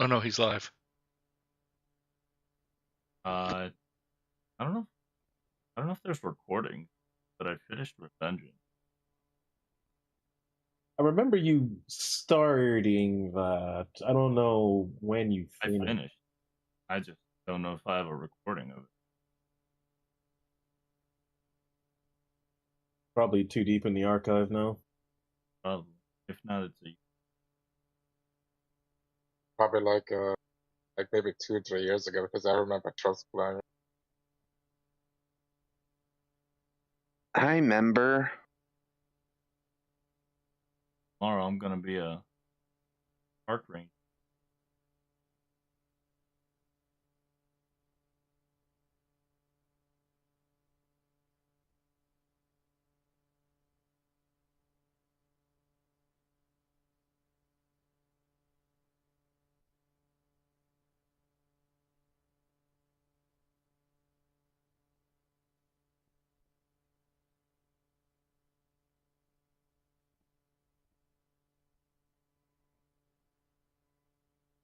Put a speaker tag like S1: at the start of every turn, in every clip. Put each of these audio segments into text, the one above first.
S1: Oh no, he's live.
S2: I don't know. I don't know if there's recording, but I finished with Vengeance.
S3: I remember you starting that. I don't know when you
S2: I
S3: finished.
S2: finished. I just don't know if I have a recording of it.
S3: Probably too deep in the archive now.
S2: Probably. If not, it's a.
S4: Probably like maybe 2 or 3 years ago, because I remember Trust playing.
S5: I remember.
S2: Tomorrow I'm gonna be a park ranger.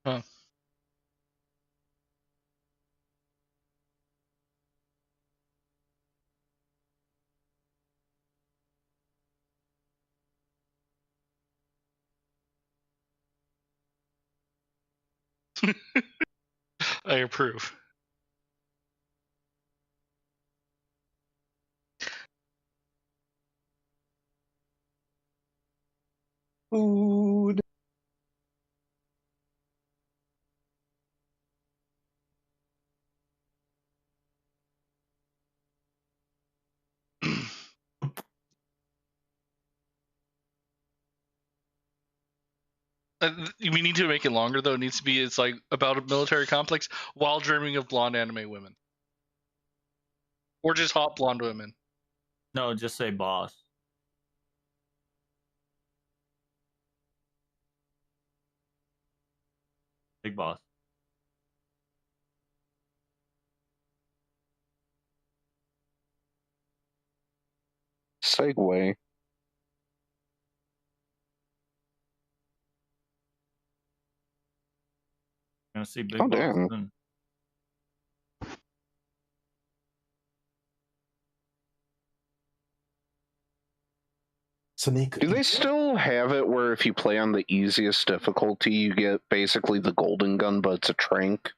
S1: Huh. I approve.
S3: Food.
S1: We need to make it longer though. It needs to be. It's like about a military complex while dreaming of blonde anime women, or just hot blonde women.
S2: No, just say boss. Big boss.
S5: Segue.
S2: Gonna see Big
S5: Oh,
S2: Boss
S5: damn.
S2: soon.
S3: Sonic.
S5: Do they still have it where if you play on the easiest difficulty, you get basically the golden gun, but it's a trank?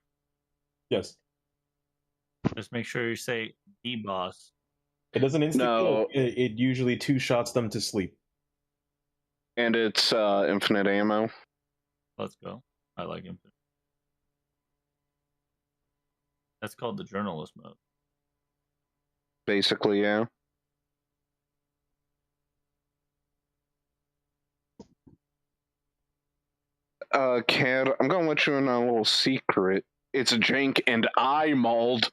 S3: Yes.
S2: Just make sure you say the boss.
S3: It doesn't insta
S5: No.
S3: kill. It usually two shots them to sleep.
S5: And it's infinite ammo.
S2: Let's go. I like him. That's called the journalist mode.
S5: Basically, yeah. Cad, I'm gonna let you in on a little secret. It's jank and I mauled.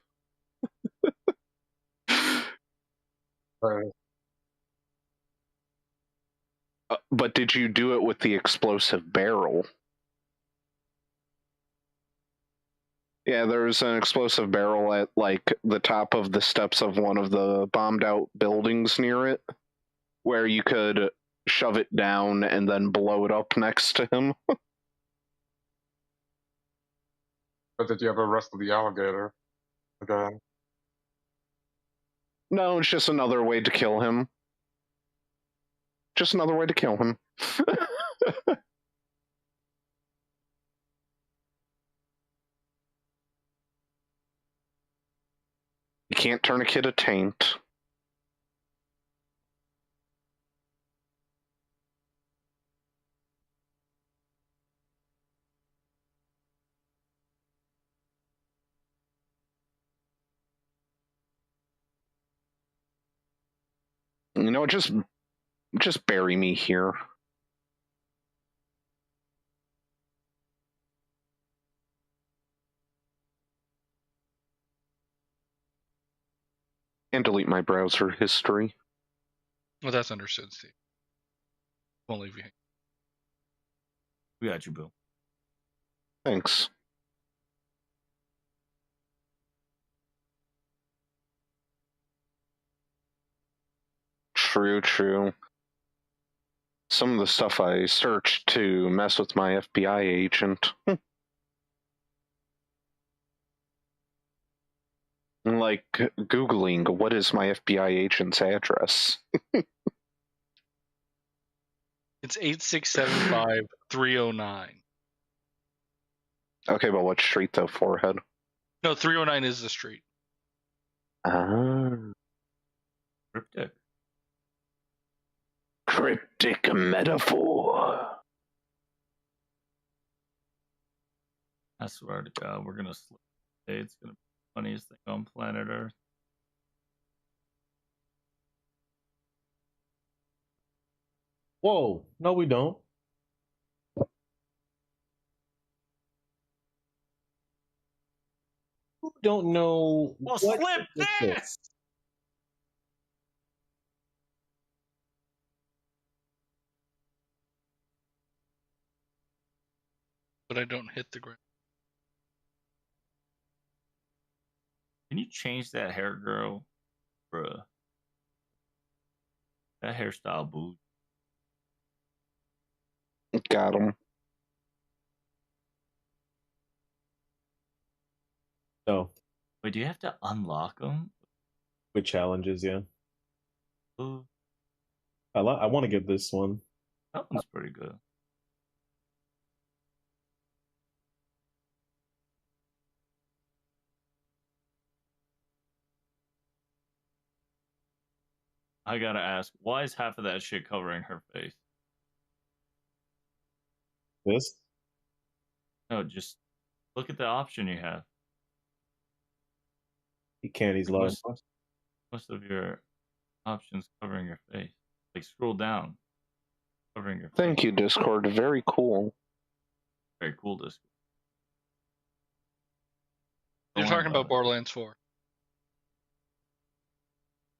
S5: But did you do it with the explosive barrel? Yeah, there's an explosive barrel at, like, the top of the steps of one of the bombed-out buildings near it, where you could shove it down and then blow it up next to him.
S4: But did you ever arrested the alligator again?
S5: No, it's just another way to kill him. Just another way to kill him. You can't turn a kid a taint. You know, just bury me here. And delete my browser history.
S1: Well, that's understood, Steve. Won't leave you.
S2: We got you, Bill.
S5: Thanks. True. Some of the stuff I searched to mess with my FBI agent. Like Googling, what is my FBI agent's address?
S1: It's 8675-309.
S5: Okay, but what street though, Forehead?
S1: No, 309 is the street.
S5: Ah.
S2: Cryptic.
S5: Cryptic metaphor.
S2: I swear to God, we're gonna slip. It's gonna be the funniest thing on planet Earth.
S3: Whoa, no, we don't. You don't know.
S2: Well,
S3: what
S2: slip
S3: this is.
S2: this!
S1: But I don't hit the ground.
S2: Can you change that hair, girl? Bruh. That hairstyle boot.
S5: Got him.
S3: No,
S2: Wait, do you have to unlock them?
S3: with challenges, yeah.
S2: Ooh,
S3: I want to get this one.
S2: that one's pretty good. I gotta ask, why is half of that shit covering her face?
S3: This?
S2: No, just look at the option you have.
S3: He can't. He's low.
S2: Most of your options covering your face. Like scroll down, covering your face.
S5: Thank you, Discord. Very cool.
S2: Very cool, Discord.
S1: You're
S2: Don't worry
S1: talking about
S2: it.
S1: Borderlands 4.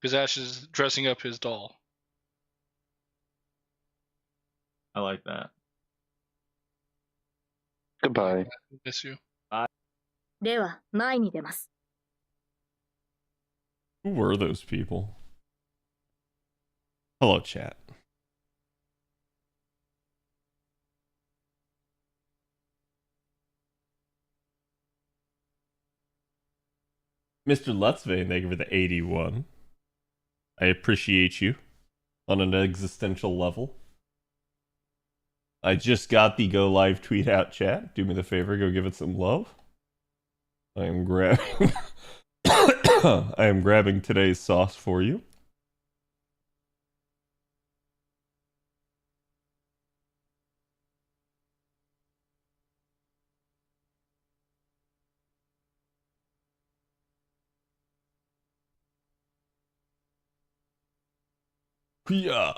S1: Because Ash is dressing up his doll.
S2: I like that.
S5: Goodbye.
S1: Miss you.
S6: では、前に出ます。
S7: Who were those people? Hello, chat. Mr. Lutzvane, thank you for the 81. I appreciate you on an existential level. I just got the go live tweet out, chat. Do me the favor, go give it some love. I am grabbing I am grabbing today's sauce for you. Yeah.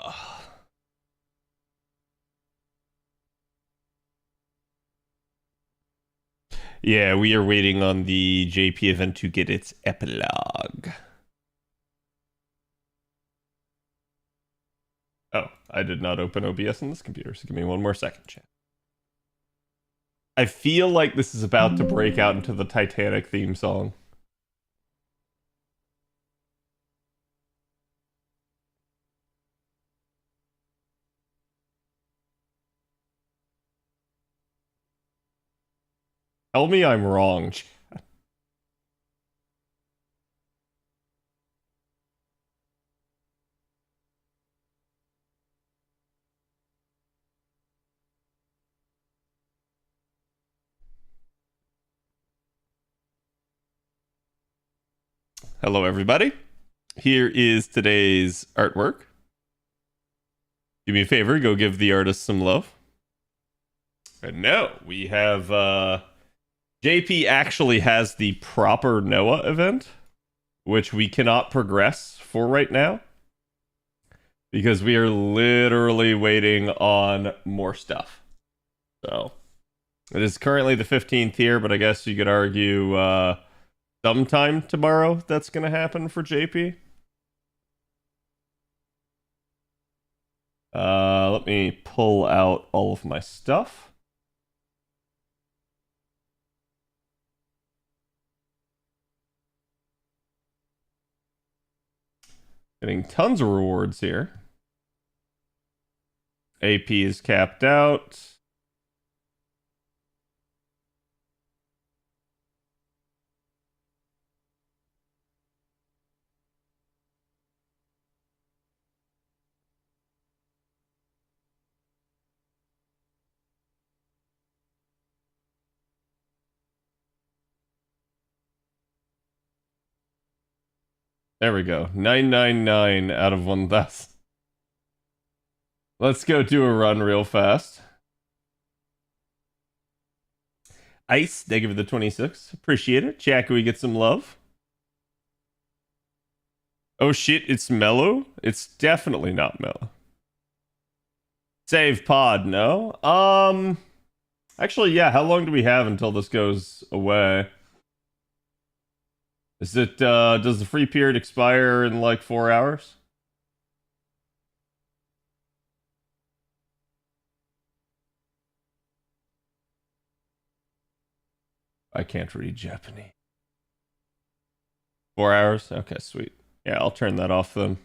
S7: Yeah, we are waiting on the JP event to get its epilogue. Oh, I did not open OBS on this computer, so give me one more second, chat. I feel like this is about to break out into the Titanic theme song. Tell me I'm wrong, chat. Hello, everybody. Here is today's artwork. Do me a favor, go give the artist some love. And no, we have JP actually has the proper Noah event, which we cannot progress for right now because we are literally waiting on more stuff. So it is currently the 15th here, but I guess you could argue sometime tomorrow that's going to happen for JP. Let me pull out all of my stuff. Getting tons of rewards here. AP is capped out. There we go. 999 out of 1,000. Let's go do a run real fast. Ice, thank you for the 26. Appreciate it. Jack, can we get some love? Oh shit, it's mellow? It's definitely not mellow. Save pod, no? Actually, yeah, how long do we have until this goes away? Is it, does the free period expire in like 4 hours? I can't read Japanese. 4 hours? Okay, sweet. Yeah, I'll turn that off then.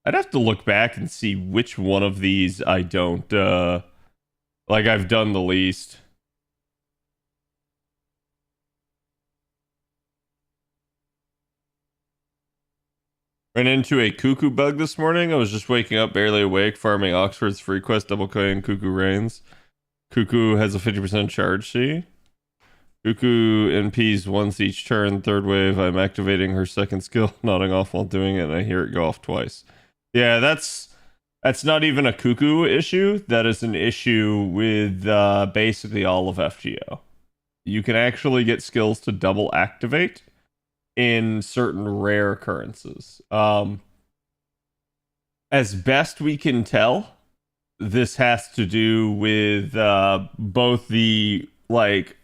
S7: I'd have to look back and see which one of these I don't, like I've done the least. Ran into a cuckoo bug this morning. I was just waking up, barely awake, farming Oxford's free quest, double coin, cuckoo reigns. Cuckoo has a 50% charge, see? Cuckoo NPs once each turn, third wave. I'm activating her second skill, nodding off while doing it, and I hear it go off twice. Yeah, that's not even a cuckoo issue. That is an issue with basically all of FGO. You can actually get skills to double activate in certain rare occurrences. As best we can tell, this has to do with both the like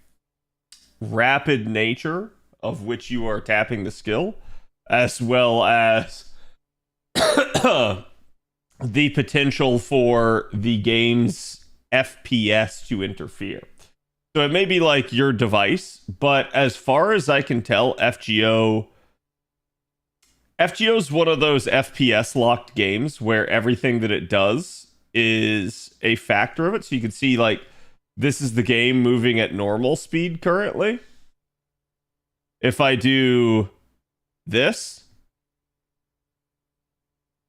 S7: rapid nature of which you are tapping the skill, as well as the potential for the game's FPS to interfere. So it may be like your device, but as far as I can tell, FGO is one of those FPS locked games where everything that it does is a factor of it. So you can see like this is the game moving at normal speed currently. If I do this,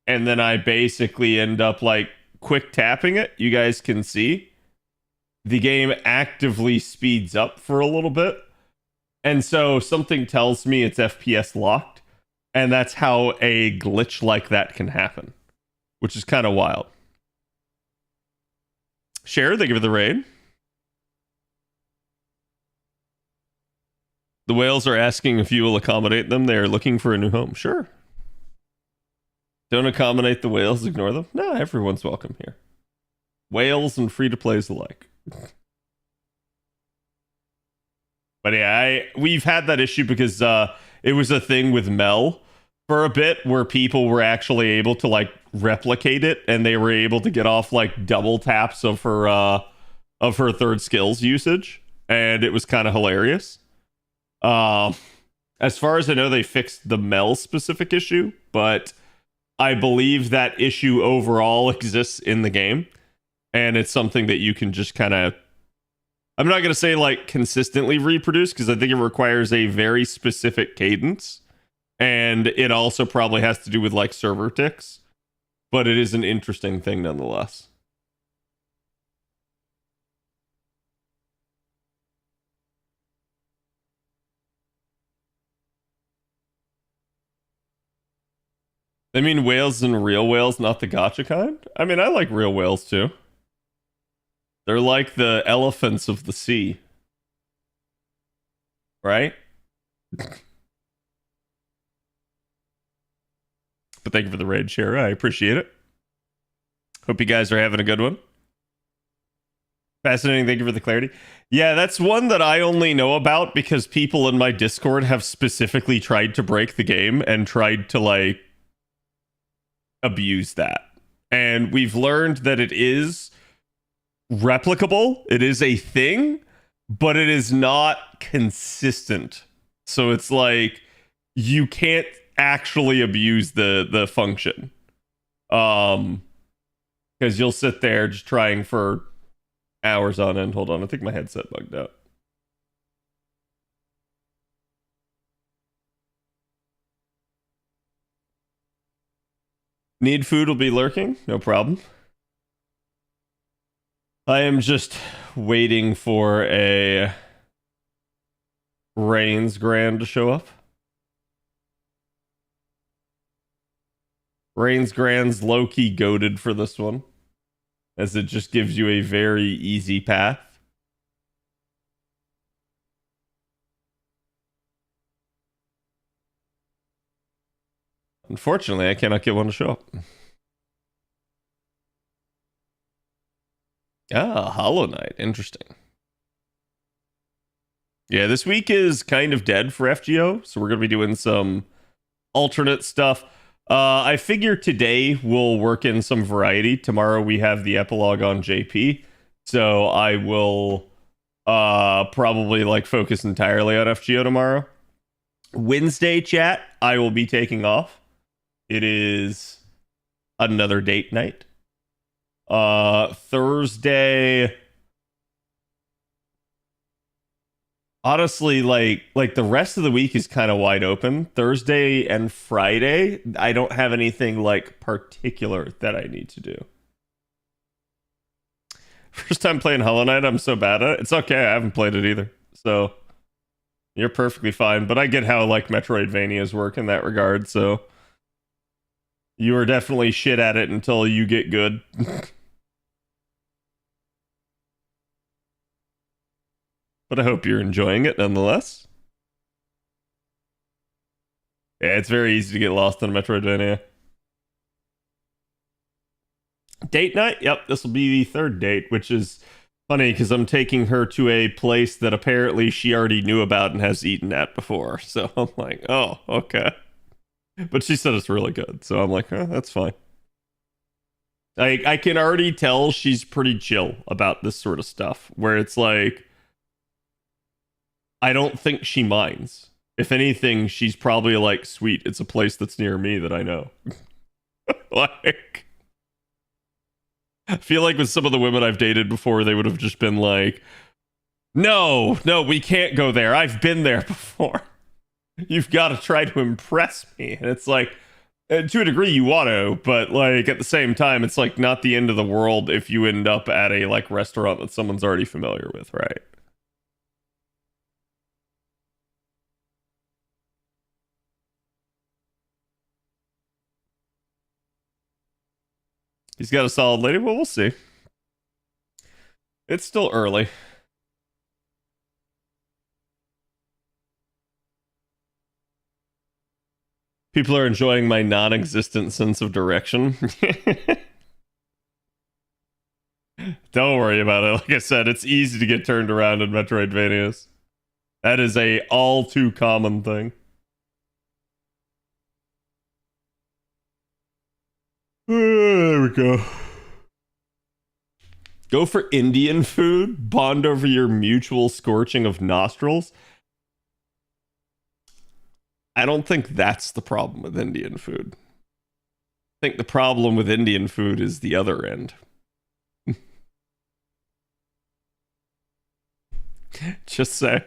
S7: and then I basically end up like quick tapping it, you guys can see the game actively speeds up for a little bit. And so something tells me it's FPS locked, and that's how a glitch like that can happen, which is kind of wild. Share, thank you for the raid. The whales are asking if you will accommodate them. They are looking for a new home. Sure. Don't accommodate the whales, ignore them. No, everyone's welcome here. Whales and free-to-plays alike. But yeah, we've had that issue because it was a thing with Mel for a bit where people were actually able to like replicate it, and they were able to get off like double taps of her third skills usage, and it was kind of hilarious. As far as I know, they fixed the Mel specific issue, but I believe that issue overall exists in the game, and it's something that you can just kind of, I'm not going to say like consistently reproduce, because I think it requires a very specific cadence, and it also probably has to do with like server ticks, but it is an interesting thing nonetheless. They mean whales and real whales, not the gotcha kind? I mean, I like real whales too. They're like the elephants of the sea. Right? But thank you for the raid share. I appreciate it. Hope you guys are having a good one. Fascinating. Thank you for the clarity. Yeah, that's one that I only know about because people in my Discord have specifically tried to break the game and tried to like abuse that. And we've learned that it is replicable. It is a thing, but it is not consistent. So it's like you can't actually abuse the function. Because you'll sit there just trying for hours on end. Hold on, I think my headset bugged out. Need food will be lurking, no problem. I am just waiting for a Rains Grand to show up. Rains Grand's low-key goated for this one, as it just gives you a very easy path. Unfortunately, I cannot get one to show up. Ah, Hollow Knight. Interesting. Yeah, this week is kind of dead for FGO, so we're going to be doing some alternate stuff. I figure today we'll work in some variety. Tomorrow we have the epilogue on JP, so I will probably like focus entirely on FGO tomorrow. Wednesday, chat, I will be taking off. It is another date night. Thursday, honestly, like the rest of the week is kind of wide open. Thursday and Friday, I don't have anything like particular that I need to do. First time playing Hollow Knight, I'm so bad at it. It's okay, I haven't played it either, so you're perfectly fine. But I get how like Metroidvanias work in that regard, so you are definitely shit at it until you get good. But I hope you're enjoying it nonetheless. Yeah, it's very easy to get lost in Metroidvania. Date night? Yep, this will be the third date, which is funny because I'm taking her to a place that apparently she already knew about and has eaten at before. So I'm like, oh, okay. But she said it's really good, so I'm like, oh, that's fine. I can already tell she's pretty chill about this sort of stuff, where it's like, I don't think she minds. If anything, she's probably like, sweet, it's a place that's near me that I know. Like, I feel like with some of the women I've dated before, they would have just been like, no, we can't go there. I've been there before. You've got to try to impress me. And it's like, to a degree you want to, but like at the same time, it's like not the end of the world if you end up at a like restaurant that someone's already familiar with, right? He's got a solid lady. Well, we'll see. It's still early. People are enjoying my non-existent sense of direction. Don't worry about it. Like I said, it's easy to get turned around in Metroidvanias. That is a all too common thing. There we go. Go for Indian food. Bond over your mutual scorching of nostrils. I don't think that's the problem with Indian food. I think the problem with Indian food is the other end. Just saying.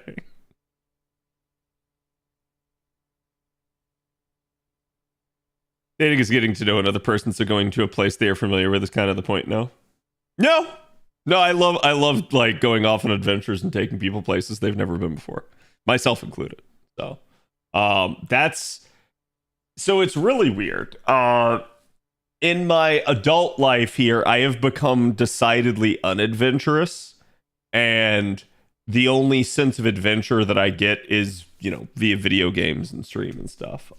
S7: Dating is getting to know another person, so going to a place they are familiar with is kind of the point, no? No, I love like going off on adventures and taking people places they've never been before, myself included. So so it's really weird. In my adult life here, I have become decidedly unadventurous, and the only sense of adventure that I get is, you know, via video games and stream and stuff.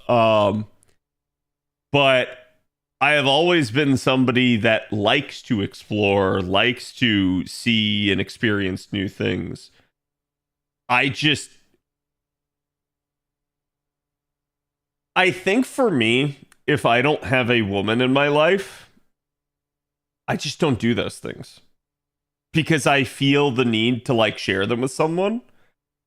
S7: But I have always been somebody that likes to explore, likes to see and experience new things. I think for me, if I don't have a woman in my life, I just don't do those things. Because I feel the need to like share them with someone.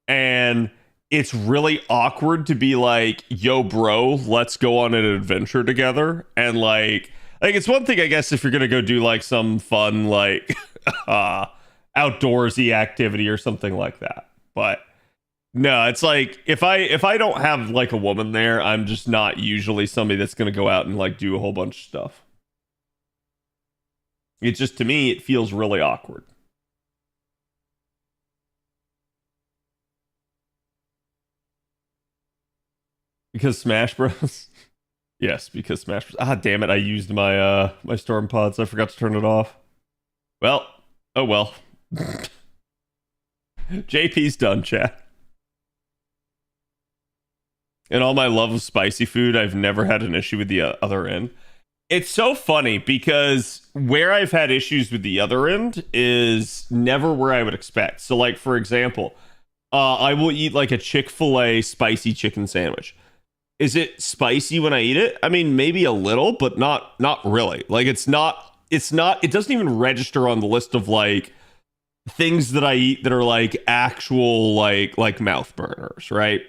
S7: And it's really awkward to be like, yo, bro, let's go on an adventure together. And like it's one thing, I guess, if you're going to go do like some fun, like outdoorsy activity or something like that. But no, it's like if I don't have like a woman there, I'm just not usually somebody that's going to go out and like do a whole bunch of stuff. It just, to me, it feels really awkward. Because Smash Bros. Yes, because Smash Bros. Ah, damn it! I used my my storm pods. I forgot to turn it off. Well, oh well. JP's done, chat. In all my love of spicy food, I've never had an issue with the other end. It's so funny because where I've had issues with the other end is never where I would expect. So, like, for example, I will eat like a Chick-fil-A spicy chicken sandwich. Is it spicy when I eat it? I mean, maybe a little, but not really. Like, it doesn't even register on the list of like things that I eat that are like actual like mouth burners, right?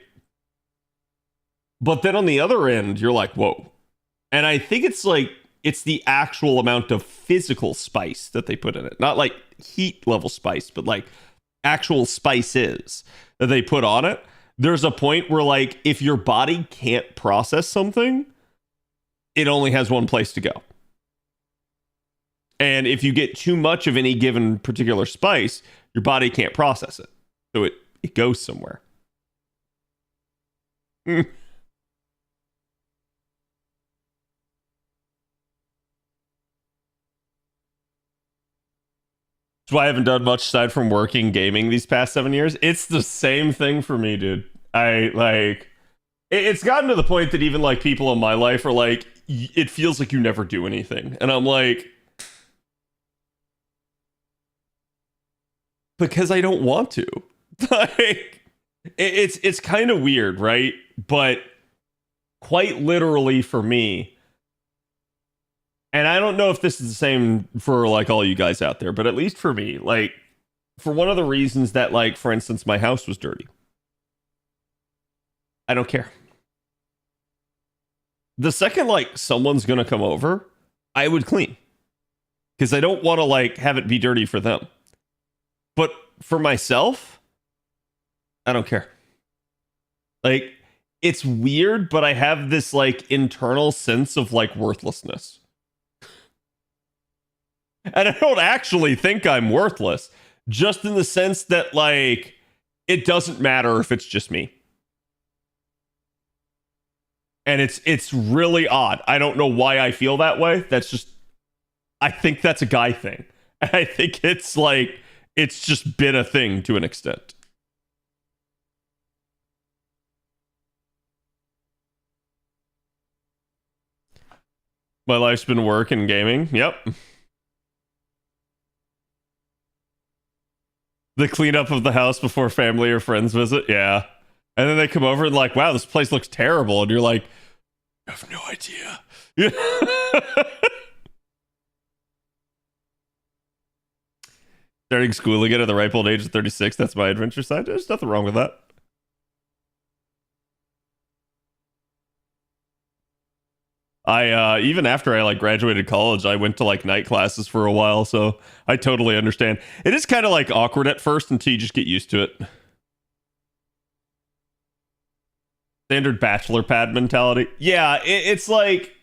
S7: But then on the other end, you're like, whoa. And I think it's the actual amount of physical spice that they put in it. Not like heat level spice, but like actual spices that they put on it. There's a point where, like, if your body can't process something, it only has one place to go. And if you get too much of any given particular spice, your body can't process it. So it goes somewhere. That's why I haven't done much aside from working gaming these past 7 years. It's the same thing for me, dude. It's gotten to the point that even like people in my life are like, it feels like you never do anything. And I'm like, because I don't want to. Like, it's kind of weird, right? But quite literally for me, and I don't know if this is the same for like all you guys out there, but at least for me, like, for one of the reasons that, like, for instance, my house was dirty, I don't care. The second like someone's gonna come over, I would clean, because I don't want to like have it be dirty for them. But for myself, I don't care. Like, it's weird, but I have this like internal sense of like worthlessness. And I don't actually think I'm worthless, just in the sense that, like, it doesn't matter if it's just me. And it's really odd. I don't know why I feel that way. That's just, I think that's a guy thing. And I think it's like, it's just been a thing to an extent. My life's been work and gaming. Yep. The cleanup of the house before family or friends visit. Yeah. And then they come over and like, wow, this place looks terrible. And you're like, I have no idea. Starting school again at the ripe old age of 36. That's my adventure side. There's nothing wrong with that. I even after I like graduated college, I went to like night classes for a while, so I totally understand. It is kind of like awkward at first until you just get used to it. Standard bachelor pad mentality. Yeah, it's like,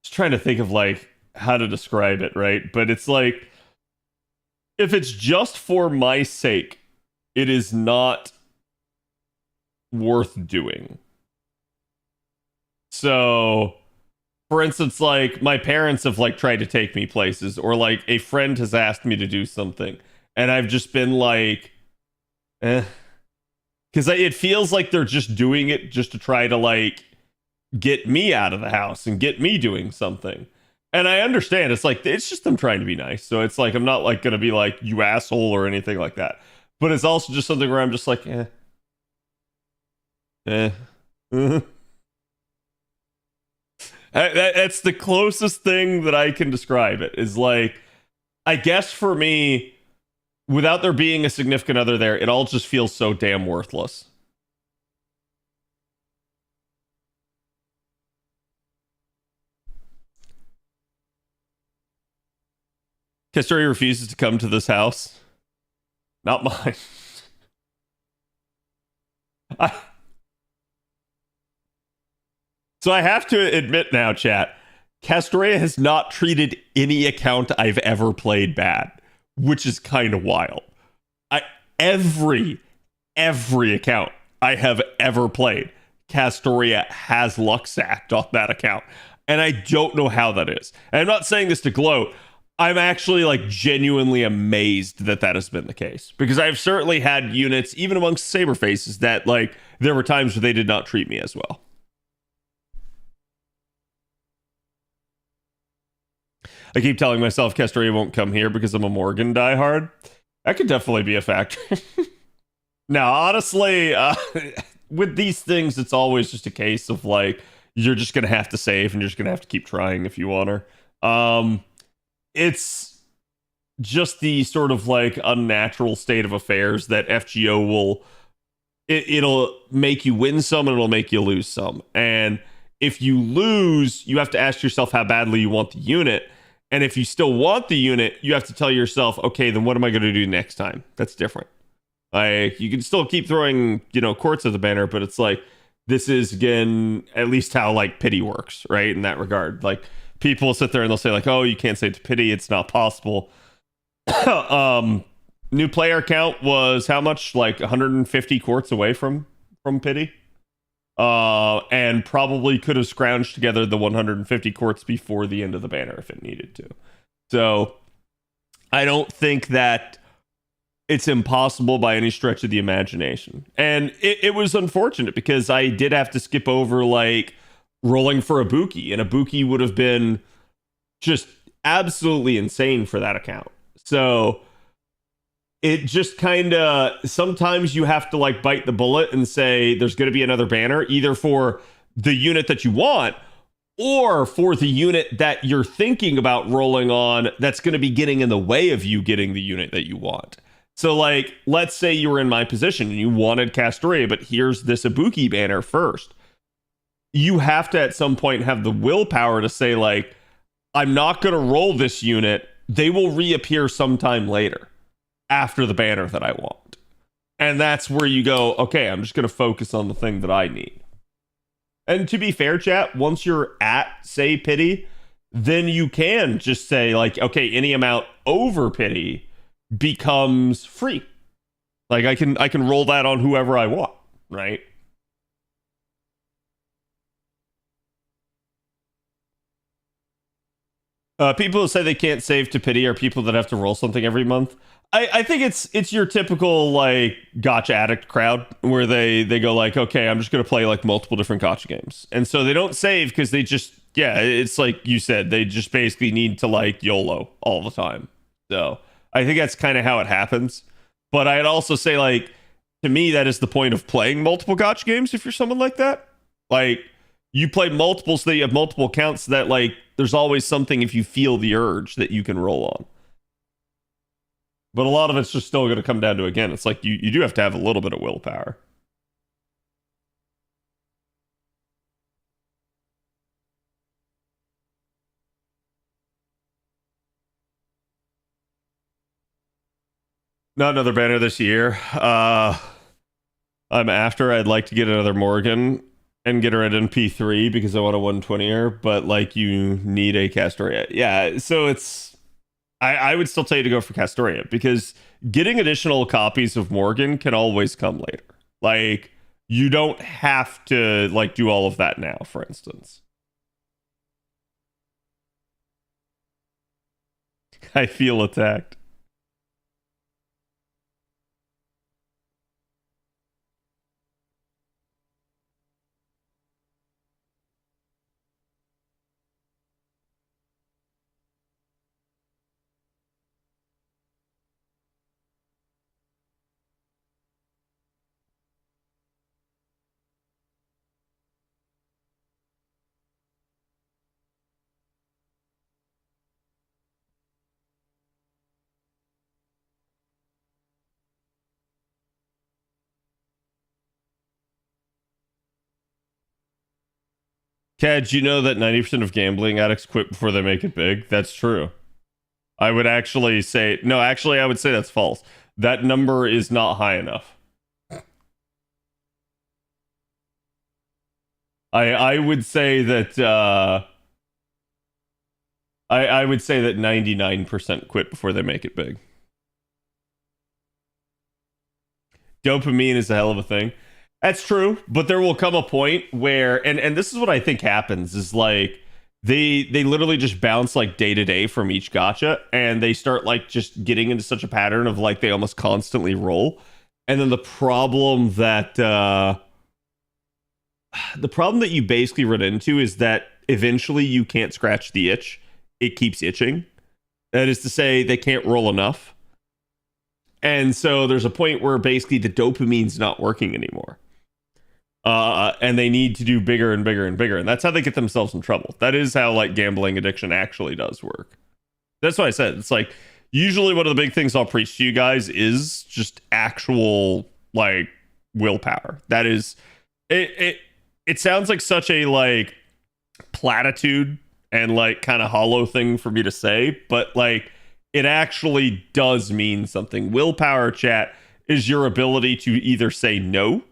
S7: just trying to think of like how to describe it, right? But it's like, if it's just for my sake, it is not worth doing. So, for instance, like, my parents have like tried to take me places, or like a friend has asked me to do something, and I've just been like, because it feels like they're just doing it just to try to like get me out of the house and get me doing something. And I understand, it's like, it's just them trying to be nice. So it's like, I'm not like gonna be like, you asshole or anything like that. But it's also just something where I'm just like, That's the closest thing that I can describe it, is like, I guess for me, without there being a significant other there, it all just feels so damn worthless. Kistori refuses to come to this house. Not mine. So I have to admit now, chat, Castoria has not treated any account I've ever played bad, which is kind of wild. Every account I have ever played, Castoria has luck sacked on that account. And I don't know how that is. And I'm not saying this to gloat. I'm actually like genuinely amazed that that has been the case, because I've certainly had units, even amongst saber faces, that like there were times where they did not treat me as well. I keep telling myself Castoria won't come here because I'm a Morgan diehard. That could definitely be a factor. Now, honestly, with these things, it's always just a case of like, you're just going to have to save and you're just going to have to keep trying if you want her. It's just the sort of like unnatural state of affairs that FGO will, it'll make you win some and it'll make you lose some. And if you lose, you have to ask yourself how badly you want the unit. And if you still want the unit, you have to tell yourself, okay, then what am I going to do next time? That's different. Like, you can still keep throwing, courts at the banner, but it's like, this is, again, at least how, like, pity works, right? In that regard. Like, people sit there and they'll say, like, oh, you can't say to pity, it's not possible. New player count was how much? Like, 150 courts away from pity? And probably could have scrounged together the 150 courts before the end of the banner if it needed to. So, I don't think that it's impossible by any stretch of the imagination. And it was unfortunate because I did have to skip over like rolling for a Buki, and a Buki would have been just absolutely insane for that account. So it just kind of, sometimes you have to like bite the bullet and say there's going to be another banner, either for the unit that you want or for the unit that you're thinking about rolling on that's going to be getting in the way of you getting the unit that you want. So, like, let's say you were in my position and you wanted Castoria, but here's this Ibuki banner first. You have to, at some point, have the willpower to say, like, I'm not going to roll this unit. They will reappear sometime later after the banner that I want. And that's where you go, okay, I'm just going to focus on the thing that I need. And to be fair, chat, once you're at, say, pity, then you can just say, like, okay, any amount over pity becomes free. Like I can roll that on whoever I want, right? People who say they can't save to pity are people that have to roll something every month. I think it's your typical like gotcha addict crowd where they go like, okay, I'm just gonna play like multiple different gotcha games, and so they don't save because they just, yeah, it's like you said, they just basically need to like YOLO all the time. So I think that's kind of how it happens. But I'd also say, like, to me, that is the point of playing multiple gotcha games if you're someone like that. Like, you play multiple so that you have multiple accounts that, like, there's always something if you feel the urge that you can roll on. But a lot of it's just still going to come down to, again, it's like you do have to have a little bit of willpower. Not another banner this year. I'm after. I'd like to get another Morgan and get her at NP3 because I want a 120er, but like you need a Castoria. Yeah, so it's... I would still tell you to go for Castoria because getting additional copies of Morgan can always come later. Like, you don't have to like do all of that now, for instance. I feel attacked. Cad, you know that 90% of gambling addicts quit before they make it big? That's true. I would actually say... No, actually, I would say that's false. That number is not high enough. I would say that I would say that 99% quit before they make it big. Dopamine is a hell of a thing. That's true, but there will come a point where, and this is what I think happens, is like they literally just bounce like day to day from each gacha, and they start like just getting into such a pattern of like they almost constantly roll. And then the problem that you basically run into is that eventually you can't scratch the itch. It keeps itching. That is to say, they can't roll enough. And so there's a point where basically the dopamine's not working anymore. And they need to do bigger and bigger and bigger. And that's how they get themselves in trouble. That is how like gambling addiction actually does work. That's what I said. It's like usually one of the big things I'll preach to you guys is just actual like willpower. That is it sounds like such a like platitude and like kind of hollow thing for me to say, but like it actually does mean something. Willpower, chat, is your ability to either say no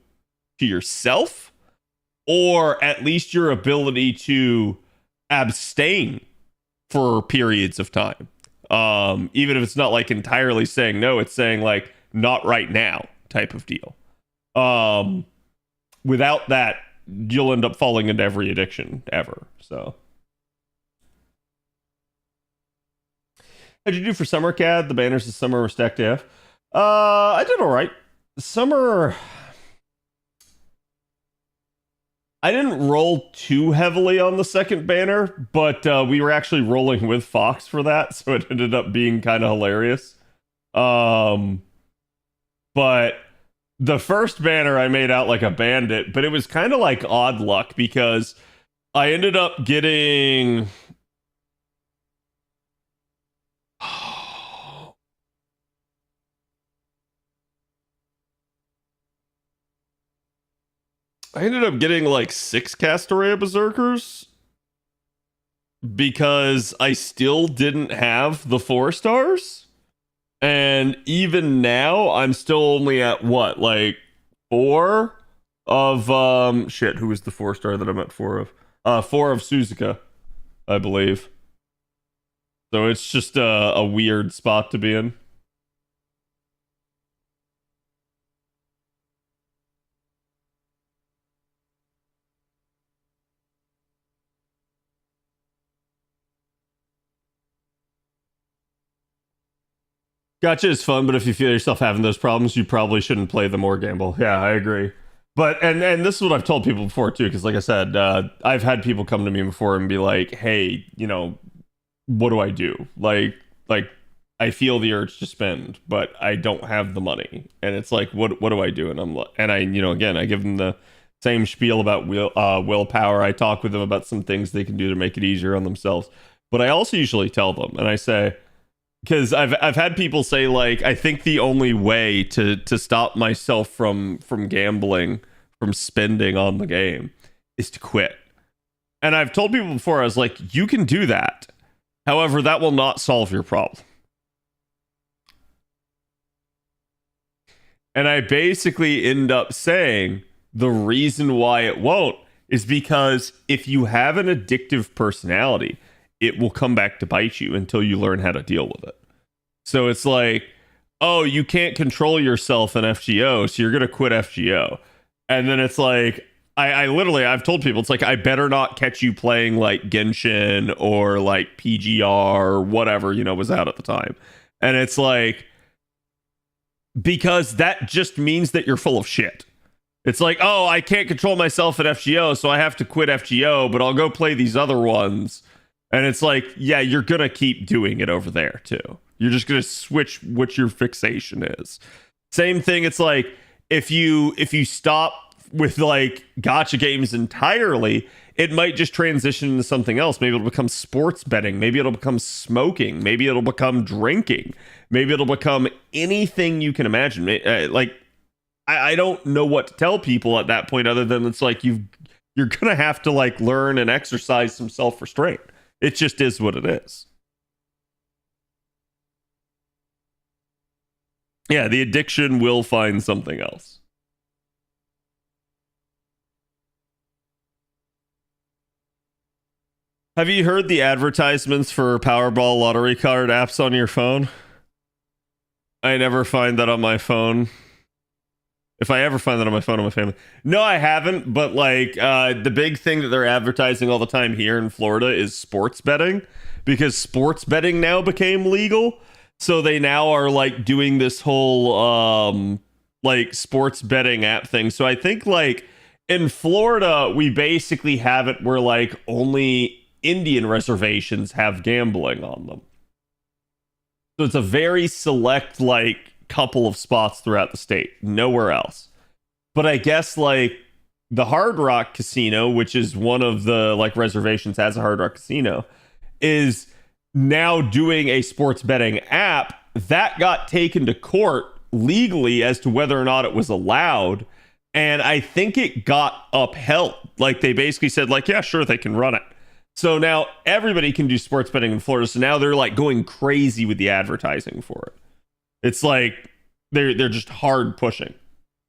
S7: to yourself or at least your ability to abstain for periods of time. Even if it's not like entirely saying no, it's saying like not right now type of deal. Without that, you'll end up falling into every addiction ever. So how'd you do for summer, CAD? The banners this summer were stacked AF. I did all right. Summer, I didn't roll too heavily on the second banner, but we were actually rolling with Fox for that, so it ended up being kind of hilarious. But the first banner I made out like a bandit, but it was kind of like odd luck because I ended up getting... I ended up getting like 6 Castoria Berserkers because I still didn't have the 4 stars. And even now, I'm still only at what, like 4 of shit, who was the 4 star that I'm at 4 of? 4 of Suzuka, I believe. So it's just a weird spot to be in. Gotcha is fun, but if you feel yourself having those problems, you probably shouldn't play them or gamble. Yeah, I agree. But and this is what I've told people before too, because like I said, I've had people come to me before and be like, "Hey, you know, what do I do? Like I feel the urge to spend, but I don't have the money." And it's like, what do I do? And I again, I give them the same spiel about willpower. I talk with them about some things they can do to make it easier on themselves. But I also usually tell them, and I say, because I've had people say like, I think the only way to stop myself from gambling, from spending on the game, is to quit. And I've told people before, I was like, you can do that. However, that will not solve your problem. And I basically end up saying the reason why it won't is because if you have an addictive personality, it will come back to bite you until you learn how to deal with it. So it's like, oh, you can't control yourself in FGO, so you're going to quit FGO. And then it's like, I've told people, it's like, I better not catch you playing like Genshin or like PGR or whatever, was out at the time. And it's like, because that just means that you're full of shit. It's like, oh, I can't control myself at FGO, so I have to quit FGO, but I'll go play these other ones. And it's like, yeah, you're going to keep doing it over there too. You're just going to switch what your fixation is. Same thing. It's like, if you stop with like gacha games entirely, it might just transition into something else. Maybe it'll become sports betting. Maybe it'll become smoking. Maybe it'll become drinking. Maybe it'll become anything you can imagine. Like, I don't know what to tell people at that point other than it's like, you're going to have to like learn and exercise some self-restraint. It just is what it is. Yeah, the addiction will find something else. Have you heard the advertisements for Powerball lottery card apps on your phone? I never find that on my phone. If I ever find that on my phone, on my family. No, I haven't. But like the big thing that they're advertising all the time here in Florida is sports betting, because sports betting now became legal. So they now are like doing this whole like sports betting app thing. So I think like in Florida, we basically have it where like only Indian reservations have gambling on them. So it's a very select like couple of spots throughout the state, nowhere else. But I guess like the Hard Rock Casino, which is one of the like reservations has a Hard Rock Casino, is now doing a sports betting app that got taken to court legally as to whether or not it was allowed. And I think it got upheld. Like they basically said like, yeah, sure, they can run it. So now everybody can do sports betting in Florida. So now they're like going crazy with the advertising for it. It's like they're just hard pushing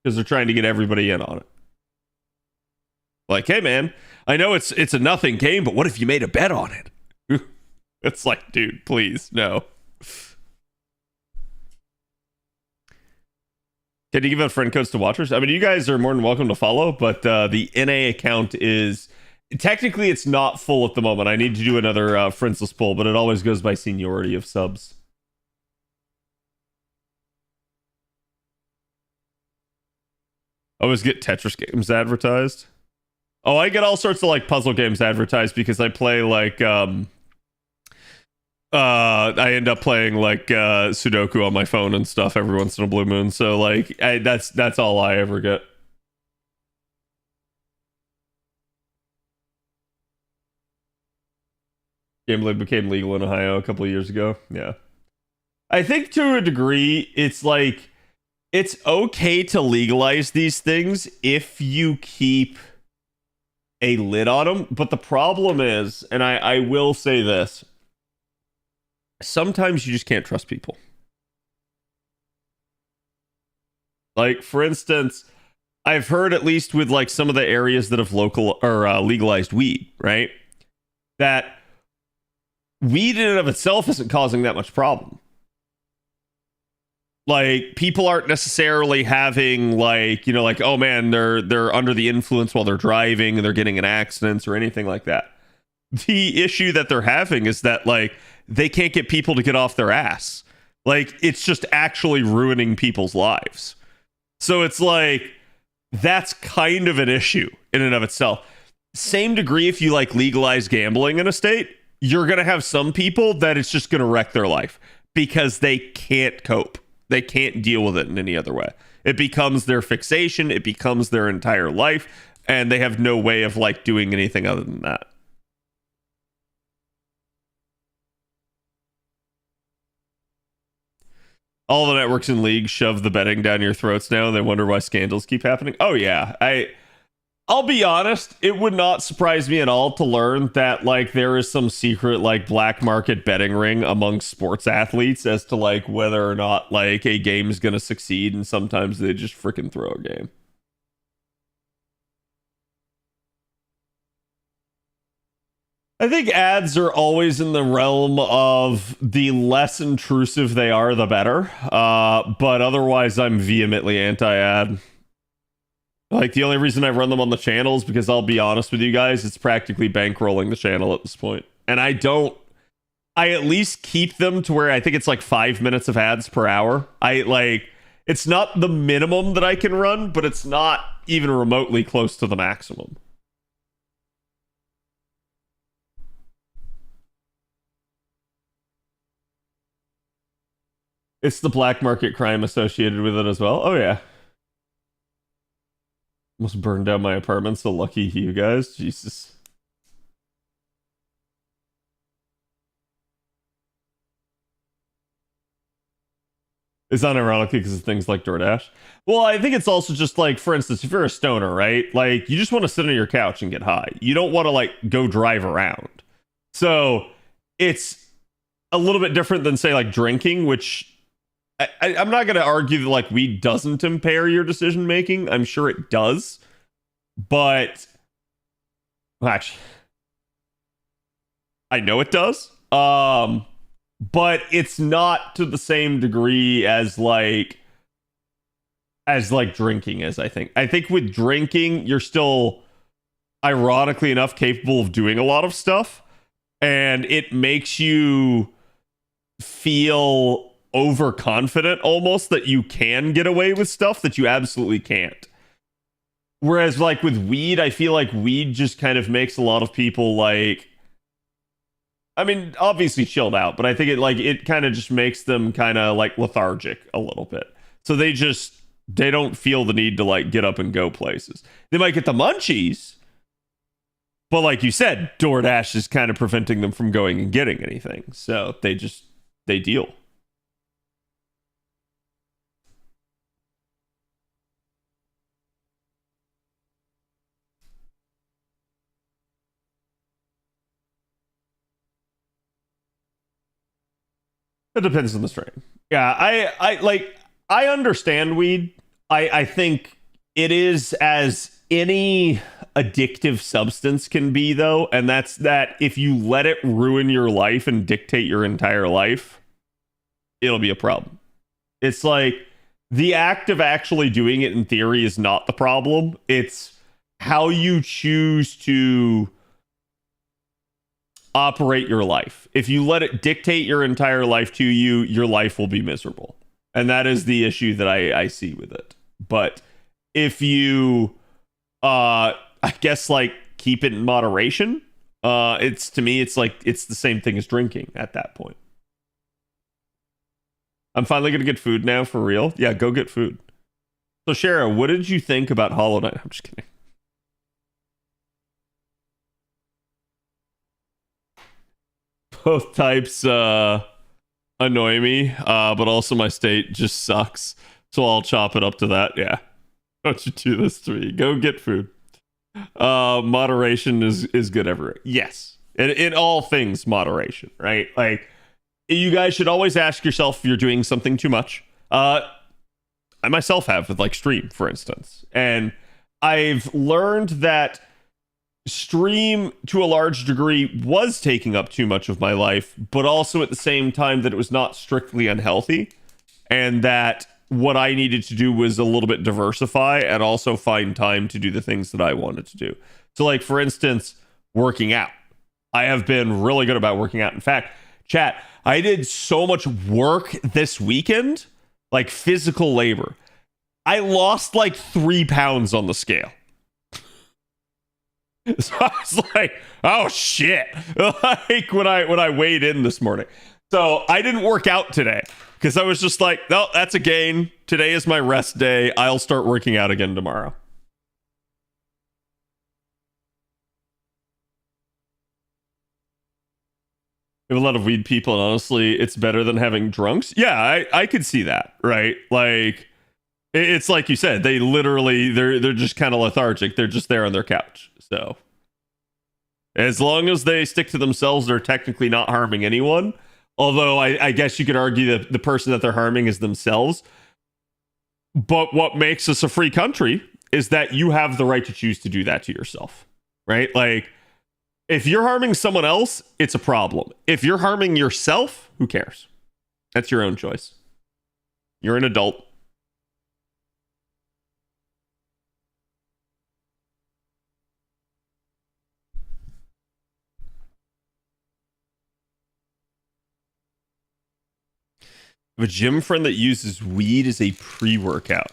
S7: because they're trying to get everybody in on it. Like, hey man, I know it's a nothing game, but what if you made a bet on it? It's like, dude, please, no. Can you give out friend codes to watchers? I mean, you guys are more than welcome to follow, but the NA account is technically it's not full at the moment. I need to do another friendsless poll, but it always goes by seniority of subs. I always get Tetris games advertised. Oh, I get all sorts of like puzzle games advertised because I play like I end up playing like Sudoku on my phone and stuff every once in a blue moon. So like that's all I ever get. Gambling became legal in Ohio a couple of years ago. Yeah. I think to a degree it's like it's okay to legalize these things if you keep a lid on them. But the problem is, and I will say this, sometimes you just can't trust people. Like, for instance, I've heard, at least with like some of the areas that have local or legalized weed, right? That weed in and of itself isn't causing that much problem. Like, people aren't necessarily having like, you know, like, oh man, they're under the influence while they're driving and they're getting in accidents or anything like that. The issue that they're having is that like they can't get people to get off their ass. Like, it's just actually ruining people's lives. So it's like that's kind of an issue in and of itself. Same degree if you like legalize gambling in a state, you're going to have some people that it's just going to wreck their life because they can't cope. They can't deal with it in any other way. It becomes their fixation. It becomes their entire life. And they have no way of like doing anything other than that. All the networks and leagues shove the betting down your throats now. And they wonder why scandals keep happening. Oh yeah. I'll be honest, it would not surprise me at all to learn that like there is some secret like black market betting ring among sports athletes as to like whether or not like a game is going to succeed, and sometimes they just freaking throw a game. I think ads are always in the realm of the less intrusive they are, the better. But otherwise, I'm vehemently anti-ad. Like, the only reason I run them on the channel is because I'll be honest with you guys, it's practically bankrolling the channel at this point. And I at least keep them to where I think it's like 5 minutes of ads per hour. It's not the minimum that I can run, but it's not even remotely close to the maximum. It's the black market crime associated with it as well. Oh, yeah. Almost burned down my apartment, so lucky you guys. Jesus. It's unironically because of things like DoorDash. Well, I think it's also just like, for instance, if you're a stoner, right? Like, you just want to sit on your couch and get high. You don't want to, like, go drive around. So, it's a little bit different than, say, like, drinking, which I'm not going to argue that like weed doesn't impair your decision making. I'm sure it does, but well, actually, I know it does. But it's not to the same degree as like drinking is, I think. I think with drinking, you're still, ironically enough, capable of doing a lot of stuff. And it makes you feel overconfident almost that you can get away with stuff that you absolutely can't. Whereas like with weed, I feel like weed just kind of makes a lot of people like, I mean, obviously chilled out, but I think it kind of just makes them kind of like lethargic a little bit. So they don't feel the need to like get up and go places. They might get the munchies, but like you said, DoorDash is kind of preventing them from going and getting anything. So they deal. It depends on the strain. Yeah, I understand weed. I think it is as any addictive substance can be, though, and that's that if you let it ruin your life and dictate your entire life, it'll be a problem. It's like the act of actually doing it in theory is not the problem. It's how you choose to operate your life. If you let it dictate your entire life to you, your life will be miserable. And that is the issue that I see with it. But if you I guess like keep it in moderation, it's to me it's like it's the same thing as drinking at that point. I'm finally gonna get food now for real. Yeah, go get food. So Shara, what did you think about Hollow Knight? I'm just kidding. Both types annoy me, but also my state just sucks. So I'll chop it up to that. Yeah. Don't you do this to me. Go get food. Moderation is good everywhere. Yes. In all things, moderation, right? Like, you guys should always ask yourself if you're doing something too much. I myself have with like stream, for instance. And I've learned that stream to a large degree was taking up too much of my life, but also at the same time that it was not strictly unhealthy, and that what I needed to do was a little bit diversify and also find time to do the things that I wanted to do. So like, for instance, working out. I have been really good about working out. In fact, chat, I did so much work this weekend, like physical labor. I lost like 3 pounds on the scale. So I was like, oh shit. Like when I weighed in this morning. So I didn't work out today because I was just like, no, that's a gain. Today is my rest day. I'll start working out again tomorrow. We have a lot of weed people, and honestly, it's better than having drunks. Yeah, I could see that, right? Like, it's like you said, they literally, they're just kind of lethargic. They're just there on their couch. So as long as they stick to themselves, they're technically not harming anyone. Although I guess you could argue that the person that they're harming is themselves. But what makes us a free country is that you have the right to choose to do that to yourself, right? Like, if you're harming someone else, it's a problem. If you're harming yourself, who cares? That's your own choice. You're an adult. I have a gym friend that uses weed as a pre-workout.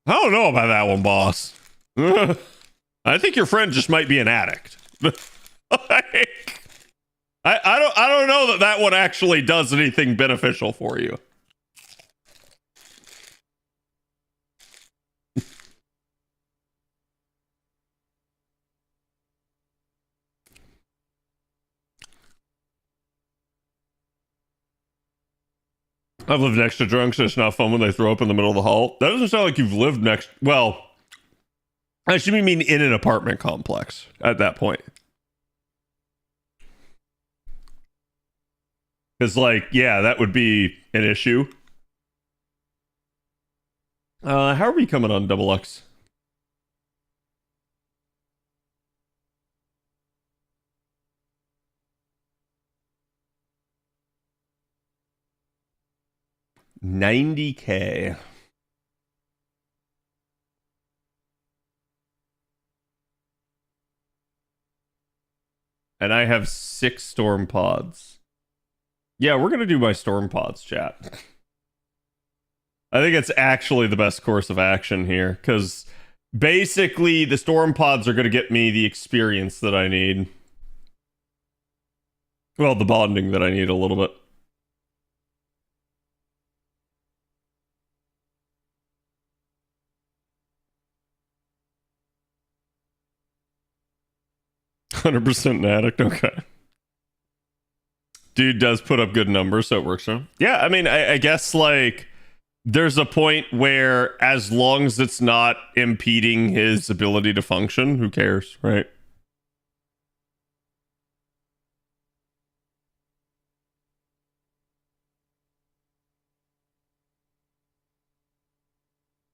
S7: I don't know about that one, boss. I think your friend just might be an addict. Like, I don't know that one actually does anything beneficial for you. I've lived next to drunks, and it's not fun when they throw up in the middle of the hall. That doesn't sound like you've lived next. Well, I should mean in an apartment complex at that point. Because, like, yeah, that would be an issue. How are we coming on Double X? 90K. And I have 6 storm pods. Yeah, we're gonna do my storm pods, chat. I think it's actually the best course of action here, because basically the storm pods are gonna get me the experience that I need. Well, the bonding that I need a little bit. $100% an addict, okay. Dude does put up good numbers, so it works for him. Yeah, I mean, I guess, like, there's a point where as long as it's not impeding his ability to function, who cares, right?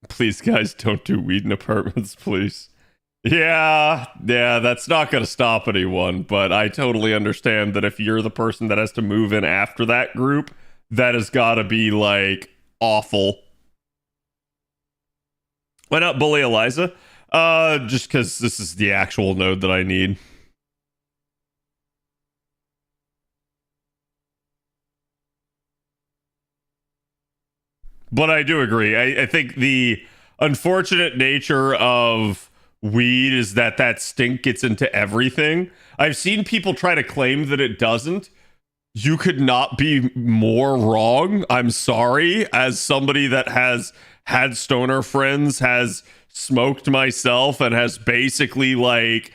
S7: Please, guys, don't do weed in apartments, please. Yeah, that's not going to stop anyone, but I totally understand that if you're the person that has to move in after that group, that has got to be, like, awful. Why not bully Eliza? Just because this is the actual node that I need. But I do agree. I think the unfortunate nature of weed is that stink gets into everything. I've seen people try to claim that it doesn't. You could not be more wrong. I'm sorry. As somebody that has had stoner friends, has smoked myself, and has basically, like,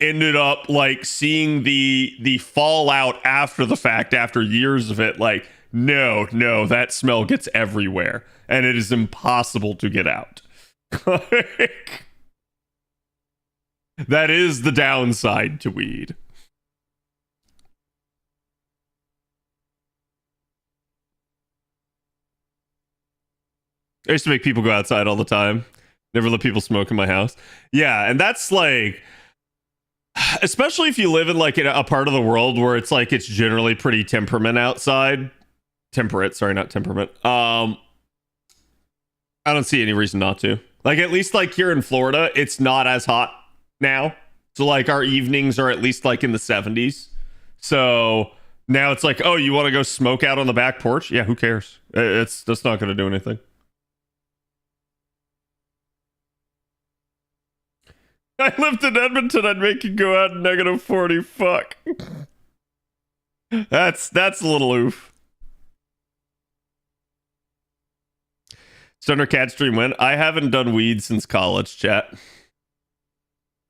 S7: ended up, like, seeing the fallout after the fact, after years of it, like, no, that smell gets everywhere, and it is impossible to get out. That is the downside to weed. I used to make people go outside all the time. Never let people smoke in my house. Yeah, and that's, like, especially if you live in, like, in a part of the world where it's, like, it's generally pretty temperate, sorry, not temperament. I don't see any reason not to. Like, at least, like, here in Florida, it's not as hot now. So, like, our evenings are at least, like, in the 70s. So now it's like, oh, you want to go smoke out on the back porch? Yeah, who cares? That's not going to do anything. I lived in Edmonton, I'd make you go out -40. Fuck. That's a little oof. Stoner Cat Stream went. I haven't done weed since college, chat.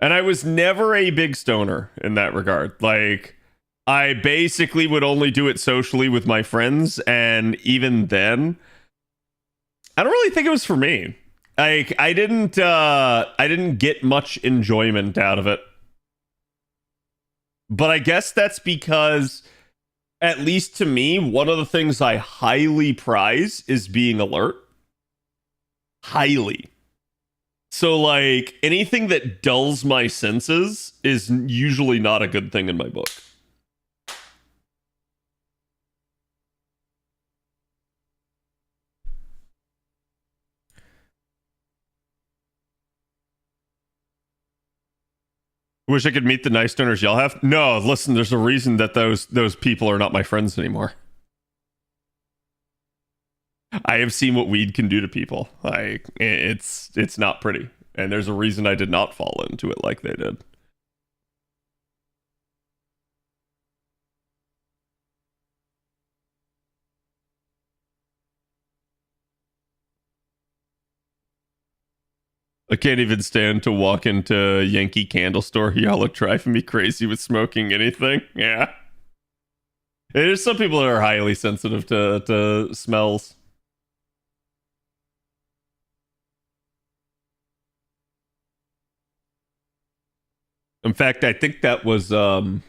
S7: And I was never a big stoner in that regard. Like, I basically would only do it socially with my friends, and even then, I don't really think it was for me. Like, I didn't get much enjoyment out of it. But I guess that's because, at least to me, one of the things I highly prize is being alert. Highly. So, like, anything that dulls my senses is usually not a good thing in my book. Wish I could meet the nice stoners y'all have. No, listen, there's a reason that those people are not my friends anymore. I have seen what weed can do to people. Like, it's not pretty. And there's a reason I did not fall into it like they did. I can't even stand to walk into Yankee Candle Store. Y'all are driving me crazy with smoking anything. Yeah. There's some people that are highly sensitive to smells. In fact, I think that was it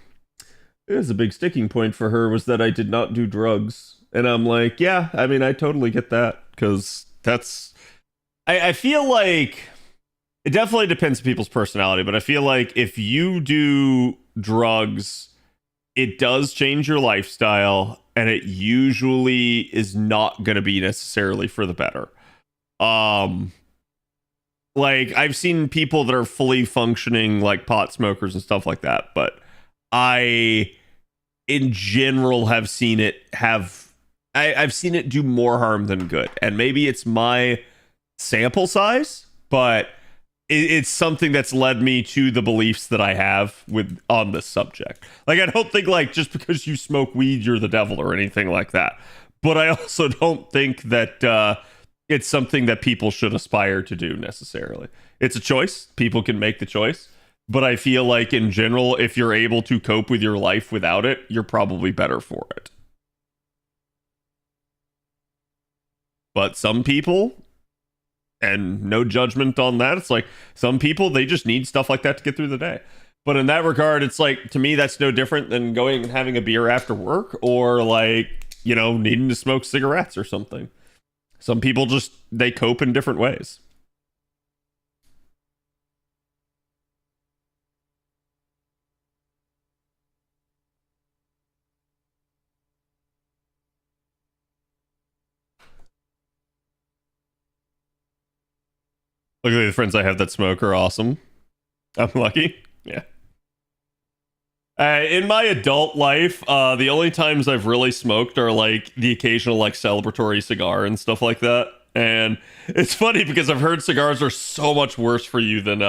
S7: was a big sticking point for her, was that I did not do drugs. And I'm like, yeah, I mean, I totally get that, because that's I feel like it definitely depends on people's personality, but I feel like if you do drugs it does change your lifestyle, and it usually is not going to be necessarily for the better. Like, I've seen people that are fully functioning like pot smokers and stuff like that, but I in general have seen it I've seen it do more harm than good. And maybe it's my sample size, but it's something that's led me to the beliefs that I have on this subject. Like, I don't think like just because you smoke weed you're the devil or anything like that, but I also don't think that it's something that people should aspire to do necessarily. It's a choice. People can make the choice. But I feel like in general, if you're able to cope with your life without it, you're probably better for it. But some people, and no judgment on that, it's like some people, they just need stuff like that to get through the day. But in that regard, it's like, to me, that's no different than going and having a beer after work, or like, you know, needing to smoke cigarettes or something. Some people just, they cope in different ways. Look at the friends I have that smoke are awesome. I'm lucky. Yeah. In my adult life, the only times I've really smoked are like the occasional like celebratory cigar and stuff like that. And it's funny because I've heard cigars are so much worse for you than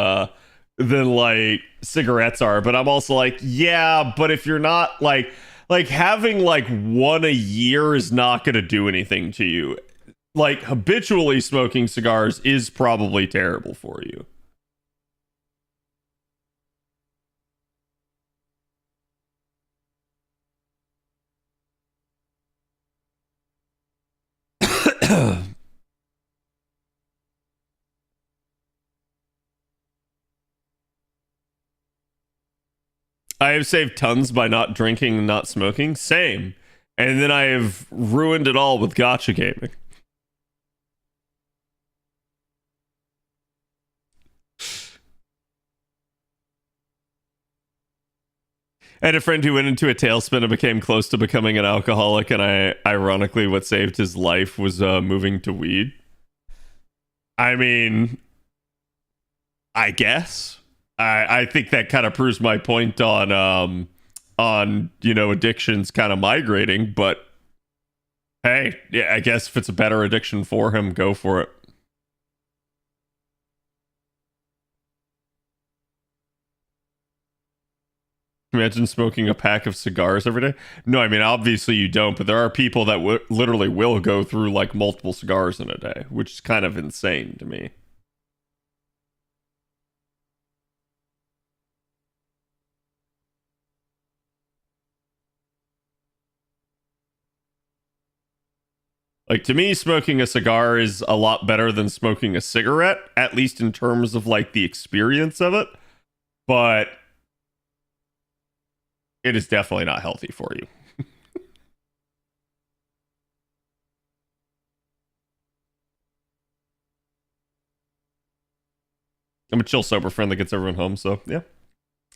S7: like cigarettes are. But I'm also like, yeah, but if you're not like having like one a year is not going to do anything to you. Like, habitually smoking cigars is probably terrible for you. I have saved tons by not drinking and not smoking. Same. And then I have ruined it all with gacha gaming. I had a friend who went into a tailspin and became close to becoming an alcoholic, and ironically, what saved his life was moving to weed. I mean, I guess. I think that kind of proves my point on you know, addictions kind of migrating, but hey, yeah, I guess if it's a better addiction for him, go for it. Imagine smoking a pack of cigars every day. No, I mean, obviously you don't, but there are people that literally will go through like multiple cigars in a day, which is kind of insane to me. Like, to me, smoking a cigar is a lot better than smoking a cigarette, at least in terms of like the experience of it. But it is definitely not healthy for you. I'm a chill, sober friend that gets everyone home, so yeah.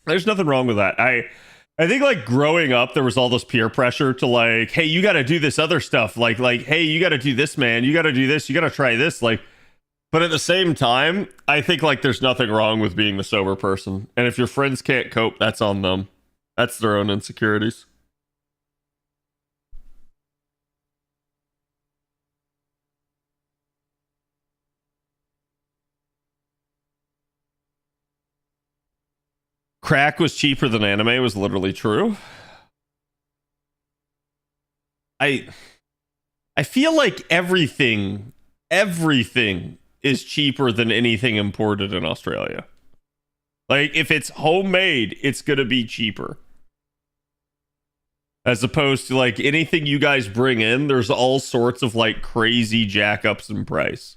S7: There's nothing wrong with that. I think like growing up, there was all this peer pressure to like, hey, you got to do this other stuff. Like, hey, you got to do this, man. You got to do this. You got to try this. Like, but at the same time, I think like there's nothing wrong with being the sober person. And if your friends can't cope, that's on them. That's their own insecurities. Crack was cheaper than anime was literally true. I feel like everything is cheaper than anything imported in Australia. Like, if it's homemade, it's gonna be cheaper. As opposed to like anything you guys bring in, there's all sorts of like crazy jackups in price.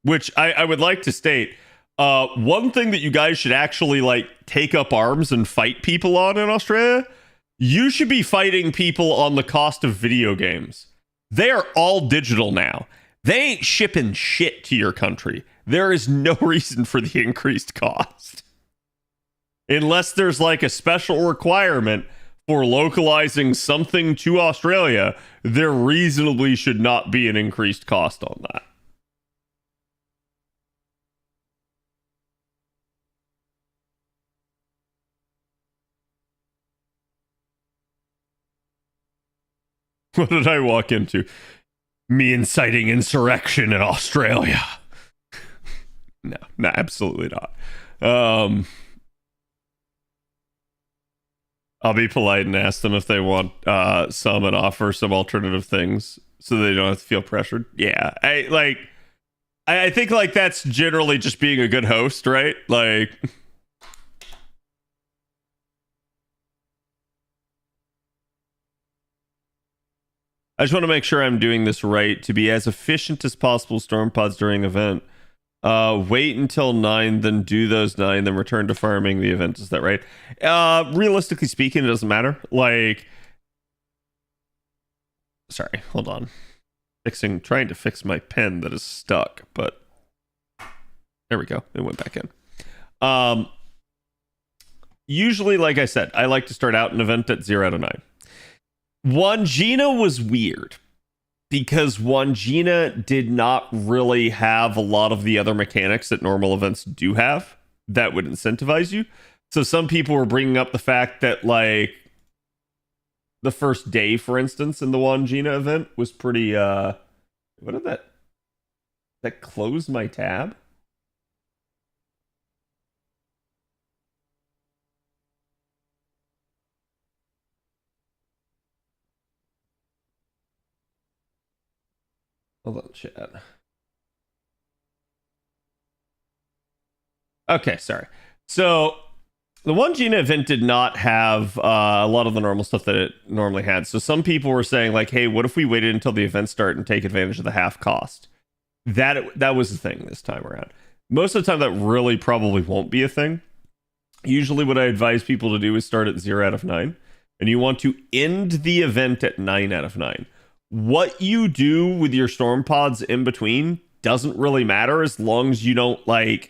S7: Which I would like to state, one thing that you guys should actually like take up arms and fight people on in Australia, you should be fighting people on the cost of video games. They are all digital now. They ain't shipping shit to your country. There is no reason for the increased cost. Unless there's like a special requirement for localizing something to Australia, there reasonably should not be an increased cost on that. What did I walk into? Me inciting insurrection in Australia. No, absolutely not. I'll be polite and ask them if they want some and offer some alternative things so they don't have to feel pressured. Yeah, I think like that's generally just being a good host, right? Like, I just want to make sure I'm doing this right to be as efficient as possible. Storm pods during event. Wait until 9, then do those 9, then return to farming the event. Is that right? Realistically speaking, it doesn't matter. Like, sorry, hold on. Trying to fix my pen that is stuck, but there we go. It went back in. Usually, like I said, I like to start out an event at 0 out of 9. Wandjina was weird because Wandjina did not really have a lot of the other mechanics that normal events do have that would incentivize you. So some people were bringing up the fact that, like, the first day, for instance, in the Wandjina event was pretty, what did that closed my tab? Hold on, chat. Okay, sorry. So the Wandjina event did not have a lot of the normal stuff that it normally had. So some people were saying, like, hey, what if we waited until the event start and take advantage of the half cost? That was the thing this time around. Most of the time, that really probably won't be a thing. Usually what I advise people to do is start at 0 out of 9. And you want to end the event at 9 out of 9. What you do with your storm pods in between doesn't really matter as long as you don't waste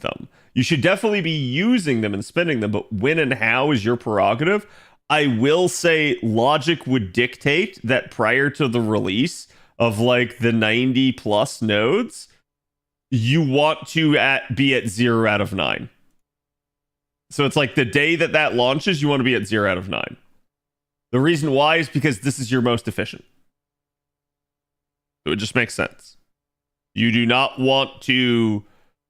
S7: them. You should definitely be using them and spending them, but when and how is your prerogative. I will say logic would dictate that prior to the release of like the 90 plus nodes, you want to be at 0 out of 9. So it's like the day that launches, you want to be at 0 out of 9. The reason why is because this is your most efficient. So it just makes sense. You do not want to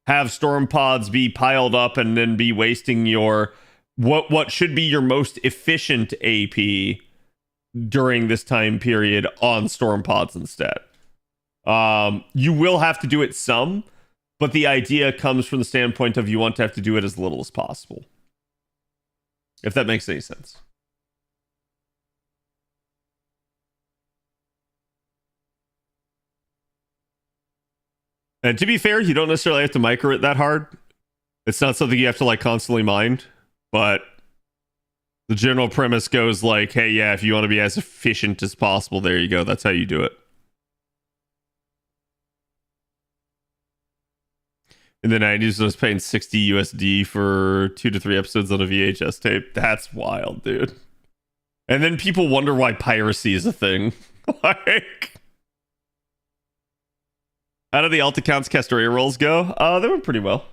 S7: have storm pods be piled up and then be wasting your what should be your most efficient AP during this time period on storm pods instead. You will have to do it some, but the idea comes from the standpoint of you want to have to do it as little as possible. If that makes any sense. And to be fair, you don't necessarily have to micro it that hard. It's not something you have to like constantly mind, but the general premise goes like, hey, yeah, if you want to be as efficient as possible, there you go. That's how you do it. In the 90s, I was paying 60 USD for 2 to 3 episodes on a VHS tape. That's wild, dude. And then people wonder why piracy is a thing. Like, how did the alt accounts Castoria rolls go? They went pretty well.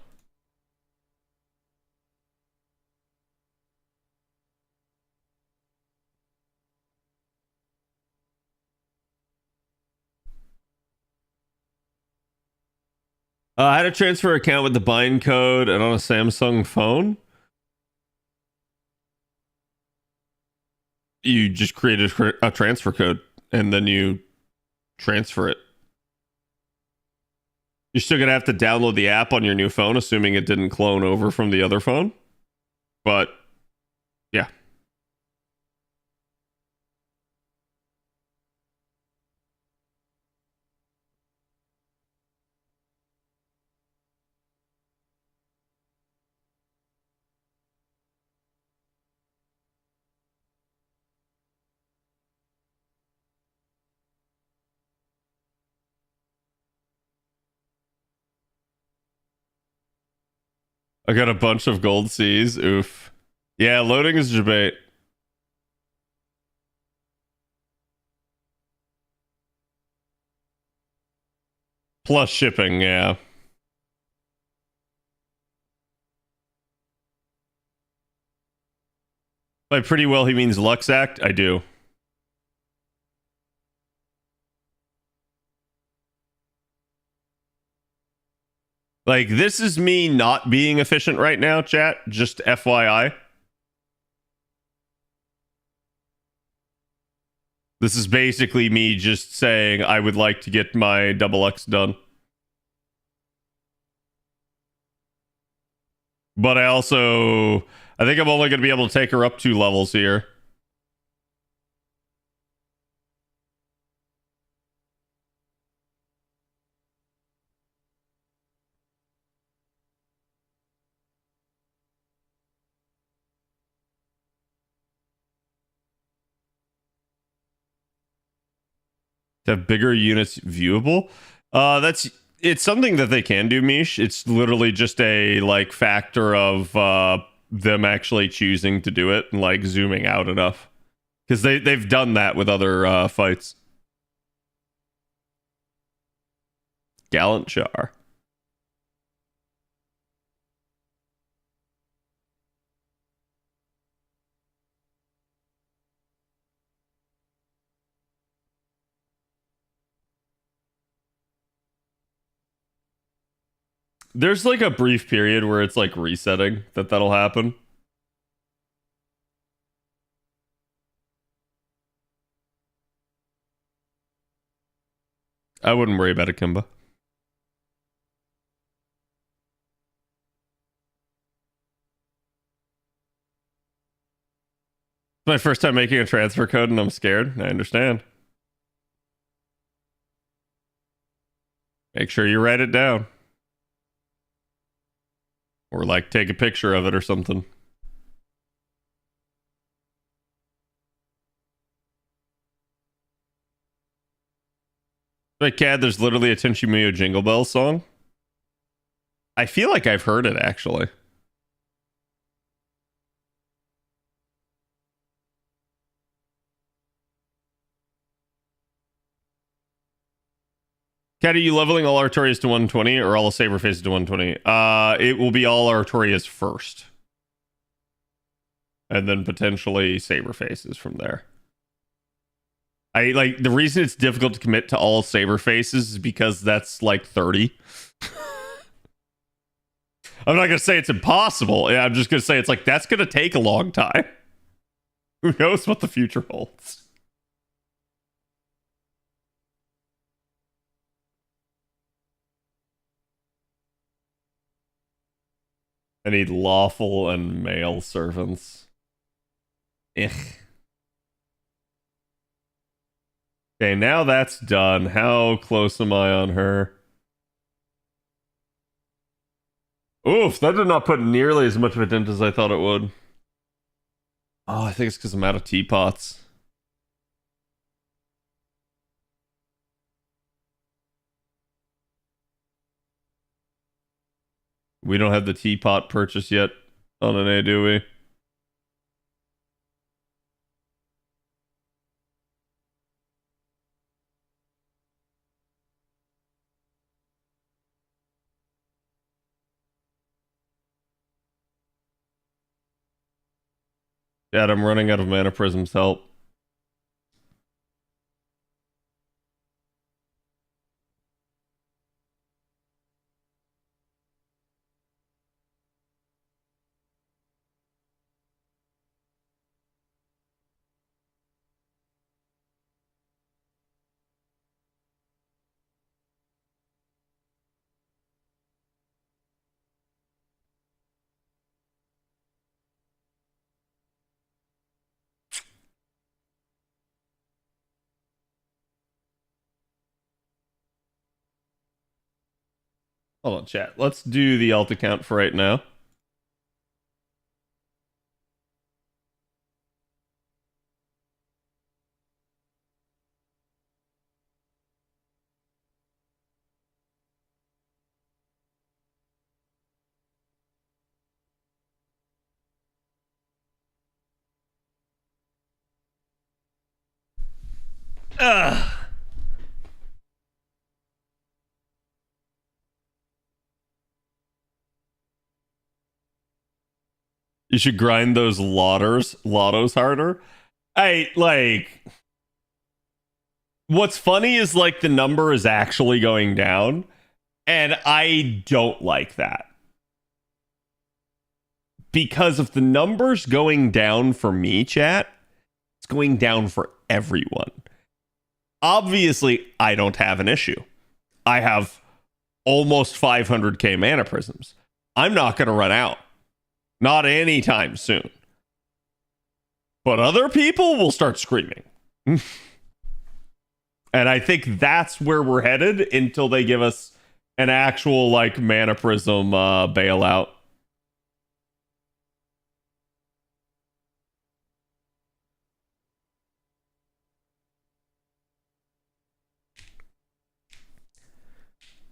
S7: I had a transfer account with the bind code and on a Samsung phone. You just create a transfer code and then you transfer it. You're still going to have to download the app on your new phone, assuming it didn't clone over from the other phone. But, yeah. I got a bunch of gold C's. Oof. Yeah, loading is debate. Plus shipping, yeah. By pretty well, he means Luxact. I do. Like, this is me not being efficient right now, chat. Just FYI. This is basically me just saying I would like to get my double X done. But I think I'm only going to be able to take her up 2 levels here. To have bigger units viewable. It's something that they can do, Mish. It's literally just a like factor of them actually choosing to do it and like zooming out enough, because they've done that with other fights. Gallant Char. There's like a brief period where it's like resetting that'll happen. I wouldn't worry about it, Kimba. It's my first time making a transfer code and I'm scared. I understand. Make sure you write it down. Or like take a picture of it or something. Wait, Cad, there's literally a Tenchi Muyo Jingle Bells song? I feel like I've heard it, actually. Cad, are you leveling all Artorias to 120 or all Saber Faces to 120? It will be all Artorias first. And then potentially Saber Faces from there. I like the reason it's difficult to commit to all Saber Faces is because that's like 30. I'm not gonna say it's impossible. Yeah, I'm just gonna say it's like that's gonna take a long time. Who knows what the future holds? I need lawful and male servants. Ugh. Okay, now that's done. How close am I on her? Oof, that did not put nearly as much of a dent as I thought it would. Oh, I think it's because I'm out of teapots. We don't have the teapot purchase yet on an A, do we? Dad, I'm running out of mana prisms. Help. Hold on, chat. Let's do the alt account for right now. Ugh. You should grind those lottos harder. What's funny is like the number is actually going down, and I don't like that. Because if the number's going down for me, chat, it's going down for everyone. Obviously, I don't have an issue. I have almost 500k mana prisms. I'm not going to run out. Not anytime soon. But other people will start screaming. And I think that's where we're headed until they give us an actual like mana prism bailout.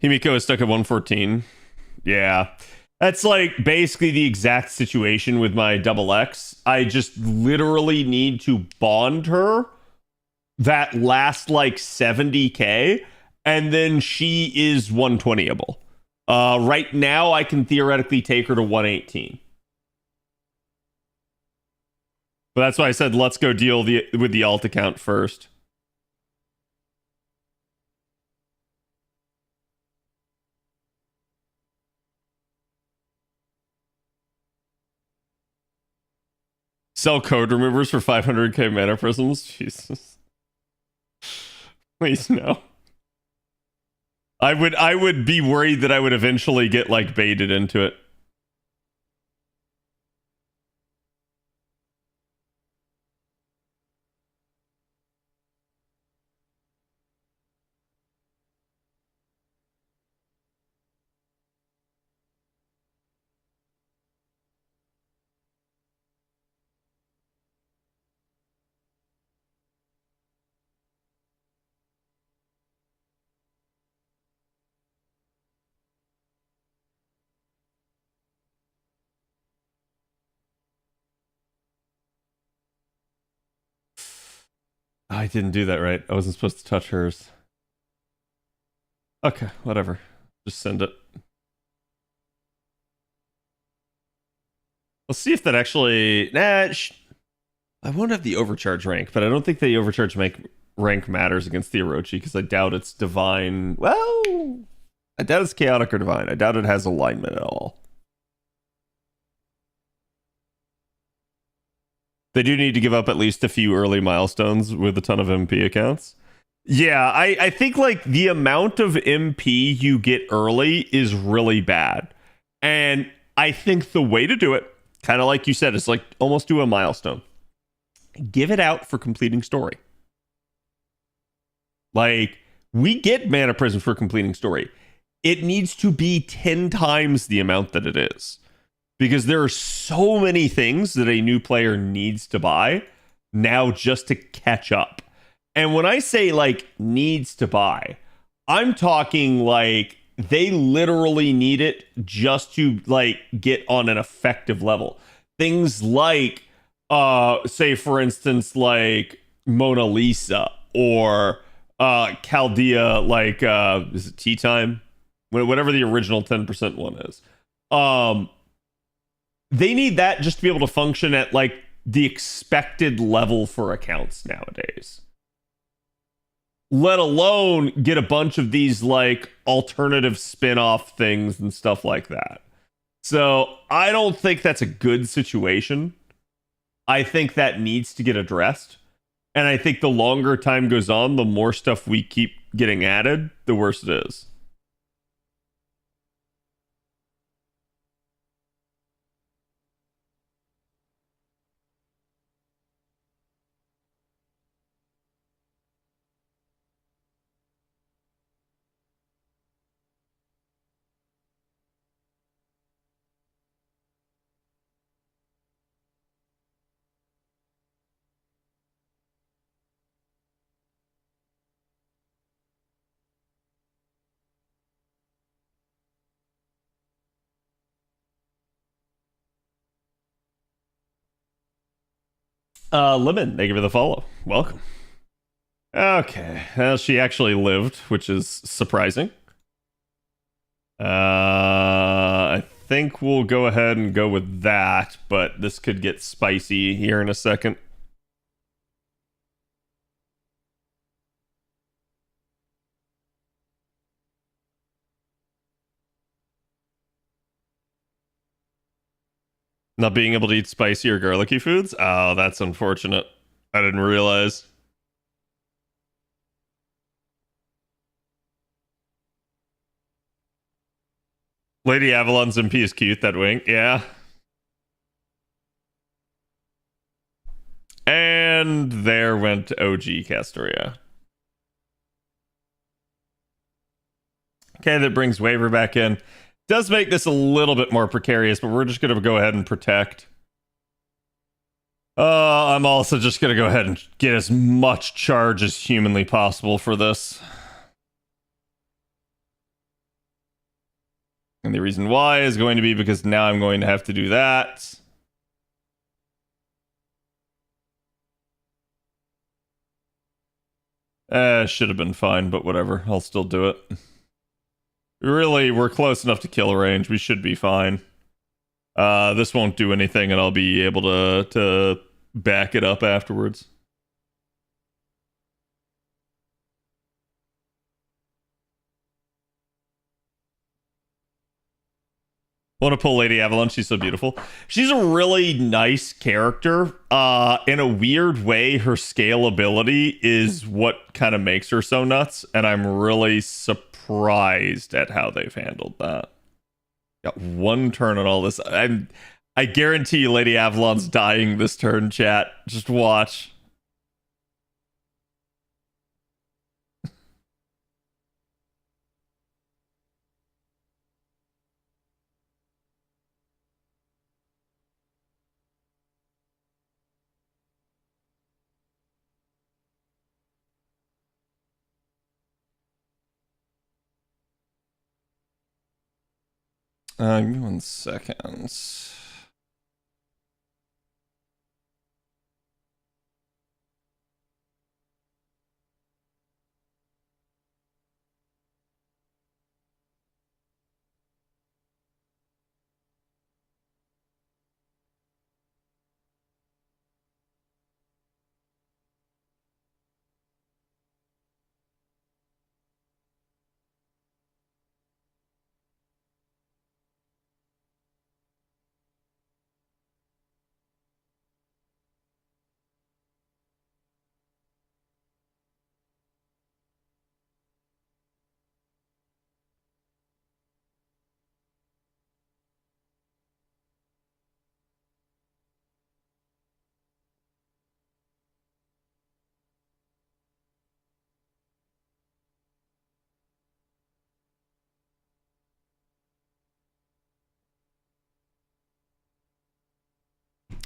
S7: Himiko is stuck at 114. Yeah. That's like basically the exact situation with my double X. I just literally need to bond her that last like 70k, and then she is 120able. Right now, I can theoretically take her to 118. But that's why I said let's go deal with the alt account first. Sell code removers for 500k mana prisms? Jesus. Please no. I would be worried that I would eventually get like baited into it. I didn't do that right. I wasn't supposed to touch hers. Okay, whatever. Just send it. Let's see if that actually... Nah, I won't have the overcharge rank, but I don't think the overcharge rank matters against the Orochi, because I doubt it's divine. Well, I doubt it's chaotic or divine. I doubt it has alignment at all. They do need to give up at least a few early milestones with a ton of MP accounts. Yeah, I think like the amount of MP you get early is really bad. And I think the way to do it, kind of like you said, is like almost do a milestone. Give it out for completing story. Like, we get mana prism for completing story. It needs to be 10 times the amount that it is. Because there are so many things that a new player needs to buy now just to catch up. And when I say like needs to buy, I'm talking like they literally need it just to like get on an effective level. Things like say for instance like Mona Lisa or Chaldea, like is it Tea Time? Whatever the original 10% one is. They need that just to be able to function at like the expected level for accounts nowadays. Let alone get a bunch of these like alternative spin-off things and stuff like that. So I don't think that's a good situation. I think that needs to get addressed. And I think the longer time goes on, the more stuff we keep getting added, the worse it is. Lemon, thank you for the follow. Welcome. Okay. Well, she actually lived, which is surprising. I think we'll go ahead and go with that, but this could get spicy here in a second. Not being able to eat spicy or garlicky foods? Oh, that's unfortunate. I didn't realize. Lady Avalon's MP is cute, that wink. Yeah. And there went OG Castoria. Okay, that brings Waver back in. Does make this a little bit more precarious, but we're just going to go ahead and protect. I'm also just going to go ahead and get as much charge as humanly possible for this. And the reason why is going to be because now I'm going to have to do that. Should have been fine, but whatever. I'll still do it. Really, we're close enough to kill range. We should be fine. This won't do anything, and I'll be able to back it up afterwards. Want to pull Lady Avalon? She's so beautiful. She's a really nice character. In a weird way, her scalability is what kind of makes her so nuts, and I'm really surprised at how they've handled that. Got one turn on all this. I guarantee you Lady Avalon's dying this turn, chat. Just watch. Give me 1 second.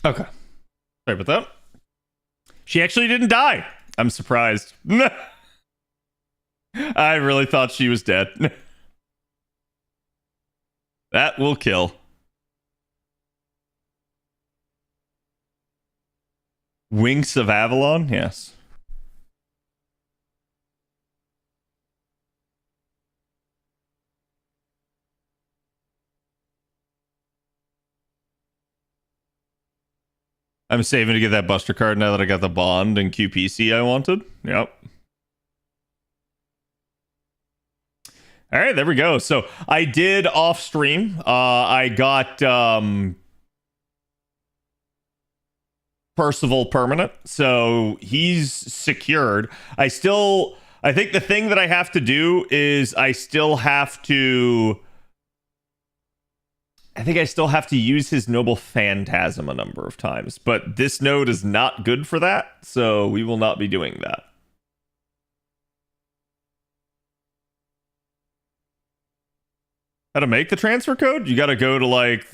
S7: Okay. Sorry about that. She actually didn't die. I'm surprised. I really thought she was dead. That will kill. Winks of Avalon? Yes. I'm saving to get that Buster card now that I got the Bond and QPC I wanted. Yep. All right, there we go. So I did off stream. I got Percival permanent, so he's secured. I think the thing that I have to do is I still have to use his Noble Phantasm a number of times, but this node is not good for that, so we will not be doing that. How to make the transfer code? You got to go to like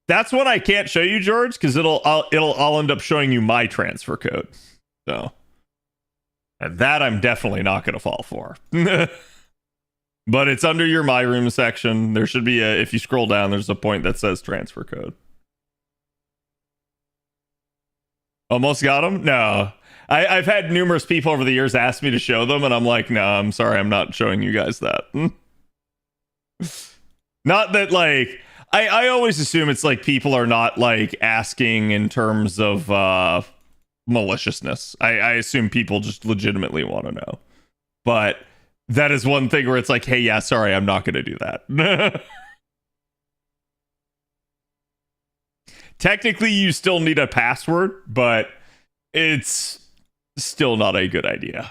S7: that's what I can't show you, George, because I'll end up showing you my transfer code. So, and that I'm definitely not going to fall for. But it's under your My Room section. There should be if you scroll down, there's a point that says transfer code. Almost got him? No. I've had numerous people over the years ask me to show them, and I'm like, no, I'm sorry, I'm not showing you guys that. Not that, like, I always assume it's like people are not like asking in terms of maliciousness. I assume people just legitimately want to know. But that is one thing where it's like, hey, yeah, sorry, I'm not going to do that. Technically, you still need a password, but it's still not a good idea.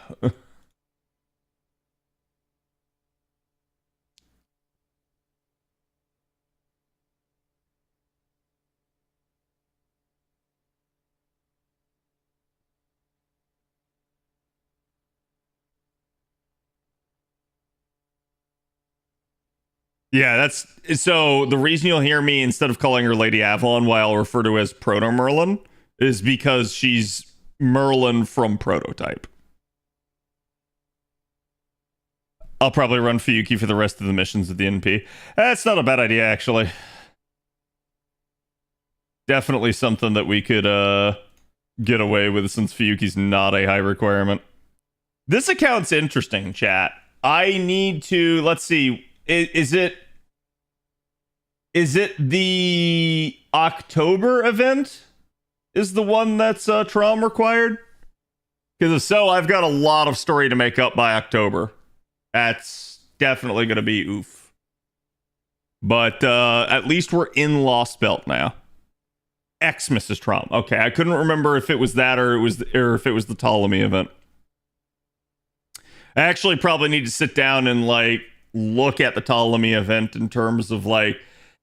S7: Yeah, that's so the reason you'll hear me instead of calling her Lady Avalon, why I'll refer to her as Proto Merlin, is because she's Merlin from Prototype. I'll probably run Fuyuki for the rest of the missions at the NP. That's not a bad idea, actually. Definitely something that we could get away with since Fuyuki's not a high requirement. This account's interesting, chat. I need to, let's see, is it the October event is the one that's Trom required? Because if so, I've got a lot of story to make up by October. That's definitely going to be oof. But at least we're in Lost Belt now. Xmas Trom. Okay, I couldn't remember if it was that or if it was the Ptolemy event. I actually probably need to sit down and like look at the Ptolemy event in terms of like,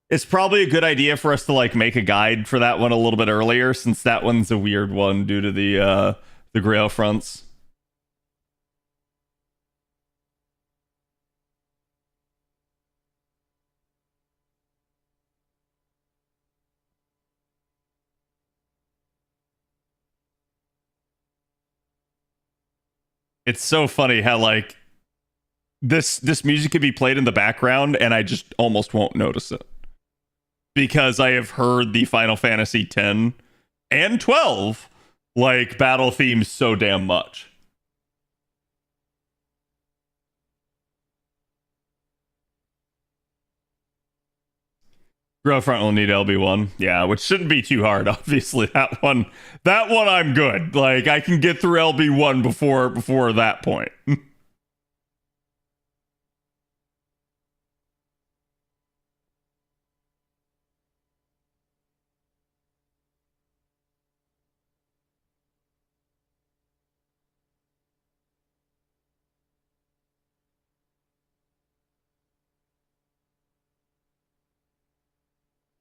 S7: it's probably a good idea for us to like make a guide for that one a little bit earlier, since that one's a weird one due to the Grail fronts. It's so funny how like this music could be played in the background and I just almost won't notice it. Because I have heard the Final Fantasy X and 12 like battle themes so damn much. Girlfriend will need LB1. Yeah, which shouldn't be too hard, obviously. That one I'm good. Like I can get through LB1 before that point.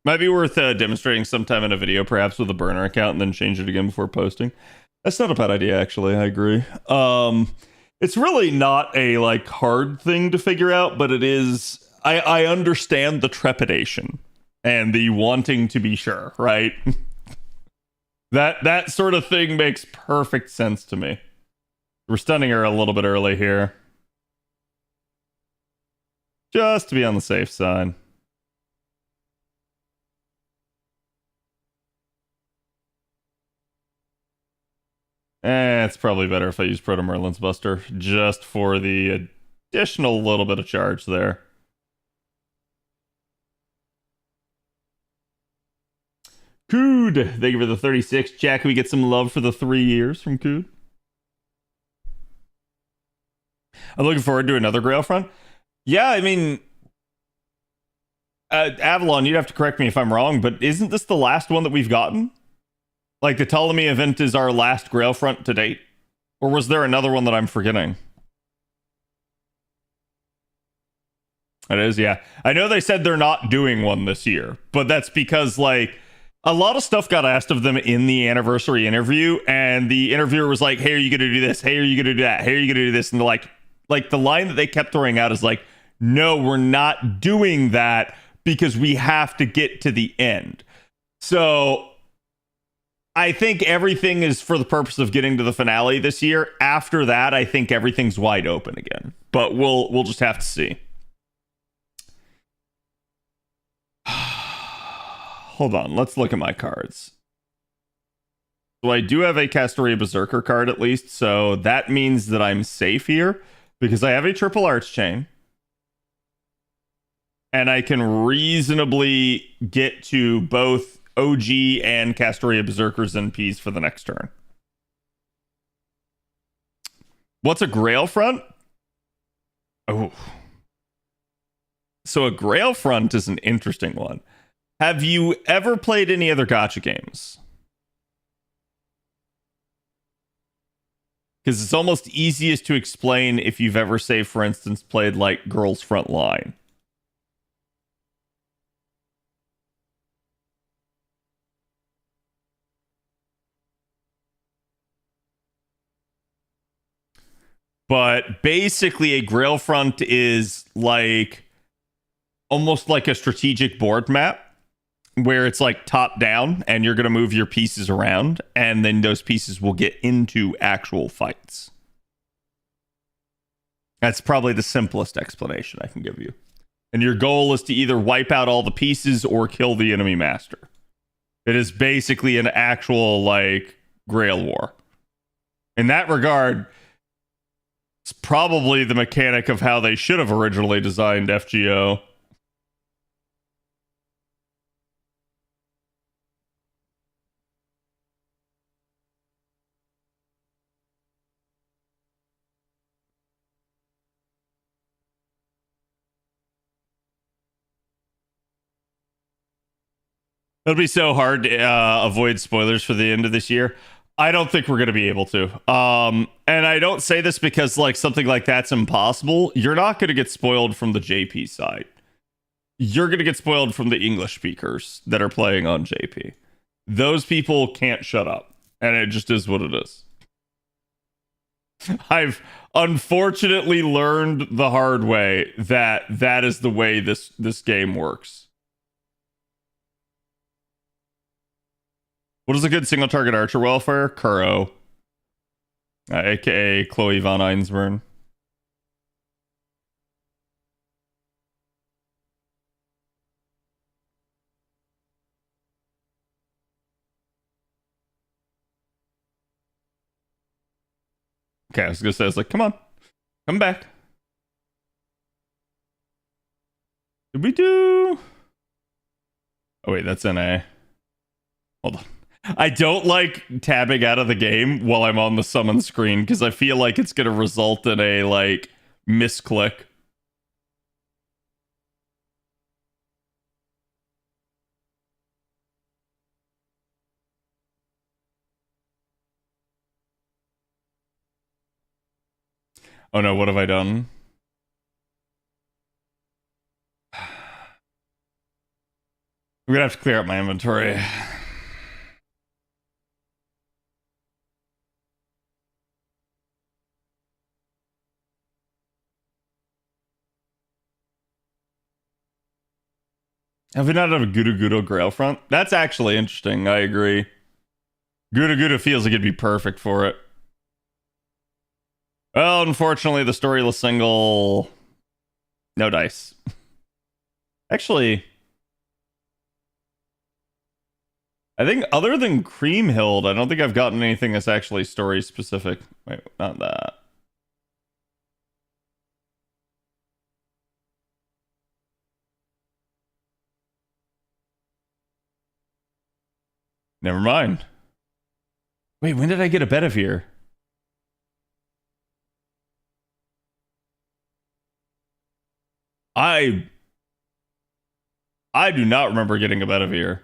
S7: Might be worth demonstrating sometime in a video, perhaps with a burner account, and then change it again before posting. That's not a bad idea, actually. I agree. It's really not a like hard thing to figure out, but it is. I understand the trepidation and the wanting to be sure, right? that sort of thing makes perfect sense to me. We're stunning her a little bit early here, just to be on the safe side. It's probably better if I use Proto Merlin's Buster, just for the additional little bit of charge there. Cood, thank you for the 36. Jack, can we get some love for the 3 years from Cood? I'm looking forward to another Grail front. Yeah, I mean, Avalon, you'd have to correct me if I'm wrong, but isn't this the last one that we've gotten? Like, the Ptolemy event is our last Grail front to date? Or was there another one that I'm forgetting? It is, yeah. I know they said they're not doing one this year, but that's because, like, a lot of stuff got asked of them in the anniversary interview, and the interviewer was like, hey, are you going to do this? Hey, are you going to do that? Hey, are you going to do this? And they're like, the line that they kept throwing out is like, no, we're not doing that because we have to get to the end. So I think everything is for the purpose of getting to the finale this year. After that, I think everything's wide open again. But we'll just have to see. Hold on, let's look at my cards. So I do have a Castoria Berserker card at least, so that means that I'm safe here because I have a triple arch chain. And I can reasonably get to both OG and Castoria Berserkers in peace for the next turn. What's a Grail Front? Oh. So a Grail Front is an interesting one. Have you ever played any other gacha games? Because it's almost easiest to explain if you've ever, say, for instance, played like Girls Front Line. But basically, a Grail Front is like almost like a strategic board map where it's like top down and you're going to move your pieces around and then those pieces will get into actual fights. That's probably the simplest explanation I can give you. And your goal is to either wipe out all the pieces or kill the enemy master. It is basically an actual like Grail War. In that regard, it's probably the mechanic of how they should have originally designed FGO. It'll be so hard to avoid spoilers for the end of this year. I don't think we're going to be able to. And I don't say this because like something like that's impossible. You're not going to get spoiled from the JP side. You're going to get spoiled from the English speakers that are playing on JP. Those people can't shut up. And it just is what it is. I've unfortunately learned the hard way that that is the way this game works. What is a good single target archer welfare? Kuro. AKA Chloe von Einsburn. Okay, I was gonna say, I was like, come on. Come back. Did we do... Oh wait, that's NA. Hold on. I don't like tabbing out of the game while I'm on the summon screen because I feel like it's going to result in a like misclick. Oh no, what have I done? I'm going to have to clear up my inventory. Have we not had a Gudu Grail Front? That's actually interesting. I agree. Gudu feels like it'd be perfect for it. Well, unfortunately, the storyless single... No dice. Actually... I think other than Creamhild, I don't think I've gotten anything that's actually story specific. Wait, not that. Never mind. Wait, when did I get a Bedivere? I do not remember getting a Bedivere.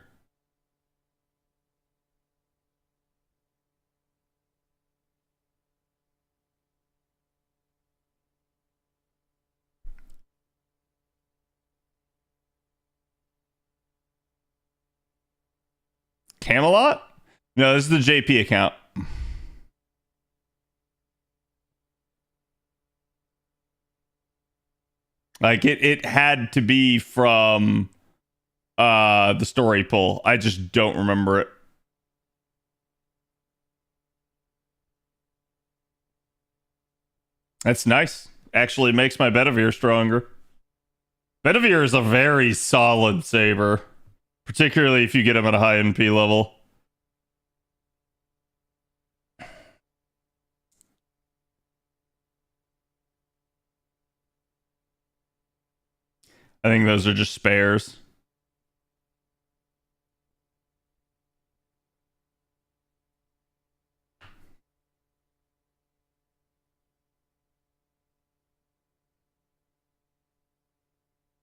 S7: Camelot? No, this is the JP account. Like it had to be from the story pull. I just don't remember it. That's nice. Actually makes my Bedivere stronger. Bedivere is a very solid saber. Particularly if you get him at a high NP level. I think those are just spares.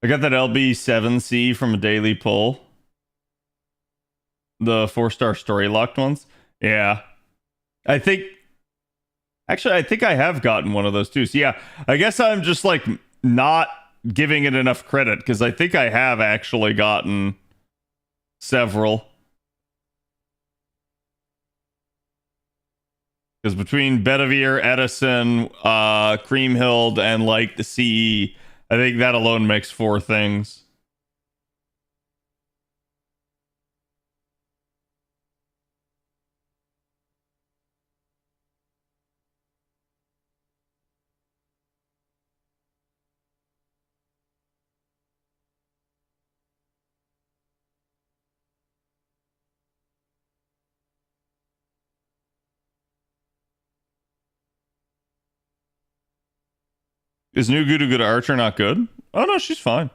S7: I got that LB7C from a daily pull. The 4-star story locked ones. Yeah. I think I have gotten one of those too. So yeah, I guess I'm just like not giving it enough credit because I think I have actually gotten several. Because between Bedivere, Edison, Creamhild, and like the CE, I think that alone makes 4 things. Is New Goo Good Archer not good? Oh no, she's fine.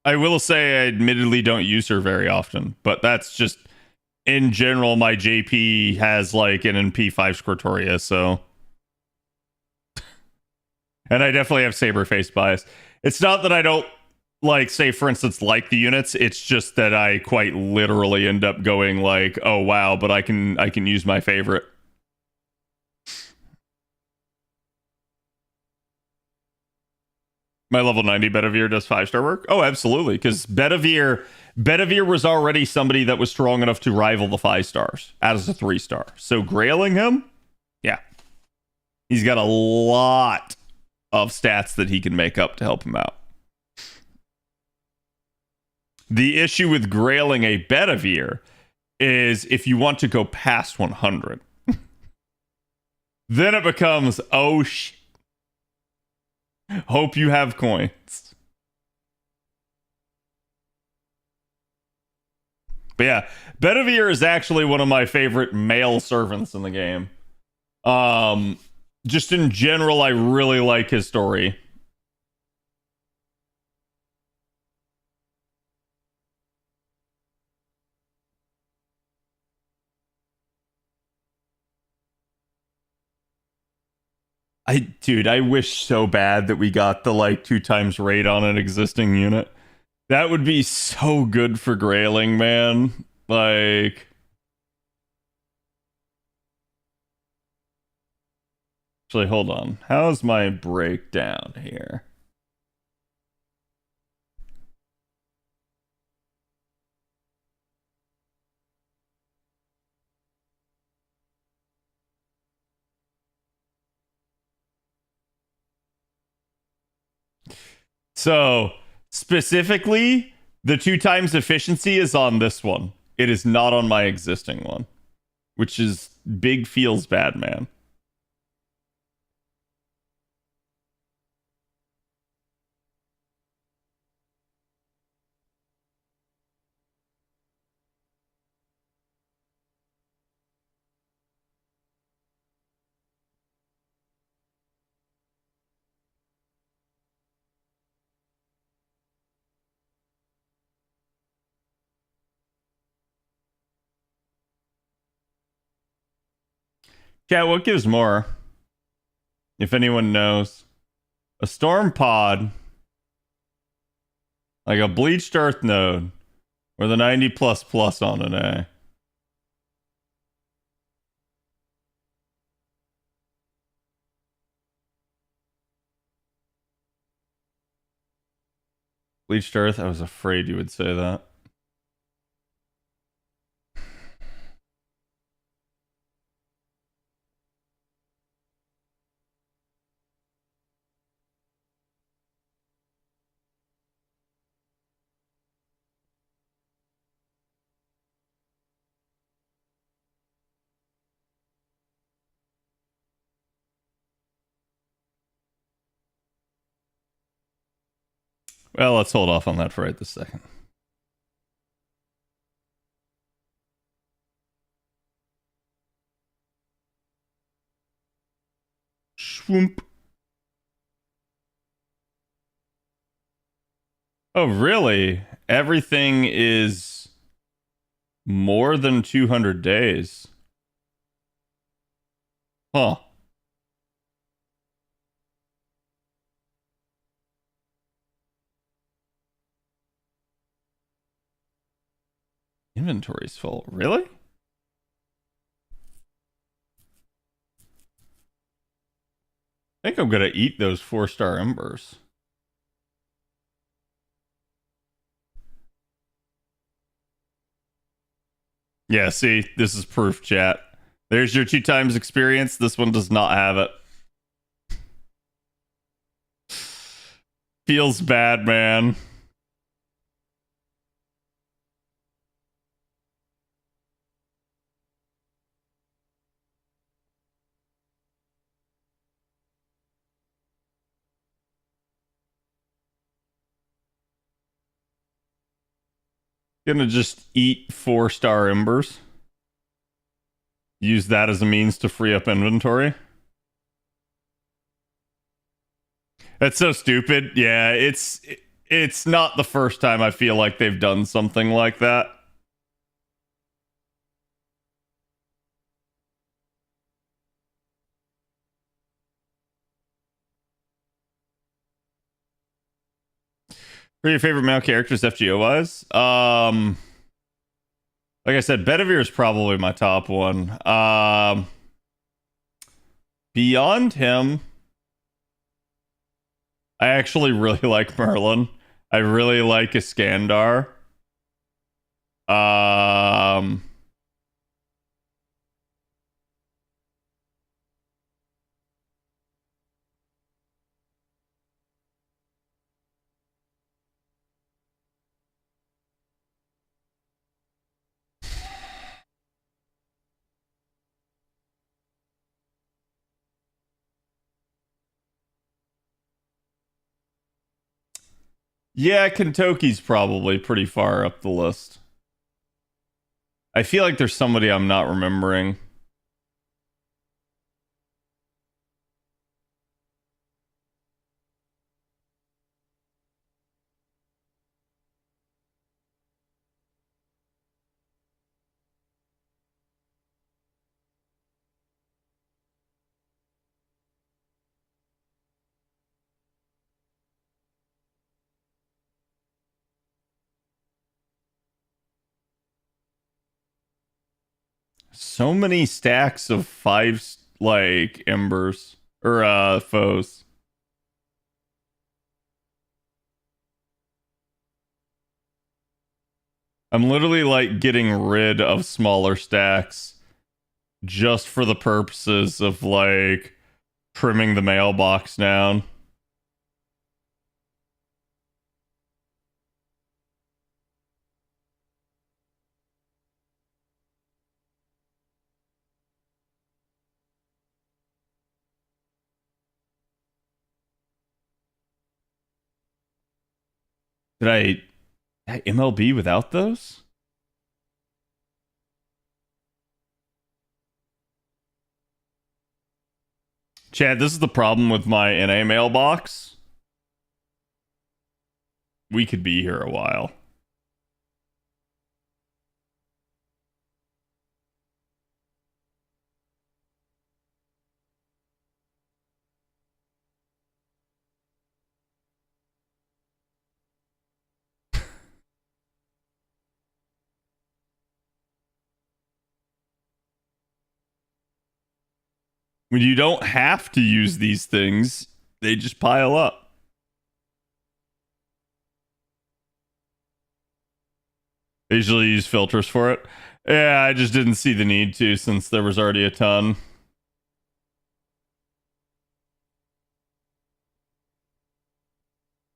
S7: I will say I admittedly don't use her very often, but that's just in general my JP has like an NP5 Squirtoria, so and I definitely have saber face bias. It's not that I don't like say for instance like the units, it's just that I quite literally end up going like, oh wow, but I can use my favorite. My level 90 Bedivere does 5-star work? Oh, absolutely. Because Bedivere was already somebody that was strong enough to rival the 5 stars as a 3-star. So grailing him, yeah. He's got a lot of stats that he can make up to help him out. The issue with grailing a Bedivere is if you want to go past 100. Then it becomes, oh shit. Hope you have coins. But yeah, Bedivere is actually one of my favorite male servants in the game. Just in general, I really like his story. Dude, I wish so bad that we got the like 2 times rate on an existing unit. That would be so good for grailing, man. Like, actually, hold on. How's my breakdown here? So, specifically, the 2 times efficiency is on this one. It is not on my existing one, which is big feels bad, man. Chat, what gives more? If anyone knows. A storm pod, like a bleached earth node, or the 90 plus plus on an A. Bleached earth? I was afraid you would say that. Well, let's hold off on that for right this second. Swoomp. Oh, really? Everything is more than 200 days. Huh. Inventory's full. Really? I think I'm gonna eat those 4-star embers. Yeah, see, this is proof, chat. There's your 2 times experience. This one does not have it. Feels bad, man. Gonna just eat 4-star embers. Use that as a means to free up inventory. That's so stupid. Yeah, it's not the first time I feel like they've done something like that. Who are your favorite male characters FGO wise? Like I said, Bedivere is probably my top one. Beyond him, I actually really like Merlin. I really like Iskandar. Yeah, Kentucky's probably pretty far up the list. I feel like there's somebody I'm not remembering. So many stacks of 5 like embers or foes. I'm literally like getting rid of smaller stacks just for the purposes of like trimming the mailbox down. Did I MLB without those? Chad, this is the problem with my NA mailbox. We could be here a while. When you don't have to use these things, they just pile up. I usually use filters for it. Yeah, I just didn't see the need to since there was already a ton.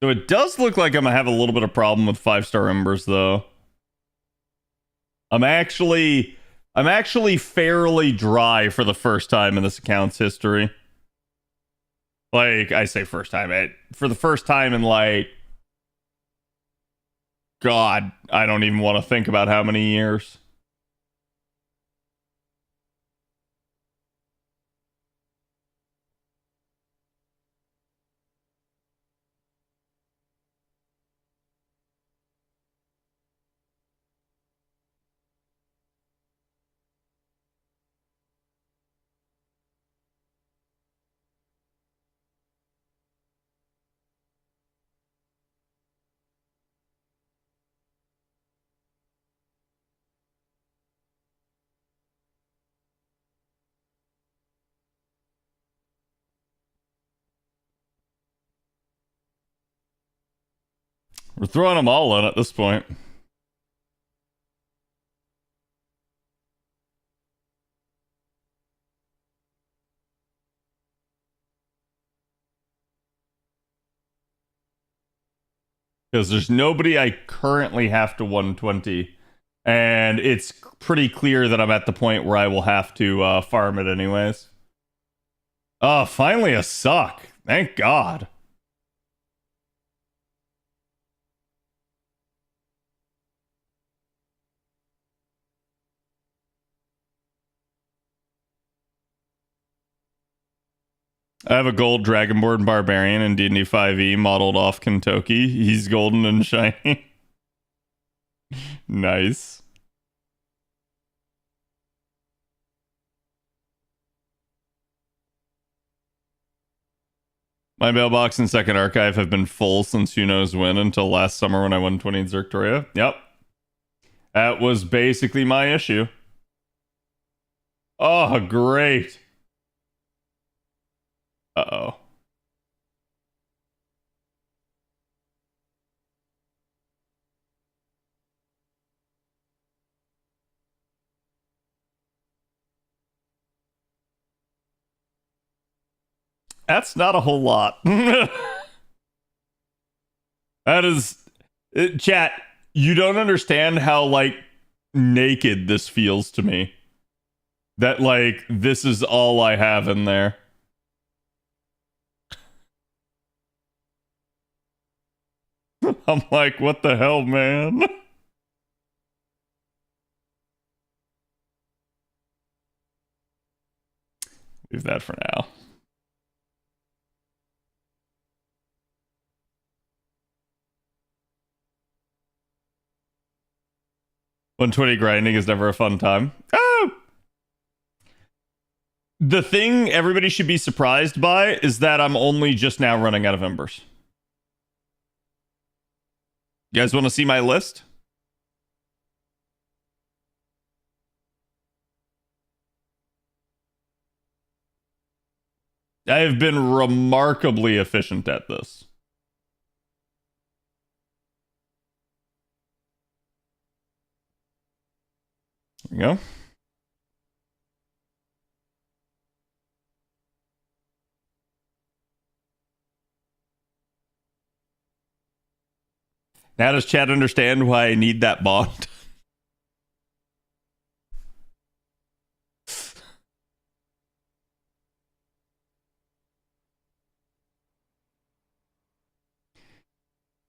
S7: So it does look like I'm gonna have a little bit of problem with 5-star embers though. I'm actually fairly dry for the first time in this account's history. Like, I say first time. For the first time in, like, God, I don't even want to think about how many years. We're throwing them all in at this point. Because there's nobody I currently have to 120. And it's pretty clear that I'm at the point where I will have to farm it anyways. Oh, finally a suck. Thank God. I have a gold Dragonborn Barbarian in D&D 5e modeled off Kentucky. He's golden and shiny. Nice. My mailbox and second archive have been full since who knows when until last summer when I won 20 in Zerctoria. Yep. That was basically my issue. Oh, great. Uh-oh. That's not a whole lot. That is... chat, you don't understand how, like, naked this feels to me. That, like, this is all I have in there. I'm like, what the hell, man? Leave that for now. $120 grinding is never a fun time. Oh! The thing everybody should be surprised by is that I'm only just now running out of embers. You guys want to see my list? I have been remarkably efficient at this. There you go. Now does chat understand why I need that bond?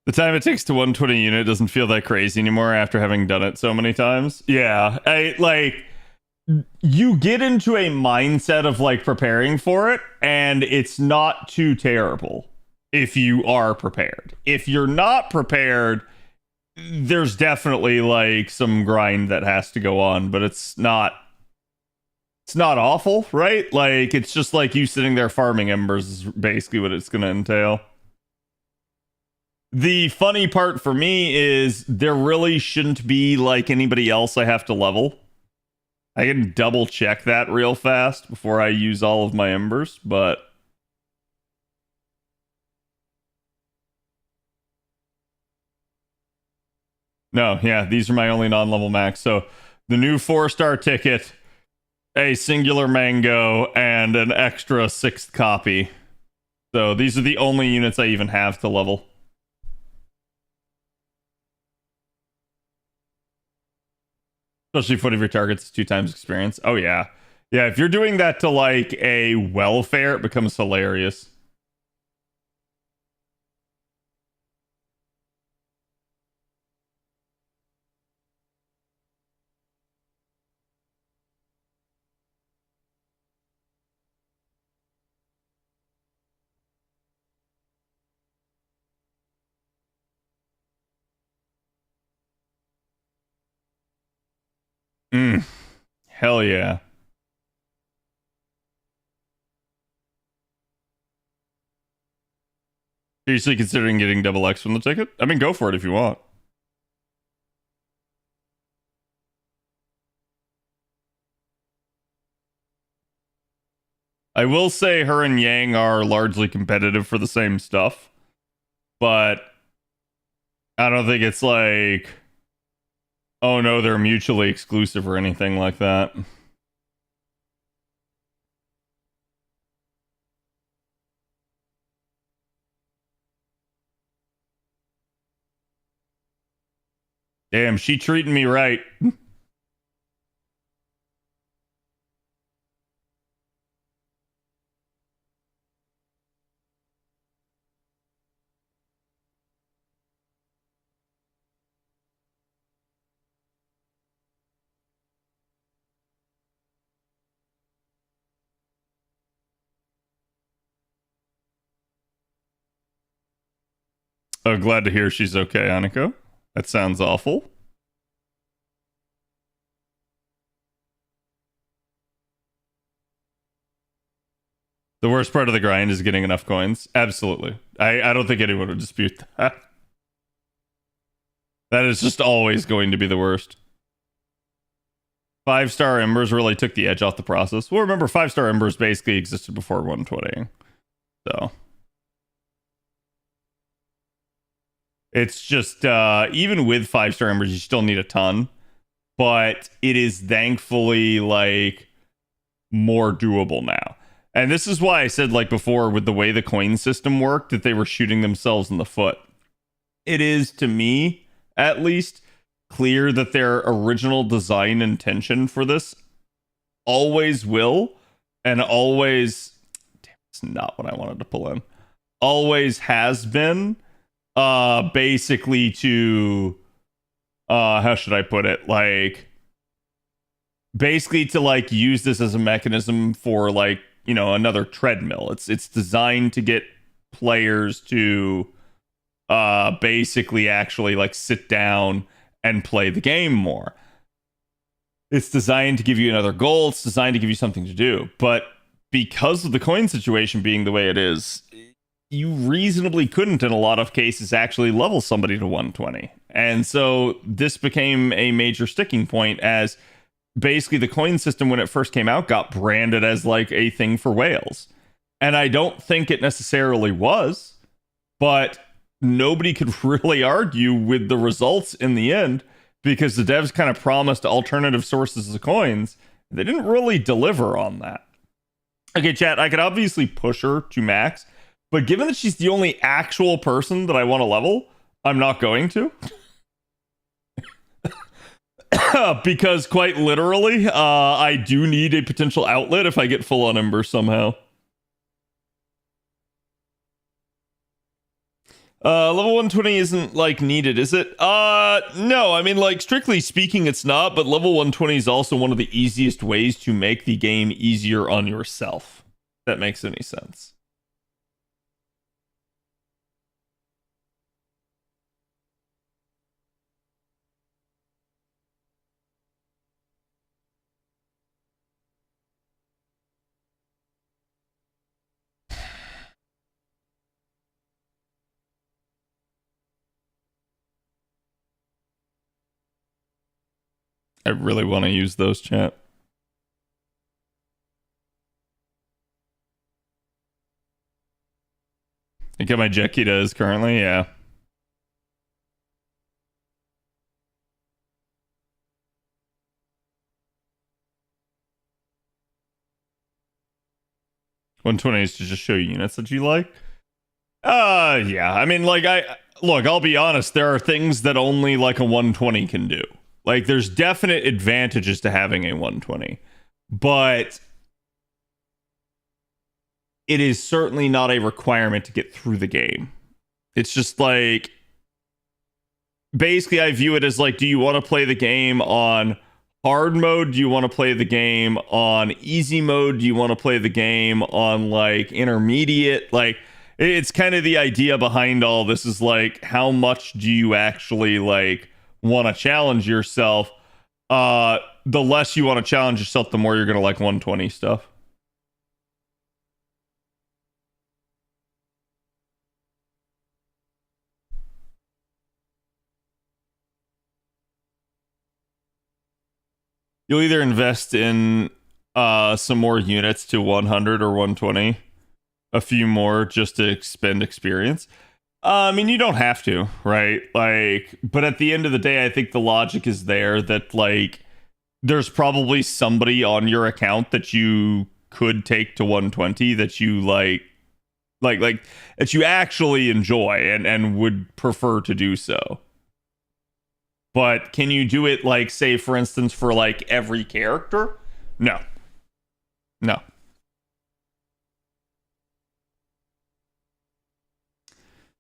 S7: The time it takes to 120 unit doesn't feel that crazy anymore after having done it so many times. Yeah, you get into a mindset of like preparing for it, and it's not too terrible if you are prepared. If you're not prepared, there's definitely like some grind that has to go on, but it's not awful, right? Like it's just like you sitting there farming embers is basically what it's going to entail. The funny part for me is there really shouldn't be like anybody else I have to level. I can double check that real fast before I use all of my embers, but no, yeah, these are my only non-level max. So the new 4-star ticket, a singular mango, and an extra 6th copy. So these are the only units I even have to level. Especially if one of your targets is 2 times experience. Oh, yeah. Yeah, if you're doing that to, like, a welfare, it becomes hilarious. Hell yeah. Seriously considering getting double X from the ticket? I mean, go for it if you want. I will say her and Yang are largely competitive for the same stuff, but I don't think it's like, oh no, they're mutually exclusive or anything like that. Damn, she treating me right. Oh, glad to hear she's okay, Aniko. That sounds awful. The worst part of the grind is getting enough coins. Absolutely. I don't think anyone would dispute that. That is just always going to be the worst. 5-star embers really took the edge off the process. Well, remember, 5-star embers basically existed before 120. So it's just, even with 5-star embers, you still need a ton. But it is thankfully, like, more doable now. And this is why I said, like before, with the way the coin system worked, that they were shooting themselves in the foot. It is, to me, at least, clear that their original design intention for this always will, and always... Damn, it's not what I wanted to pull in. Always has been, basically to... how should I put it? Like... Basically to, like, use this as a mechanism for, like, you know, another treadmill. It's designed to get players to basically actually like sit down and play the game more. It's designed to give you another goal. It's designed to give you something to do. But because of the coin situation being the way it is, you reasonably couldn't in a lot of cases actually level somebody to 120. And so this became a major sticking point, as basically the coin system when it first came out got branded as like a thing for whales. And I don't think it necessarily was, but nobody could really argue with the results in the end, because the devs kind of promised alternative sources of coins. They didn't really deliver on that. Okay, chat, I could obviously push her to max, but given that she's the only actual person that I want to level, I'm not going to. Because quite literally, I do need a potential outlet if I get full on Ember somehow. Level 120 isn't like needed, is it? No, I mean, like, strictly speaking, it's not, but level 120 is also one of the easiest ways to make the game easier on yourself. If that makes any sense. I really want to use those, chat. I get my Jekki does currently, yeah. $120 is to just show you units that you like. Yeah. I mean, like, I'll be honest, there are things that only like a 120 can do. Like, there's definite advantages to having a 120, but it is certainly not a requirement to get through the game. It's just like, basically, I view it as like, do you want to play the game on hard mode? Do you want to play the game on easy mode? Do you want to play the game on like intermediate? Like, it's kind of the idea behind all this is like, how much do you actually like want to challenge yourself? The less you want to challenge yourself, the more you're going to like 120 stuff. You'll either invest in some more units to 100 or 120, a few more just to expend experience. I mean, you don't have to, right? Like, but at the end of the day, I think the logic is there that, like, there's probably somebody on your account that you could take to 120 that you like that you actually enjoy and would prefer to do so. But can you do it, like, say, for instance, for, like, every character? No. No.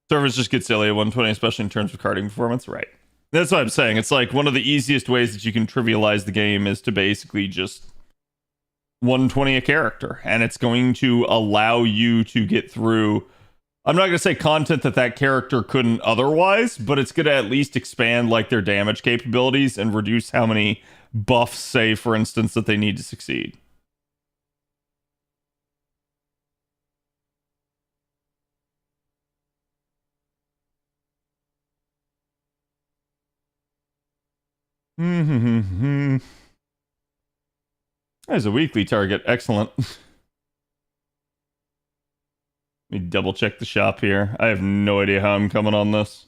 S7: Servers just get silly at 120, especially in terms of carding performance. Right. That's what I'm saying. It's like one of the easiest ways that you can trivialize the game is to basically just 120 a character. And it's going to allow you to get through, I'm not going to say content that character couldn't otherwise, but it's going to at least expand, like, their damage capabilities and reduce how many buffs, say, for instance, that they need to succeed. There's a weekly target. Excellent. Let me double check the shop here. I have no idea how I'm coming on this.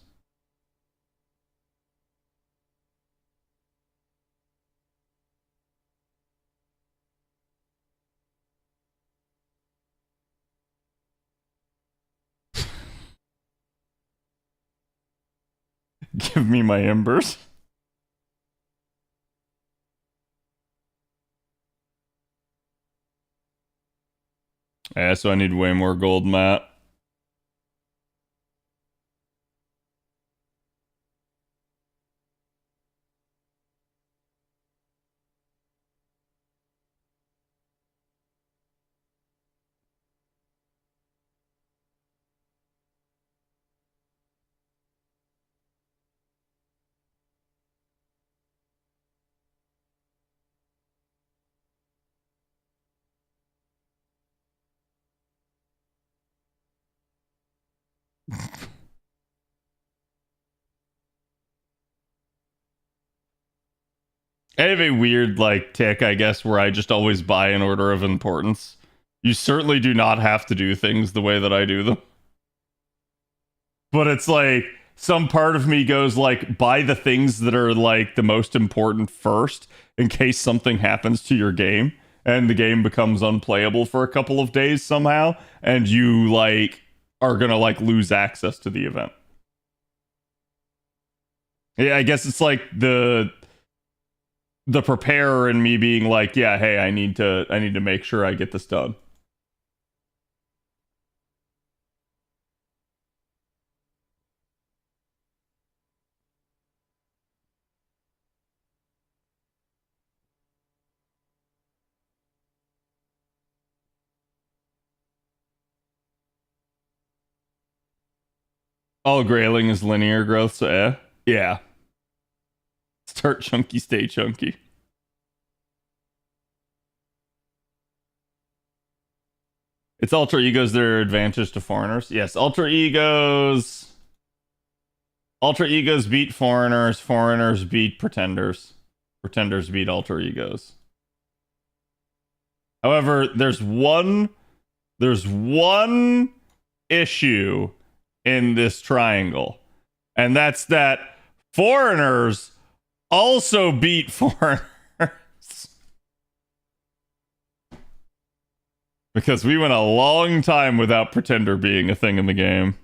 S7: Give me my embers. Yeah, so I need way more gold, Matt. I have a weird, like, tick, I guess, where I just always buy in order of importance. You certainly do not have to do things the way that I do them. But it's like, some part of me goes, like, buy the things that are, like, the most important first, in case something happens to your game, and the game becomes unplayable for a couple of days somehow, and you, like, are gonna, like, lose access to the event. Yeah, I guess it's like the preparer and me being like, yeah, hey, I need to make sure I get this done. All grayling is linear growth, so yeah. Start chunky, stay chunky. It's alter egos, their advantage to foreigners. Yes, alter egos beat foreigners, foreigners beat pretenders. Pretenders beat alter egos. However, there's one issue in this triangle, and that's that foreigners also beat foreigners. Because we went a long time without pretender being a thing in the game.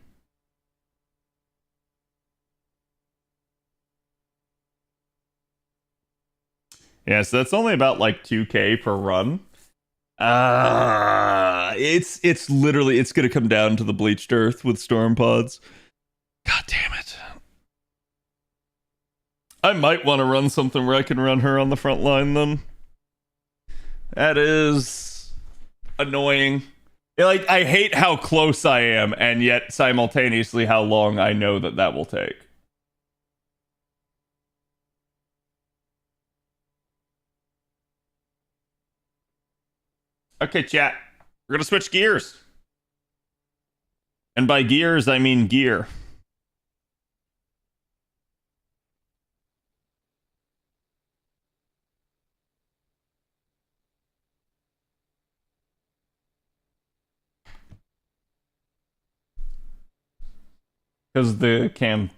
S7: Yeah, so that's only about like 2k per run. It's literally, it's gonna come down to the bleached earth with storm pods. God damn it. I might want to run something where I can run her on the front line then. That is annoying. Like, I hate how close I am, and yet simultaneously how long I know that will take. Okay, chat. We're gonna switch gears. And by gears, I mean gear. Because the camping?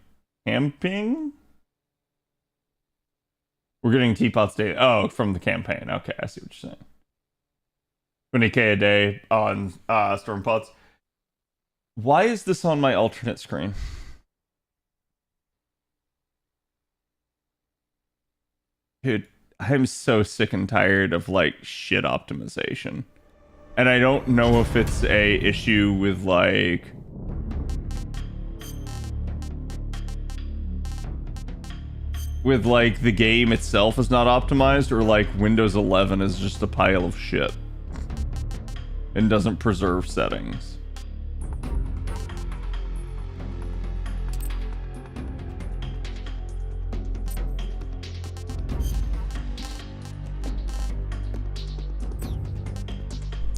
S7: We're getting teapots daily. Oh, from the campaign. Okay, I see what you're saying. 20k a day on storm pots. Why is this on my alternate screen? Dude, I'm so sick and tired of like shit optimization. And I don't know if it's a issue with like the game itself is not optimized, or like Windows 11 is just a pile of shit and doesn't preserve settings.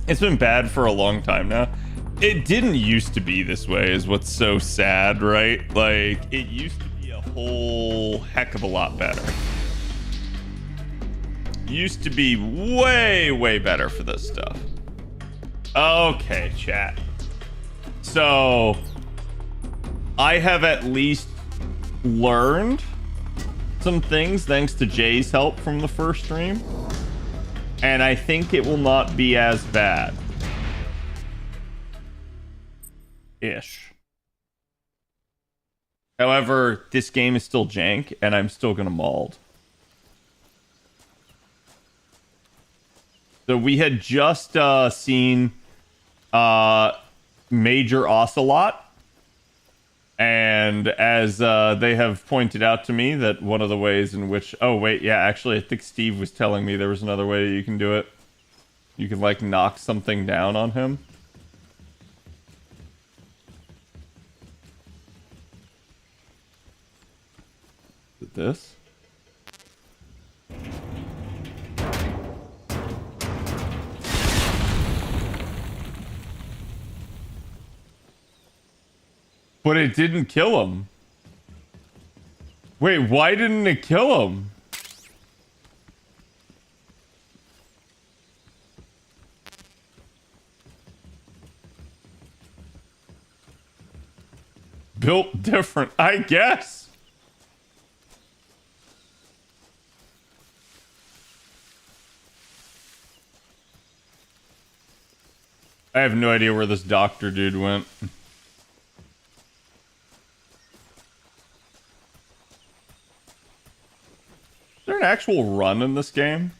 S7: It's been bad for a long time now. It didn't used to be this way, is what's so sad, right? Like, it used to be a whole heck of a lot better. Used to be way, way better for this stuff. Okay, chat. So, I have at least learned some things thanks to Jay's help from the first stream. And I think it will not be as bad. Ish. However, this game is still jank, and I'm still gonna mauled. So we had just seen Major Ocelot. And as they have pointed out to me that one of the ways in which... Oh, wait, yeah, actually, I think Steve was telling me there was another way you can do it. You can, like, knock something down on him. Is it this? But it didn't kill him. Wait, why didn't it kill him? Built different, I guess. I have no idea where this doctor dude went. Is there an actual run in this game?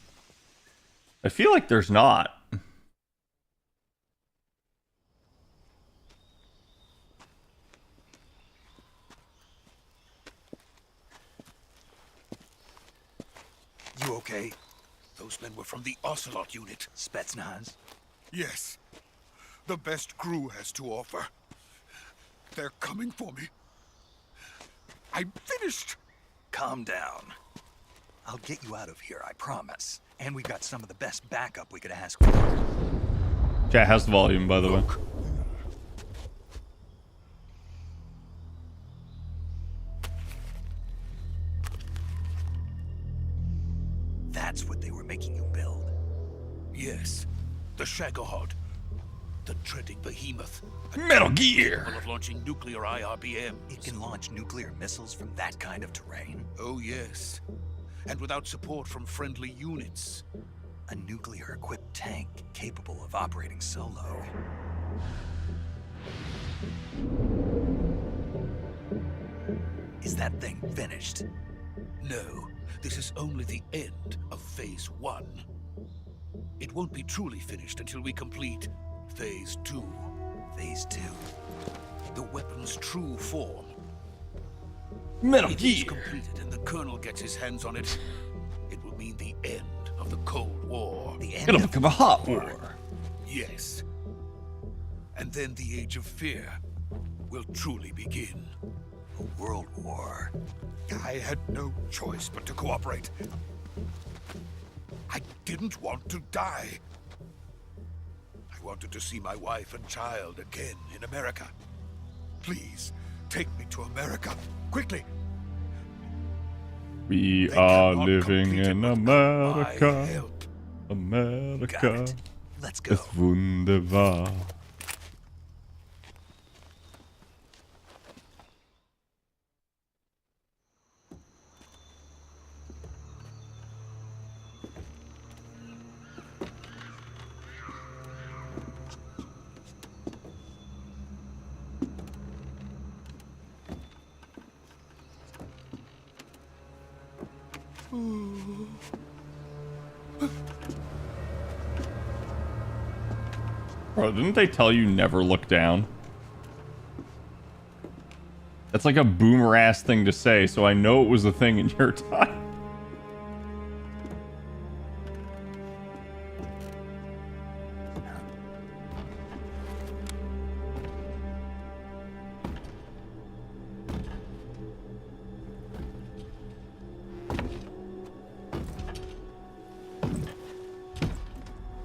S7: I feel like there's not.
S8: You okay? Those men were from the Ocelot unit. Spetsnaz? Yes. The best crew has to offer. They're coming for me. I'm finished. Calm down. I'll get you out of here, I promise. And we got some of the best backup we could ask for.
S7: Chat has the volume, by the way.
S8: That's what they were making you build? Yes. The Shagohod. The treading behemoth.
S7: Metal Gear!
S8: Capable of launching nuclear IRBMs. It can launch nuclear missiles from that kind of terrain? Oh, yes. And without support from friendly units. A nuclear-equipped tank capable of operating solo. Is that thing finished? No. This is only the end of Phase 1. It won't be truly finished until we complete Phase 2. Phase 2? The weapon's true form.
S7: Metal
S8: If
S7: Gear!
S8: it's completed and the Colonel gets his hands on it, it will mean the end of the Cold War. The end
S7: It'll become a hot war.
S8: Yes. And then the Age of Fear will truly begin. A world war. I had no choice but to cooperate. I didn't want to die. I wanted to see my wife and child again in America. Please, take me to America, quickly.
S7: We
S8: They
S7: are
S8: cannot
S7: living
S8: complete it
S7: in
S8: without my
S7: America.
S8: help. Got
S7: America.
S8: it. Let's go.
S7: Ist wunderbar. Bro, didn't they tell you never look down? That's like a boomer ass thing to say, so I know it was a thing in your time.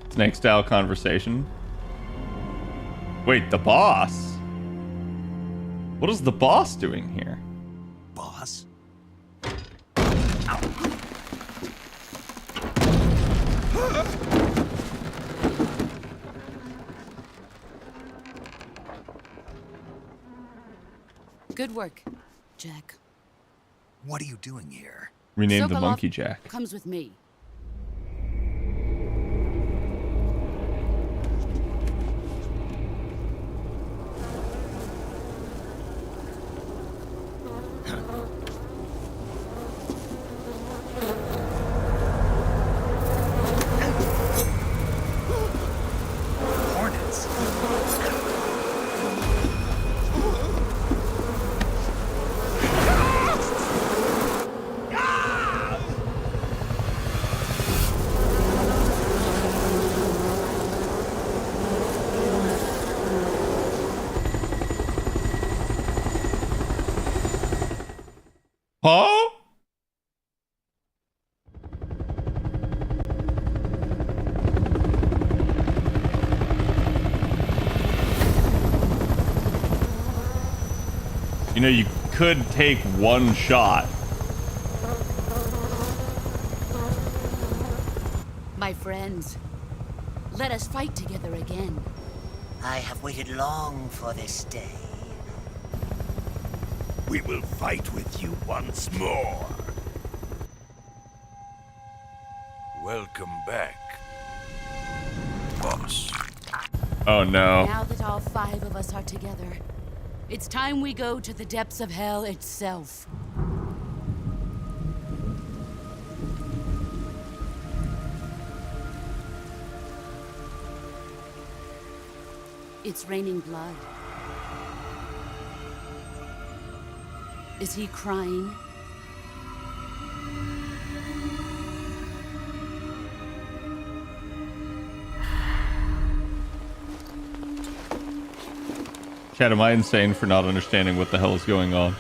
S7: Snake style conversation. Wait, the boss? What is the boss doing here?
S8: Boss?
S9: Good work, Jack.
S8: What are you doing here?
S7: Renamed the
S9: Sokolov
S7: Monkey Jack.
S9: comes with me.
S8: Hornets.
S7: Huh? You know, you could take one shot.
S9: My friends, let us fight together again.
S10: I have waited long for this day.
S8: We will fight with you once more. Welcome back, boss.
S7: Oh no.
S9: Now that all 5 of us are together, it's time we go to the depths of hell itself. It's raining blood. Is he crying?
S7: Chat, am I insane for not understanding what the hell is going on?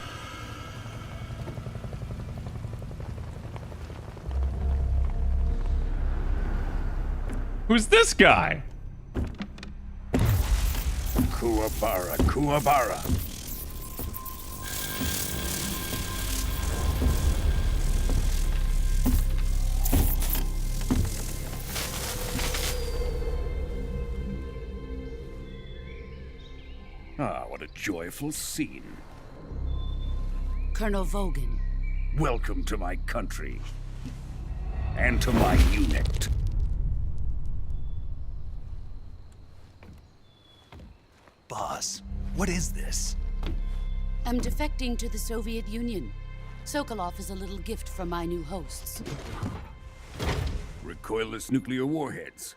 S7: Who's this guy?
S8: Kuwabara, Kuwabara. Ah, what a joyful scene.
S9: Colonel Vogan.
S8: Welcome to my country. And to my unit. Boss, what is this?
S9: I'm defecting to the Soviet Union. Sokolov is a little gift from my new hosts.
S8: Recoilless nuclear warheads.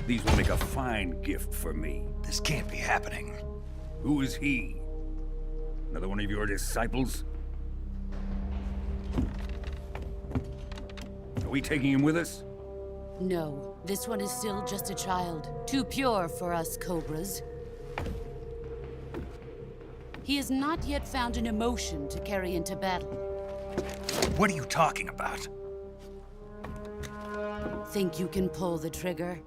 S8: These will make a fine gift for me. This can't be happening. Who is he? Another one of your disciples? Are we taking him with us?
S9: No, this one is still just a child. Too pure for us Cobras. He has not yet found an emotion to carry into battle.
S8: What are you talking about?
S9: Think you can pull the trigger?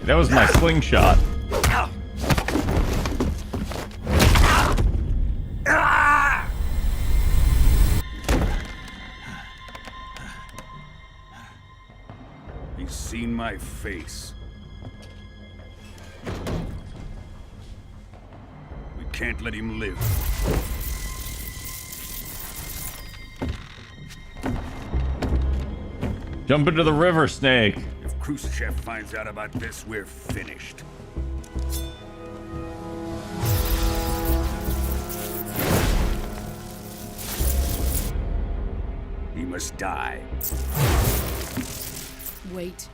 S7: That was my slingshot.
S8: He's seen my face. We can't let him live.
S7: Jump into the river, Snake.
S8: If Khrushchev finds out about this, we're finished. He must die.
S9: Wait.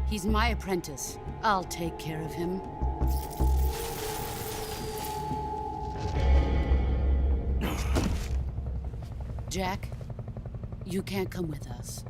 S9: He's my apprentice. I'll take care of him. Jack, you can't come with us.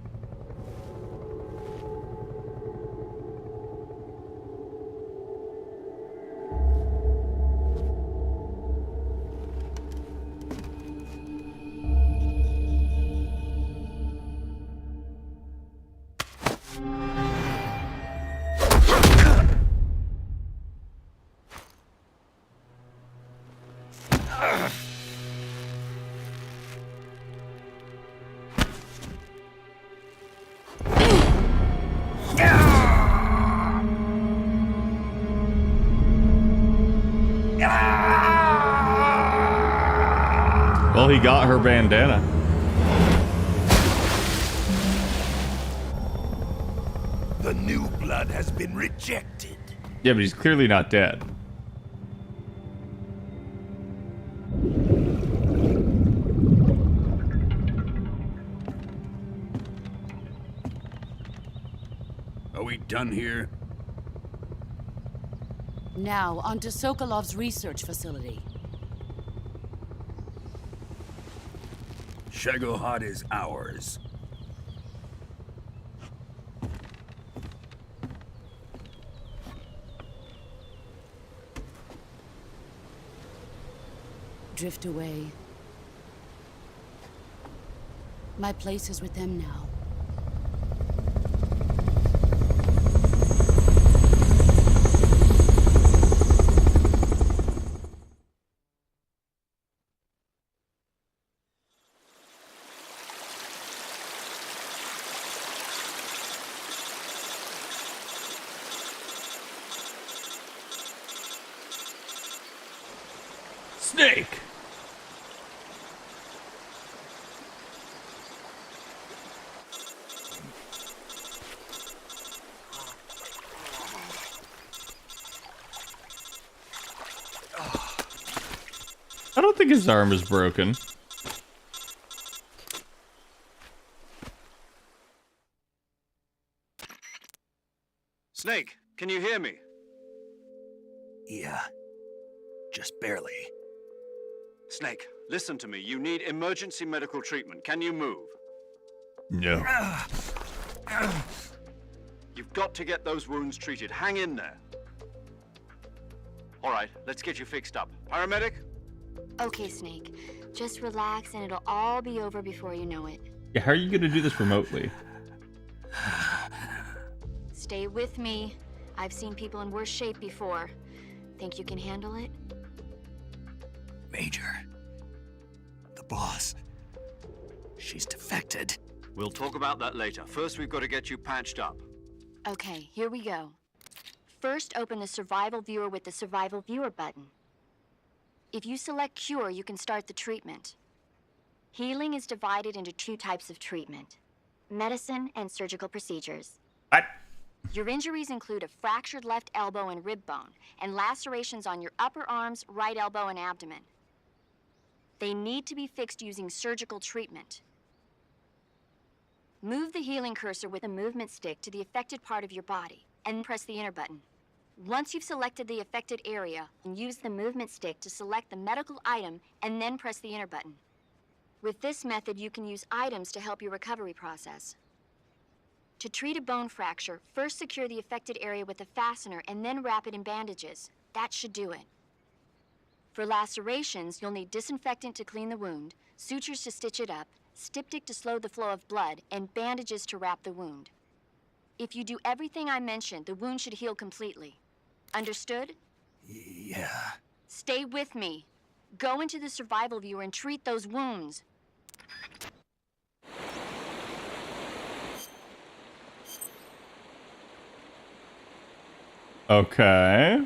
S7: Well, he got her bandana.
S8: The new blood has been rejected.
S7: Yeah, but he's clearly not dead.
S8: Are we done here?
S9: Now, onto Sokolov's research facility.
S8: Shagohod is ours.
S9: Drift away. My place is with them now.
S7: Snake! I don't think his arm is broken.
S11: Snake, can you hear me?
S8: Yeah. Just barely.
S11: Snake, listen to me. You need emergency medical treatment. Can you move?
S7: No.
S11: You've got to get those wounds treated. Hang in there. All right, let's get you fixed up. Paramedic?
S12: Okay, Snake. Just relax and it'll all be over before you know it.
S7: Yeah, how are you gonna do this remotely?
S12: Stay with me. I've seen people in worse shape before. Think you can handle it?
S8: Major. The boss. She's defected.
S11: We'll talk about that later. First, we've got to get you patched up.
S12: Okay, here we go. First, open the Survival Viewer with the Survival Viewer button. If you select Cure, you can start the treatment. Healing is divided into two types of treatment: medicine and surgical procedures.
S7: What?
S12: Your injuries include a fractured left elbow and rib bone, and lacerations on your upper arms, right elbow, and abdomen. They need to be fixed using surgical treatment. Move the healing cursor with a movement stick to the affected part of your body, and press the enter button. Once you've selected the affected area, use the movement stick to select the medical item, and then press the enter button. With this method, you can use items to help your recovery process. To treat a bone fracture, first secure the affected area with a fastener and then wrap it in bandages. That should do it. For lacerations, you'll need disinfectant to clean the wound, sutures to stitch it up, styptic to slow the flow of blood, and bandages to wrap the wound. If you do everything I mentioned, the wound should heal completely. Understood?
S8: Yeah.
S12: Stay with me. Go into the Survival Viewer and treat those wounds.
S7: Okay.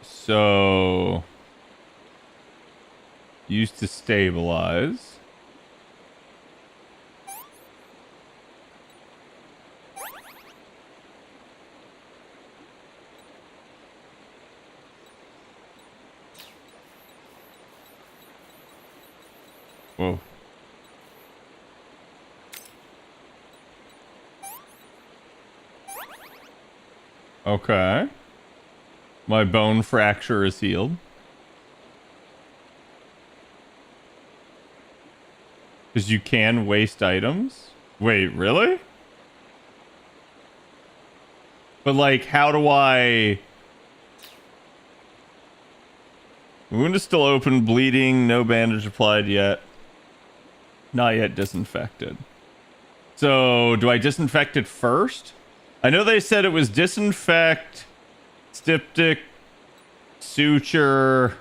S7: So used to stabilize. Whoa. Okay. My bone fracture is healed. Because you can waste items? Wait, really? But like, how do I... Wound is still open, bleeding, no bandage applied yet. Not yet disinfected. So, do I disinfect it first? I know they said it was disinfect, styptic, suture,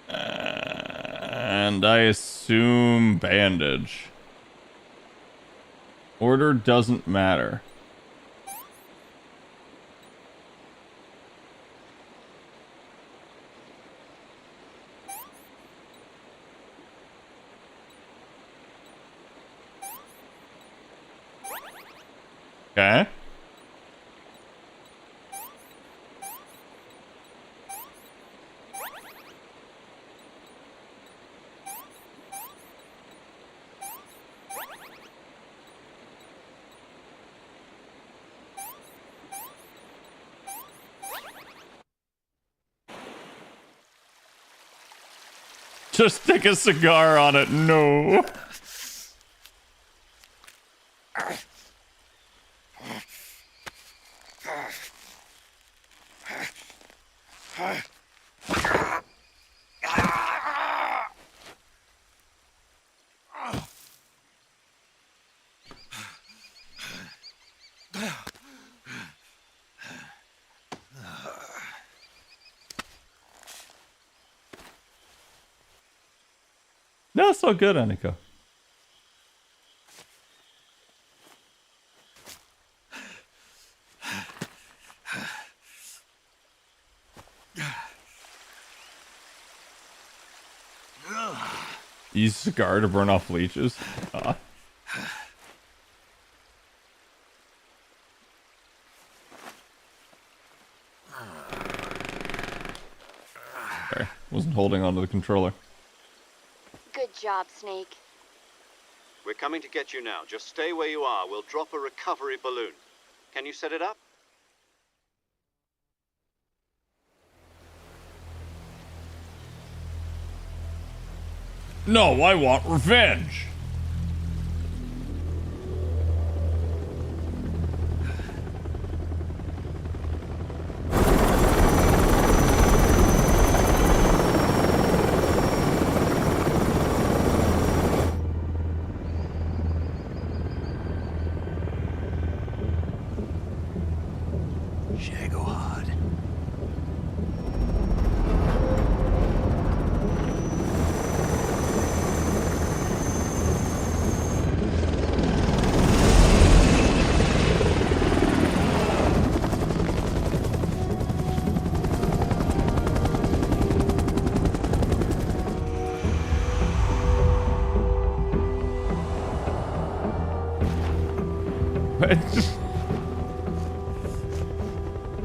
S7: and I assume bandage. Order doesn't matter. Okay. Just stick a cigar on it. No. No, it's all good, Annika. Use cigar to burn off leeches. Okay, wasn't holding onto the controller.
S12: Good job, Snake.
S11: We're coming to get you now. Just stay where you are. We'll drop a recovery balloon. Can you set it up?
S7: No, I want revenge.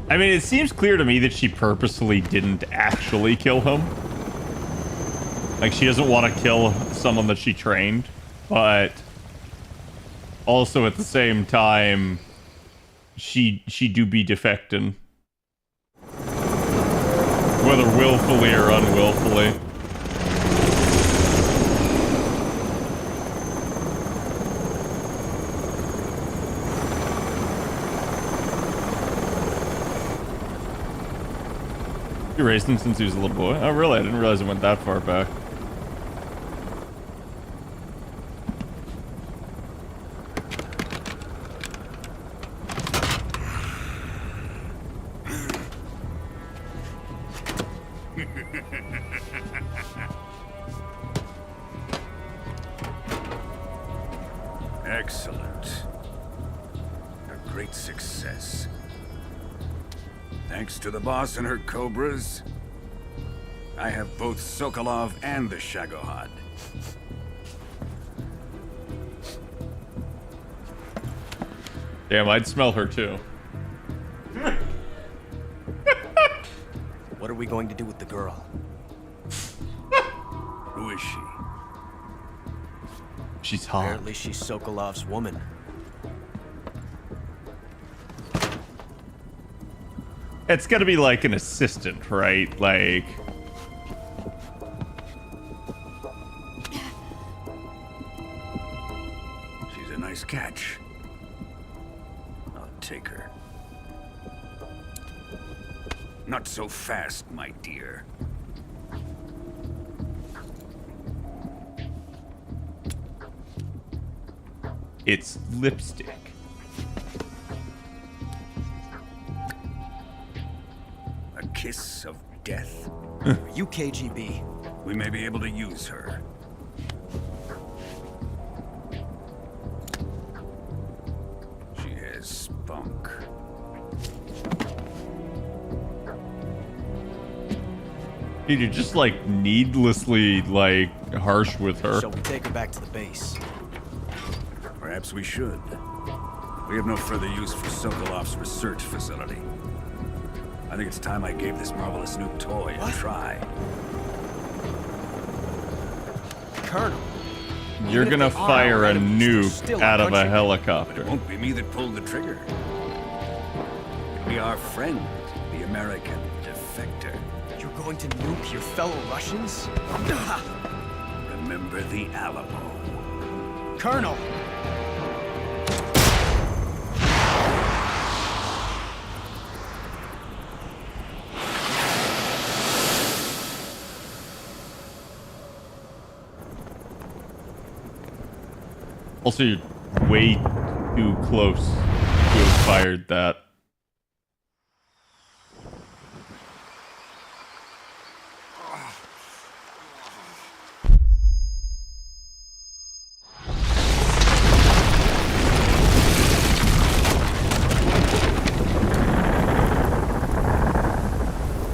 S7: I mean, it seems clear to me that she purposefully didn't actually kill him. Like, she doesn't want to kill someone that she trained, but also at the same time, she do be defecting. Whether willfully or unwillfully. You raised him since he was a little boy? Oh, really? I didn't realize it went that far back.
S8: Excellent. A great success. Thanks to the boss and her cobras, I have both Sokolov and the Shagohod.
S7: Damn, I'd smell her too.
S13: What are we going to do with the girl?
S8: Who is she?
S7: She's hot.
S13: Apparently she's Sokolov's woman.
S7: It's gotta be like an assistant, right? Like...
S8: She's a nice catch. I'll take her. Not so fast, my dear.
S7: It's lipstick.
S8: A kiss of death.
S13: You KGB.
S8: We may be able to use her. She has spunk.
S7: Dude, you're just like needlessly like harsh with her.
S13: Shall we take her back to the base?
S8: Perhaps we should. We have no further use for Sokolov's research facility. I think it's time I gave this marvelous new toy a try.
S13: Colonel.
S7: You're gonna fire a nuke out of a helicopter.
S8: It won't be me that pulled the trigger. It'll be our friend, the American defector.
S13: You're going to nuke your fellow Russians?
S8: Remember the Alamo.
S13: Colonel!
S7: Also, you're way too close to have fired that.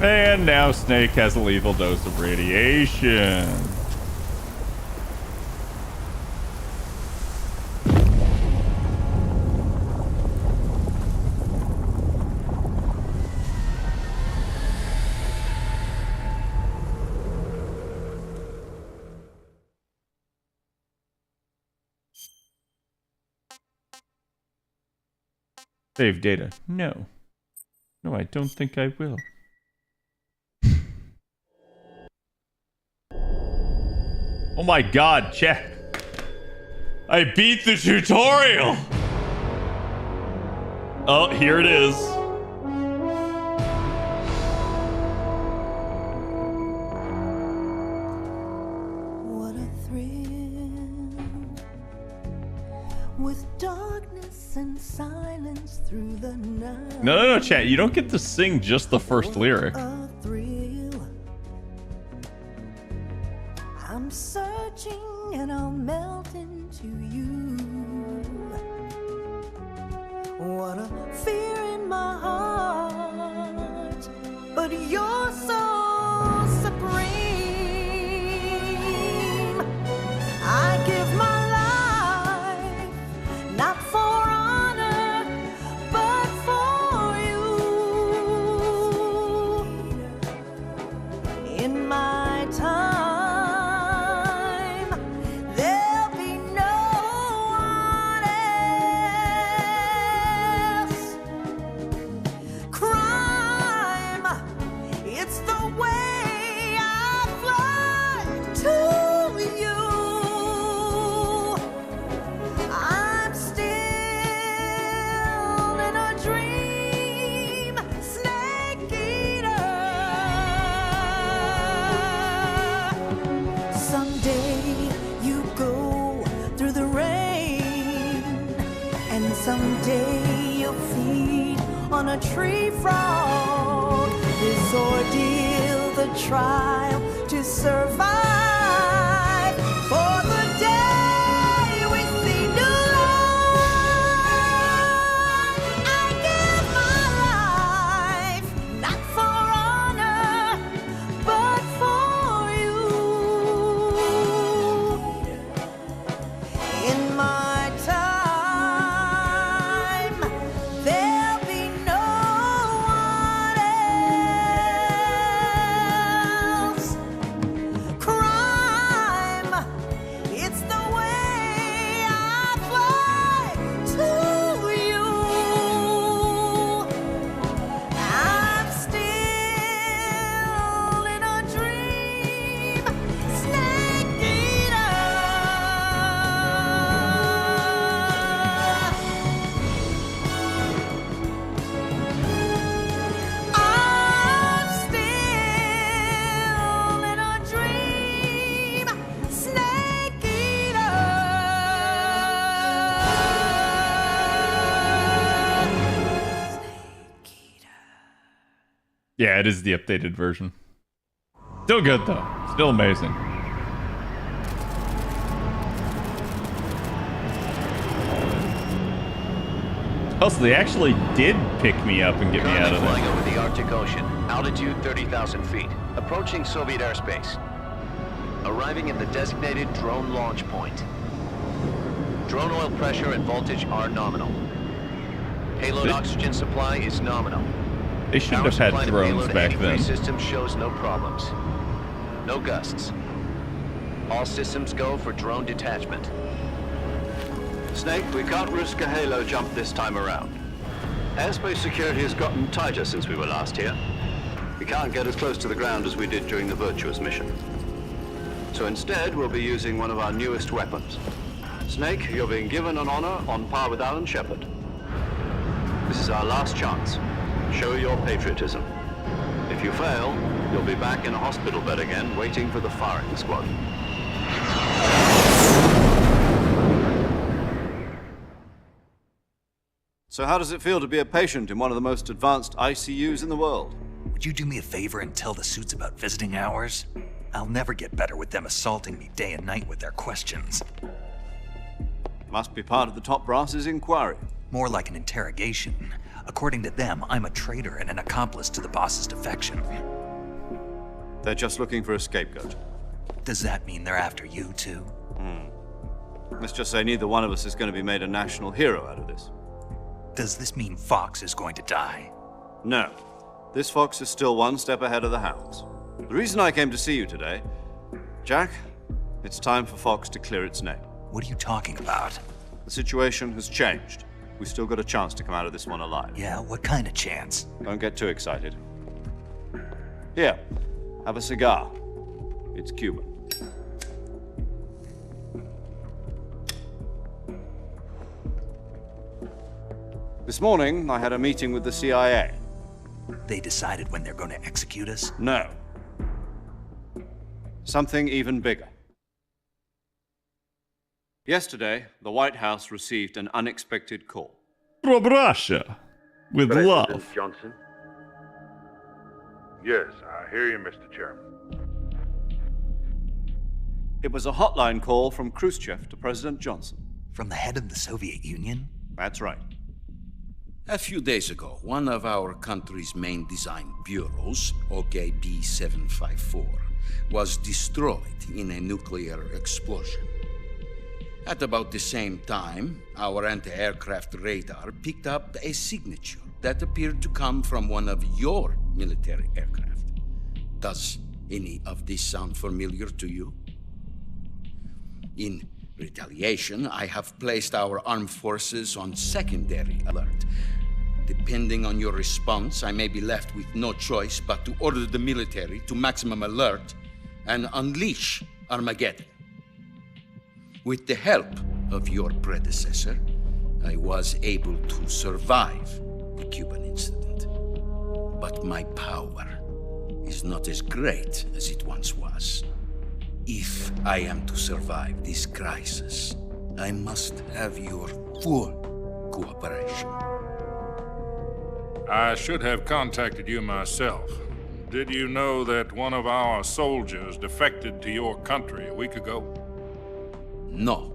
S7: And now Snake has a lethal dose of radiation. Save data. No. No, I don't think I will. Oh my god, chat. I beat the tutorial! Oh, here it is.
S14: What a thrill. With darkness and silence through the night.
S7: No, chat. You don't get to sing just the first lyric.
S14: A thrill. I'm searching and I'll melt into you. What a fear in my heart, but you're so supreme. I give my life, not for honor, but for you. In my time, someday you'll feed on a tree frog. This ordeal, the trial to survive. For the day we see new life, I give my life
S7: Yeah, it is the updated version. Still good though. Still amazing. Also, they actually did pick me up and get me out of there.
S15: Flying over the Arctic Ocean, altitude 30,000 feet, approaching Soviet airspace. Arriving at the designated drone launch point. Drone oil pressure and voltage are nominal. Payload oxygen supply is nominal.
S7: They shouldn't have had drones back then.
S15: System shows no problems. No gusts. All systems go for drone detachment.
S11: Snake, we can't risk a halo jump this time around. Airspace security has gotten tighter since we were last here. We can't get as close to the ground as we did during the Virtuous mission. So instead, we'll be using one of our newest weapons. Snake, you're being given an honor on par with Alan Shepard. This is our last chance. Show your patriotism. If you fail, you'll be back in a hospital bed again, waiting for the firing squad.
S16: So how does it feel to be a patient in one of the most advanced ICUs in the world?
S17: Would you do me a favor and tell the suits about visiting hours? I'll never get better with them assaulting me day and night with their questions.
S16: Must be part of the top brass's inquiry.
S17: More like an interrogation. According to them, I'm a traitor and an accomplice to the boss's defection.
S16: They're just looking for a scapegoat.
S17: Does that mean they're after you too?
S16: Let's just say neither one of us is going to be made a national hero out of this.
S17: Does this mean Fox is going to die?
S16: No. This fox is still one step ahead of the hounds. The reason I came to see you today, Jack, it's time for Fox to clear its name.
S17: What are you talking about?
S16: The situation has changed. We've still got a chance to come out of this one alive.
S17: Yeah, what kind of chance?
S16: Don't get too excited. Here, have a cigar. It's Cuban. This morning, I had a meeting with the CIA.
S17: They decided when they're going to execute us?
S16: No. Something even bigger. Yesterday, the White House received an unexpected call.
S7: From Russia. With
S18: President
S7: love.
S18: Johnson? Yes, I hear you, Mr. Chairman.
S16: It was a hotline call from Khrushchev to President Johnson.
S17: From the head of the Soviet Union?
S16: That's right.
S19: A few days ago, one of our country's main design bureaus, OKB 754, was destroyed in a nuclear explosion. At about the same time, our anti-aircraft radar picked up a signature that appeared to come from one of your military aircraft. Does any of this sound familiar to you? In retaliation, I have placed our armed forces on secondary alert. Depending on your response, I may be left with no choice but to order the military to maximum alert and unleash Armageddon. With the help of your predecessor, I was able to survive the Cuban incident. But my power is not as great as it once was. If I am to survive this crisis, I must have your full cooperation.
S18: I should have contacted you myself. Did you know that one of our soldiers defected to your country a week ago?
S19: No.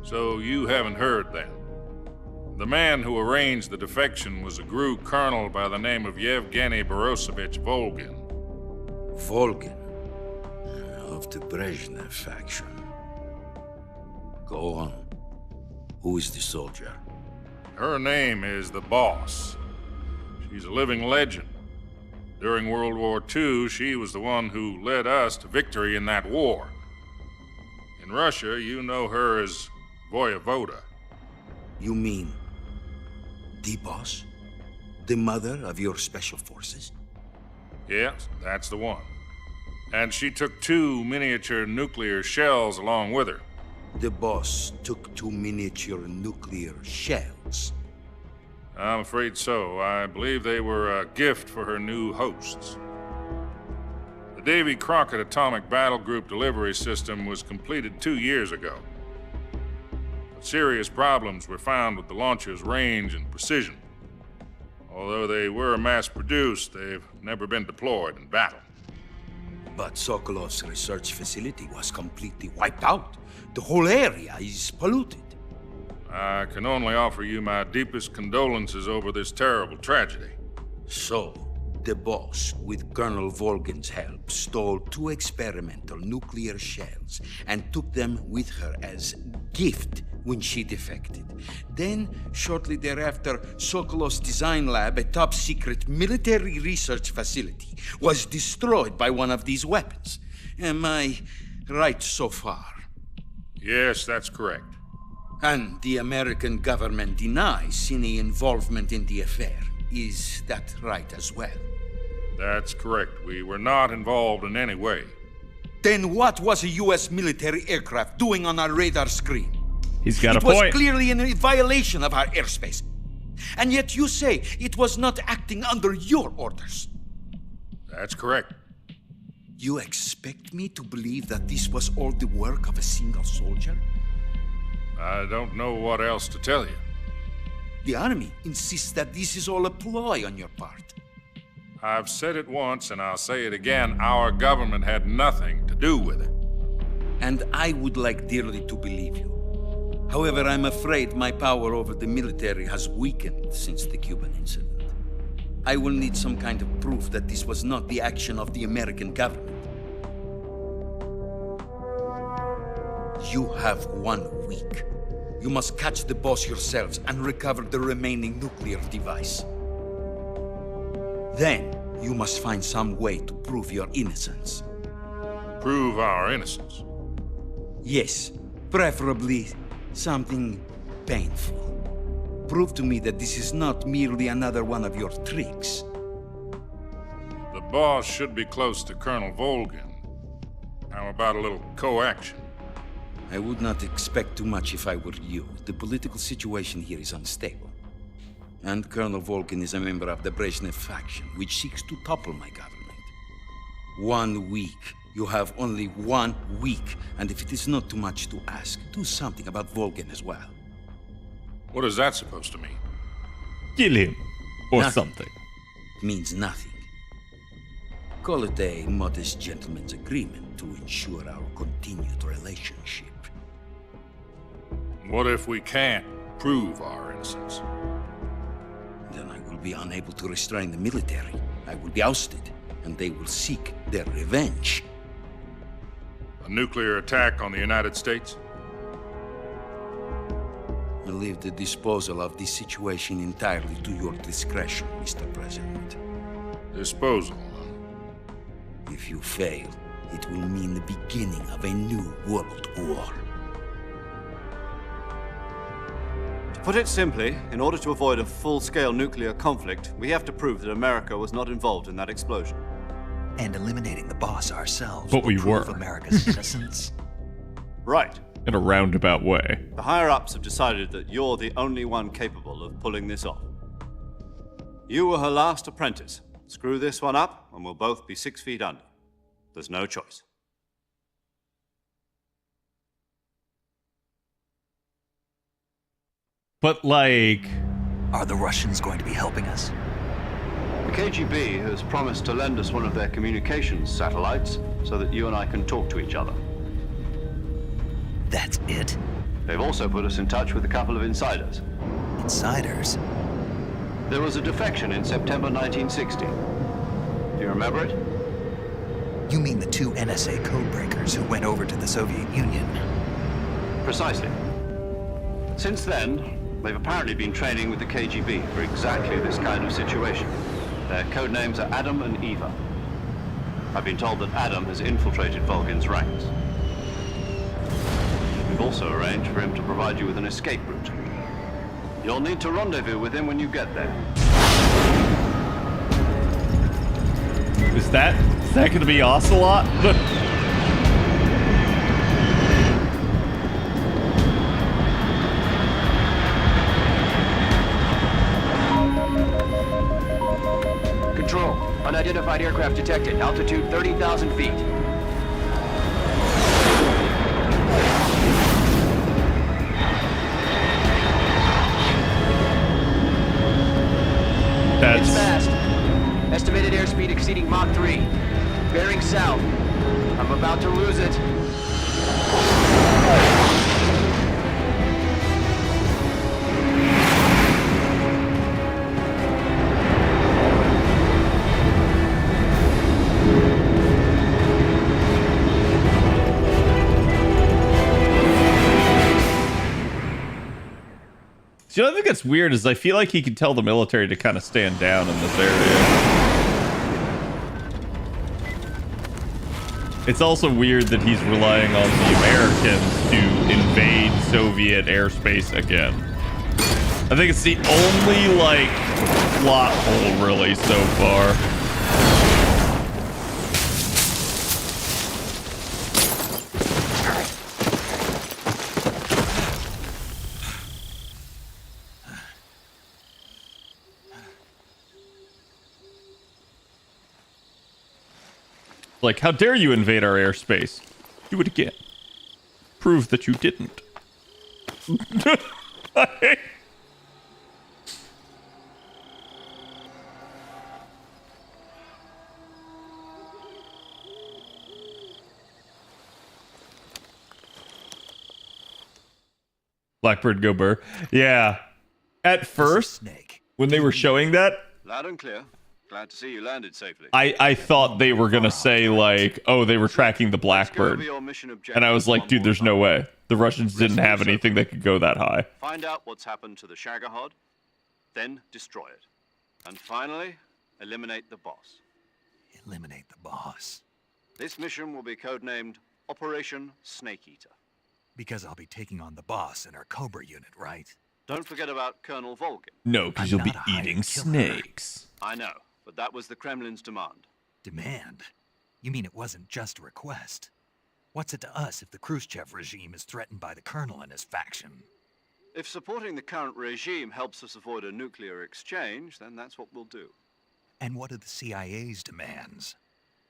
S18: So you haven't heard then. The man who arranged the defection was a GRU colonel by the name of Yevgeny Borosovich Volgin.
S19: Volgin? Of the Brezhnev faction. Go on. Who is the soldier?
S18: Her name is the Boss. She's a living legend. During World War II, she was the one who led us to victory in that war. In Russia, you know her as Voyevoda.
S19: You mean the Boss? The mother of your special forces?
S18: Yes, that's the one. And she took 2 miniature nuclear shells along with her.
S19: The Boss took 2 miniature nuclear shells?
S18: I'm afraid so. I believe they were a gift for her new hosts. The Davy Crockett Atomic Battle Group delivery system was completed 2 years ago. But serious problems were found with the launcher's range and precision. Although they were mass-produced, they've never been deployed in battle.
S19: But Sokolov's research facility was completely wiped out. The whole area is polluted.
S18: I can only offer you my deepest condolences over this terrible tragedy.
S19: So, the boss, with Colonel Volgin's help, stole 2 experimental nuclear shells and took them with her as gift when she defected. Then, shortly thereafter, Sokolov's design lab, a top-secret military research facility, was destroyed by one of these weapons. Am I right so far?
S18: Yes, that's correct.
S19: And the American government denies any involvement in the affair. Is that right as well?
S18: That's correct. We were not involved in any way.
S19: Then what was a U.S. military aircraft doing on our radar screen?
S7: He's got a
S19: point. It
S7: point.
S19: was clearly in violation of our airspace. And yet you say it was not acting under your orders.
S18: That's correct.
S19: You expect me to believe that this was all the work of a single soldier?
S18: I don't know what else to tell you.
S19: The Army insists that this is all a ploy on your part.
S18: I've said it once and I'll say it again. Our government had nothing to do with it.
S19: And I would like dearly to believe you. However, I'm afraid my power over the military has weakened since the Cuban incident. I will need some kind of proof that this was not the action of the American government. You have 1 week. You must catch the boss yourselves and recover the remaining nuclear device. Then, you must find some way to prove your innocence.
S18: Prove our innocence?
S19: Yes, preferably something painful. Prove to me that this is not merely another one of your tricks.
S18: The boss should be close to Colonel Volgin. How about a little co-action?
S19: I would not expect too much if I were you. The political situation here is unstable. And Colonel Volgin is a member of the Brezhnev faction, which seeks to topple my government. 1 week. You have only 1 week, and if it is not too much to ask, do something about Volgin as well.
S18: What is that supposed to mean?
S7: Kill him. Or
S19: Nothing.
S7: something.
S19: Means nothing. Call it a modest gentleman's agreement to ensure our continued relationship.
S18: What if we can't prove our innocence?
S19: Then I will be unable to restrain the military. I will be ousted, and they will seek their revenge.
S18: A nuclear attack on the United States?
S19: I leave the disposal of this situation entirely to your discretion, Mr. President.
S18: Disposal?
S19: If you fail, it will mean the beginning of a new world war.
S16: To put it simply, in order to avoid a full-scale nuclear conflict, we have to prove that America was not involved in that explosion.
S17: And eliminating the boss ourselves
S7: But
S17: will
S7: we
S17: prove
S7: were.
S17: America's innocence.
S16: Right.
S7: In a roundabout way.
S16: The higher-ups have decided that you're the only one capable of pulling this off. You were her last apprentice. Screw this one up, and we'll both be 6 feet under. There's no choice.
S7: But like...
S17: Are the Russians going to be helping us?
S11: The KGB has promised to lend us one of their communications satellites so that you and I can talk to each other.
S17: That's it?
S11: They've also put us in touch with a couple of insiders.
S17: Insiders?
S11: There was a defection in September 1960. Do you remember it?
S17: You mean the 2 NSA codebreakers who went over to the Soviet Union?
S11: Precisely. Since then, they've apparently been training with the KGB for exactly this kind of situation. Their code names are Adam and Eva. I've been told that Adam has infiltrated Volgin's ranks. We've also arranged for him to provide you with an escape route. You'll need to rendezvous with him when you get there.
S7: Is that going to be Ocelot?
S20: Control. Unidentified aircraft detected. Altitude 30,000 feet. about to lose it.
S7: See, what I think that's weird is I feel like he could tell the military to kind of stand down in this area. It's also weird that he's relying on the Americans to invade Soviet airspace again. I think it's the only, like, plot hole, really, so far. Like, how dare you invade our airspace? Do it again. Prove that you didn't. Blackbird go burr. Yeah. At first, when they were showing that,
S11: Loud and clear. Glad to see you landed safely.
S7: I thought they were gonna say, like, oh, they were tracking the Blackbird. And I was like, dude, there's no way. The Russians didn't have anything that could go that high.
S11: Find out what's happened to the Shagohod, then destroy it. And finally, eliminate the boss.
S17: Eliminate the boss.
S11: This mission will be codenamed Operation Snake Eater.
S17: Because I'll be taking on the boss in our Cobra unit, right?
S11: Don't forget about Colonel Volgin.
S7: No, because you'll be eating snakes.
S11: I know, but that was the Kremlin's demand.
S17: Demand? You mean it wasn't just a request? What's it to us if the Khrushchev regime is threatened by the Colonel and his faction?
S11: If supporting the current regime helps us avoid a nuclear exchange, then that's what we'll do.
S17: And what are the CIA's demands?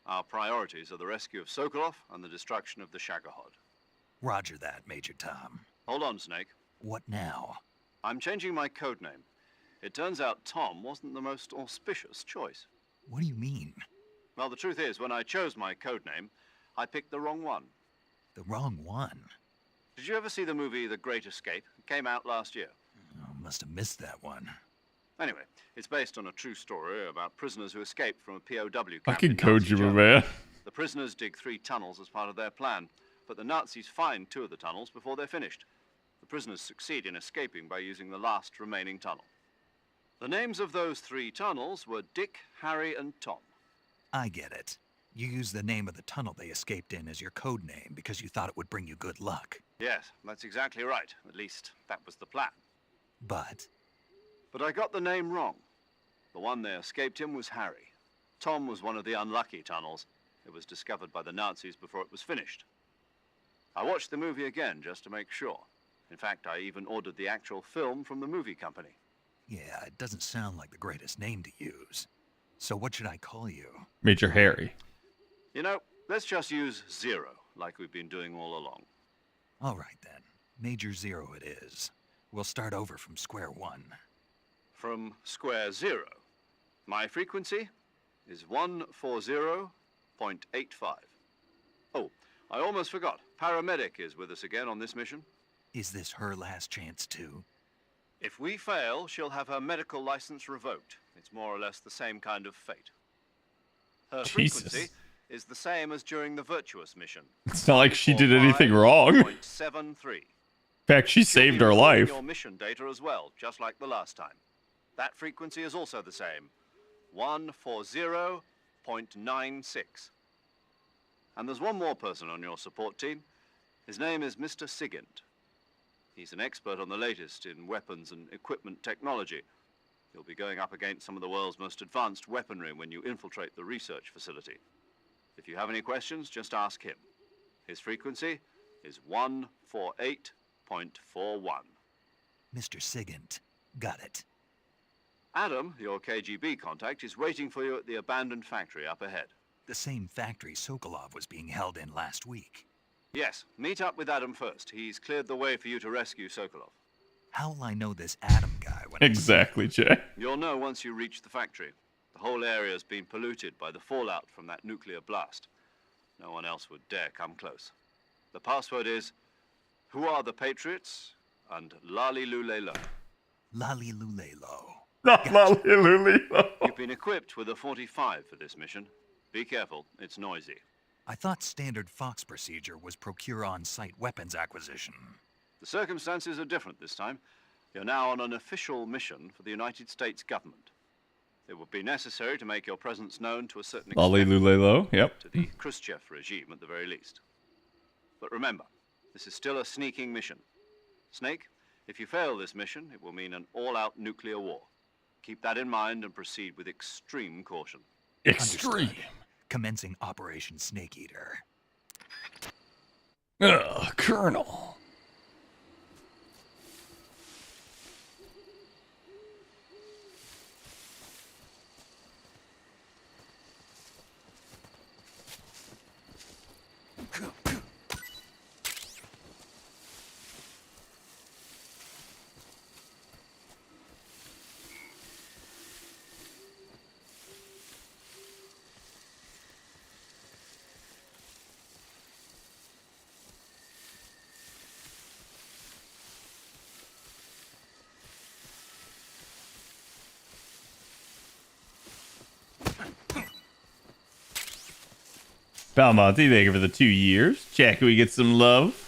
S11: Our priorities are the rescue of Sokolov and the destruction of the Shagohod.
S17: Roger that, Major Tom.
S11: Hold on, Snake.
S17: What now?
S11: I'm changing my codename. It turns out Tom wasn't the most auspicious choice.
S17: What do you mean?
S11: Well, the truth is, when I chose my codename, I picked the wrong one.
S17: The wrong one?
S11: Did you ever see the movie The Great Escape? It came out last year.
S17: Oh, must have missed that one.
S11: Anyway, it's based on a true story about prisoners who escaped from a POW camp.
S7: Fucking Kojima, man.
S11: The prisoners dig 3 tunnels as part of their plan, but the Nazis find 2 of the tunnels before they're finished. The prisoners succeed in escaping by using the last remaining tunnel. The names of those 3 tunnels were Dick, Harry, and Tom.
S17: I get it. You used the name of the tunnel they escaped in as your code name because you thought it would bring you good luck.
S11: Yes, that's exactly right. At least, that was the plan.
S17: But
S11: I got the name wrong. The one they escaped in was Harry. Tom was one of the unlucky tunnels. It was discovered by the Nazis before it was finished. I watched the movie again just to make sure. In fact, I even ordered the actual film from the movie company.
S17: yeah, it doesn't sound like the greatest name to use. So what should I call you?
S7: Major Harry.
S11: You know, let's just use Zero, like we've been doing all along.
S17: All right, then. Major Zero it is. We'll start over from square one.
S11: From square zero. My frequency is 140.85. Oh, I almost forgot. Paramedic is with us again on this mission.
S17: Is this her last chance, too?
S11: If we fail, she'll have her medical license revoked. It's more or less the same kind of fate. Her frequency is the same as during the Virtuous mission.
S7: It's not like she did anything wrong.
S11: 0.73.
S7: In fact, she saved her life.
S11: Your mission data as well, just like the last time. That frequency is also the same. 140.96. And there's one more person on your support team. His name is Mr. Sigint. He's an expert on the latest in weapons and equipment technology. You'll be going up against some of the world's most advanced weaponry when you infiltrate the research facility. If you have any questions, just ask him. His frequency is 148.41.
S17: Mr. Sigint. Got it.
S11: Adam, your KGB contact, is waiting for you at the abandoned factory up ahead.
S17: The same factory Sokolov was being held in last week.
S11: Yes, meet up with Adam first. He's cleared the way for you to rescue Sokolov.
S17: How'll I know this Adam guy when
S7: Exactly, Jay.
S11: You'll know once you reach the factory. The whole area's been polluted by the fallout from that nuclear blast. No one else would dare come close. The password is, "Who are the Patriots?" and "Lali Lule Lo."
S17: Lali Lule Lo.
S7: Not Lali Lule Lo.
S11: You've been equipped with a 45 for this mission. Be careful, it's noisy.
S17: I thought standard Fox procedure was procure on-site weapons acquisition.
S11: The circumstances are different this time. You're now on an official mission for the United States government. It would be necessary to make your presence known to a certain extent.
S7: Lali Lule Lo, yep.
S11: To the Khrushchev regime at the very least. But remember, this is still a sneaking mission. Snake, if you fail this mission, it will mean an all-out nuclear war. Keep that in mind and proceed with extreme caution.
S7: Extreme.
S17: Understood. Commencing Operation Snake Eater.
S7: Ugh, Colonel. Balmonte, thank you for the 2 years. Jack, can we get some love?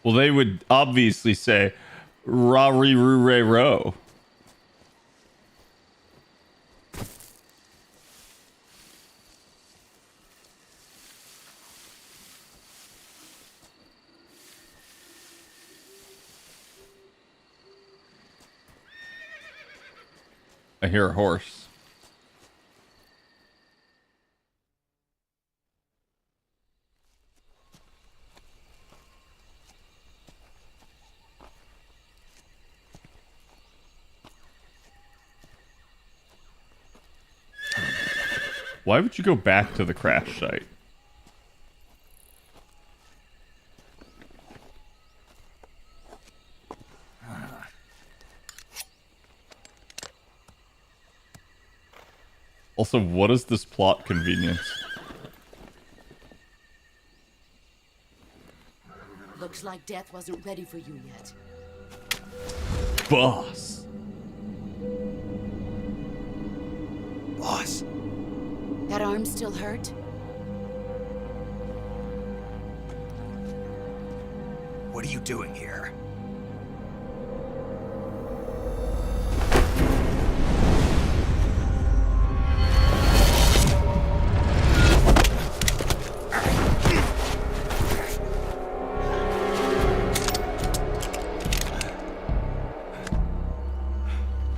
S7: Well, they would obviously say, "Ra-re-ru-re-ro." I hear a horse. Why would you go back to the crash site? Also, what is this plot convenience?
S9: Looks like death wasn't ready for you yet.
S7: Boss.
S17: Boss.
S9: That arm still hurt?
S17: What are you doing here?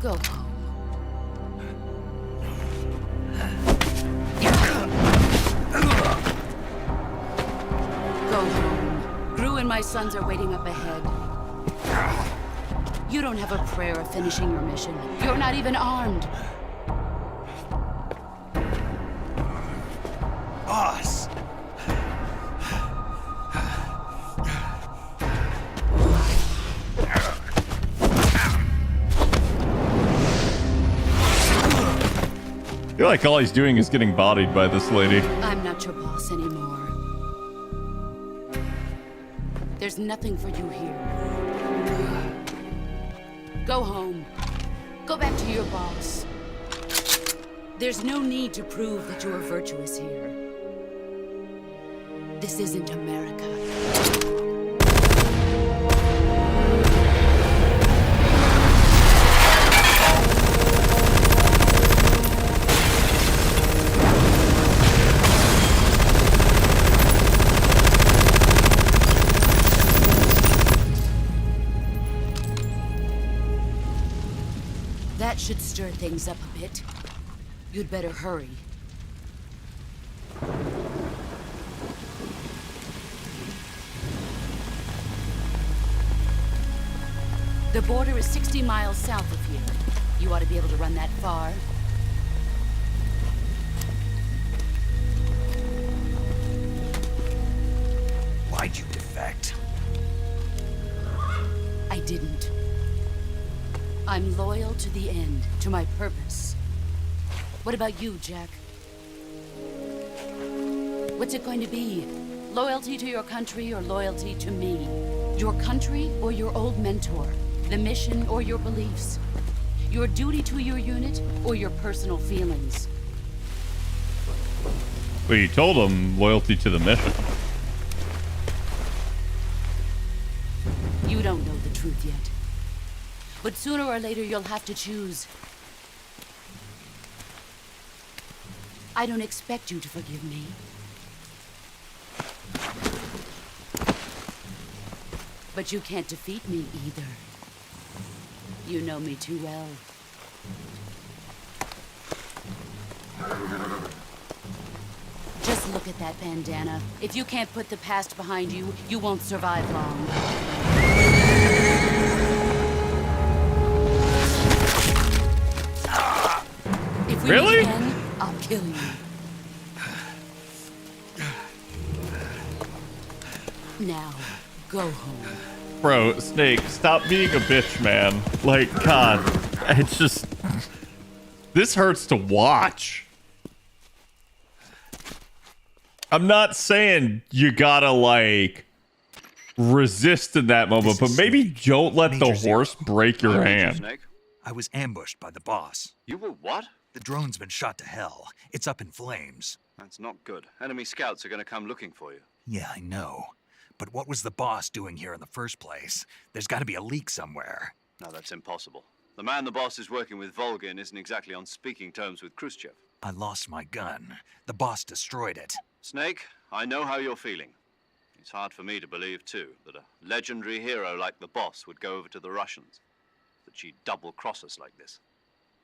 S9: Go home. Go home. Gru and my sons are waiting up ahead. You don't have a prayer of finishing your mission. You're not even armed.
S17: Boss.
S7: I feel like all he's doing is getting bodied by this lady.
S9: I'm not your boss anymore. There's nothing for you here. Go home. Go back to your boss. There's no need to prove that you are virtuous here. This isn't America. That should stir things up a bit. You'd better hurry. The border is 60 miles south of here. You ought to be able to run that far. I'm loyal to the end, to my purpose. What about you, Jack? What's it going to be? Loyalty to your country or loyalty to me? Your country or your old mentor? The mission or your beliefs? Your duty to your unit or your personal feelings?
S7: Well, you told him loyalty to the mission.
S9: You don't know the truth yet. But sooner or later you'll have to choose. I don't expect you to forgive me. But you can't defeat me either. You know me too well. Just look at that bandana. If you can't put the past behind you, you won't survive long. If we meet again, I'll kill you. Now, go home.
S7: Bro, Snake, stop being a bitch, man. Like, God, it's just... This hurts to watch. I'm not saying you gotta, like, resist in that moment, but maybe don't let the horse break your hand.
S17: I was ambushed by the boss.
S16: You were what?
S17: The drone's been shot to hell. It's up in flames.
S16: That's not good. Enemy scouts are going to come looking for you.
S17: Yeah, I know. But what was the boss doing here in the first place? There's got to be a leak somewhere.
S16: No, that's impossible. The man the boss is working with, Volgin, isn't exactly on speaking terms with Khrushchev.
S17: I lost my gun. The boss destroyed it.
S16: Snake, I know how you're feeling. It's hard for me to believe, too, that a legendary hero like the boss would go over to the Russians. That she'd double-cross us like this.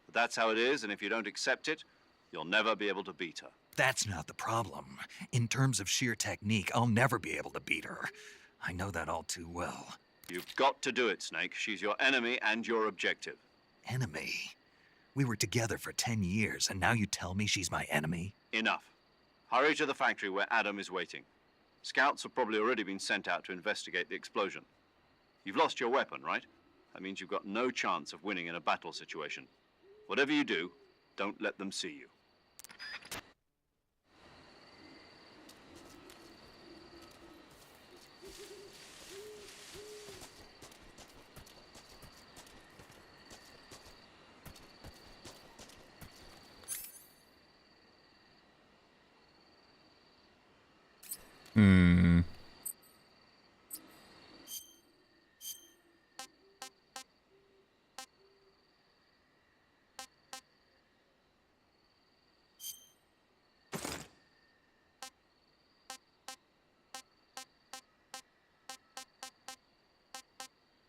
S16: But that's how it is, and if you don't accept it, you'll never be able to beat her.
S17: That's not the problem. In terms of sheer technique, I'll never be able to beat her. I know that all too well.
S16: You've got to do it, Snake. She's your enemy and your objective.
S17: Enemy? We were together for 10 years, and now you tell me she's my enemy?
S16: Enough. Hurry to the factory where Adam is waiting. Scouts have probably already been sent out to investigate the explosion. You've lost your weapon, right? That means you've got no chance of winning in a battle situation. Whatever you do, don't let them see you.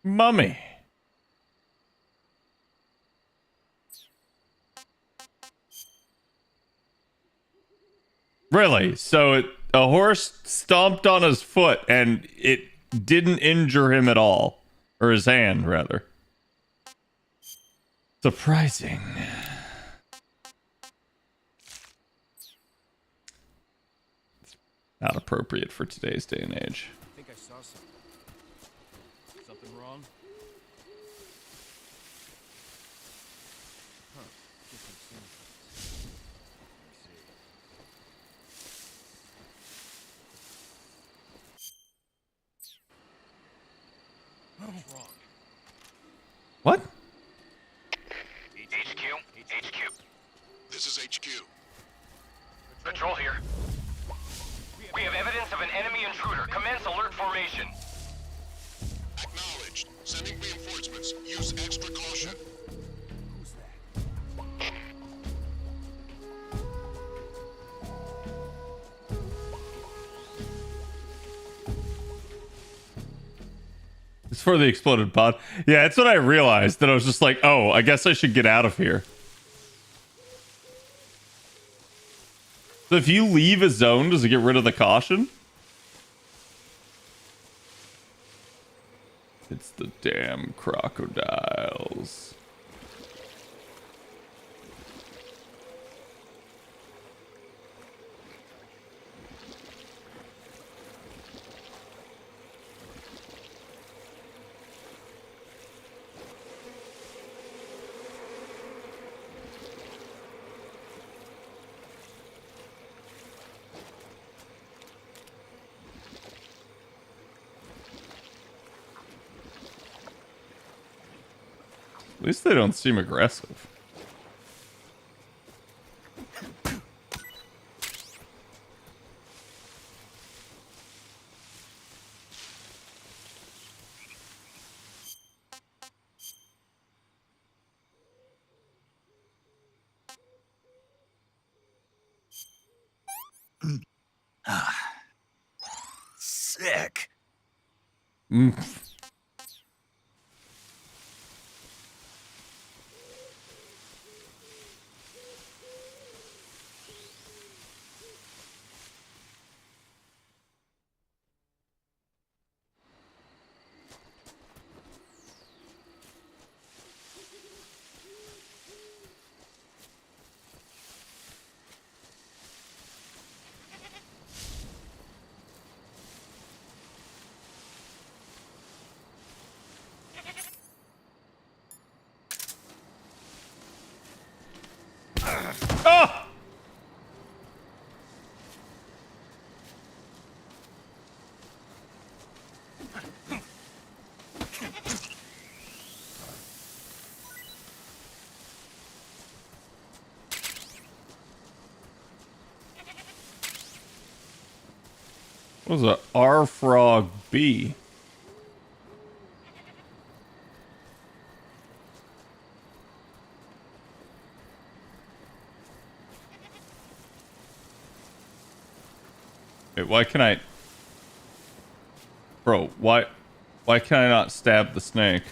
S7: Mummy. Really? So a horse stomped on his foot and it didn't injure him at all. Or his hand, rather. Surprising. It's not appropriate for today's day and age.
S13: I think I saw something. Something wrong? Huh. Different scene. What's wrong?
S7: What?
S8: HQ. This is HQ. Patrol here. We have evidence of an enemy intruder. Commence alert formation. Acknowledged. Sending reinforcements. Use extra caution. Who's that?
S7: It's for the exploded pod. Yeah, it's what I realized. That I was just like, oh, I guess I should get out of here. So if you leave a zone, does it get rid of the caution? It's the damn crocodiles. At least they don't seem aggressive.
S17: Sick.
S7: Oh! What was a R frog B? Wait, why can I... Bro, why can I not stab the snake?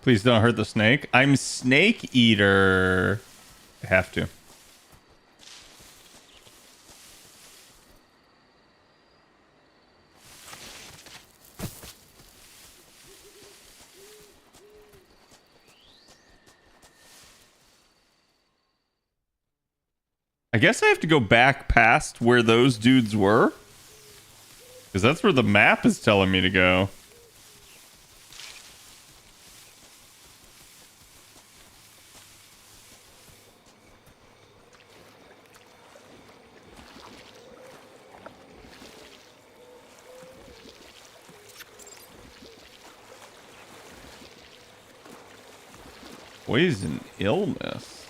S7: Please don't hurt the snake. I'm Snake Eater. I have to. I guess I have to go back past where those dudes were. Because that's where the map is telling me to go. Poison illness.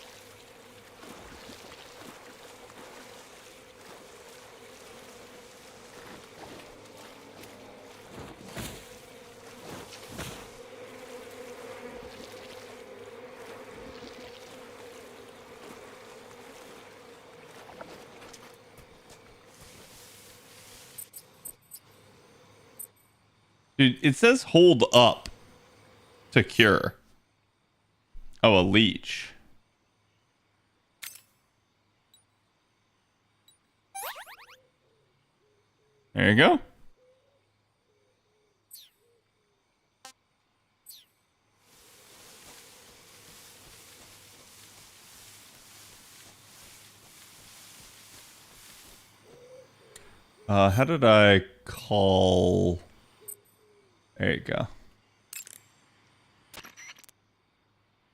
S7: Dude, it says hold up to cure. Oh, a leech. There you go. How did I call... There you go.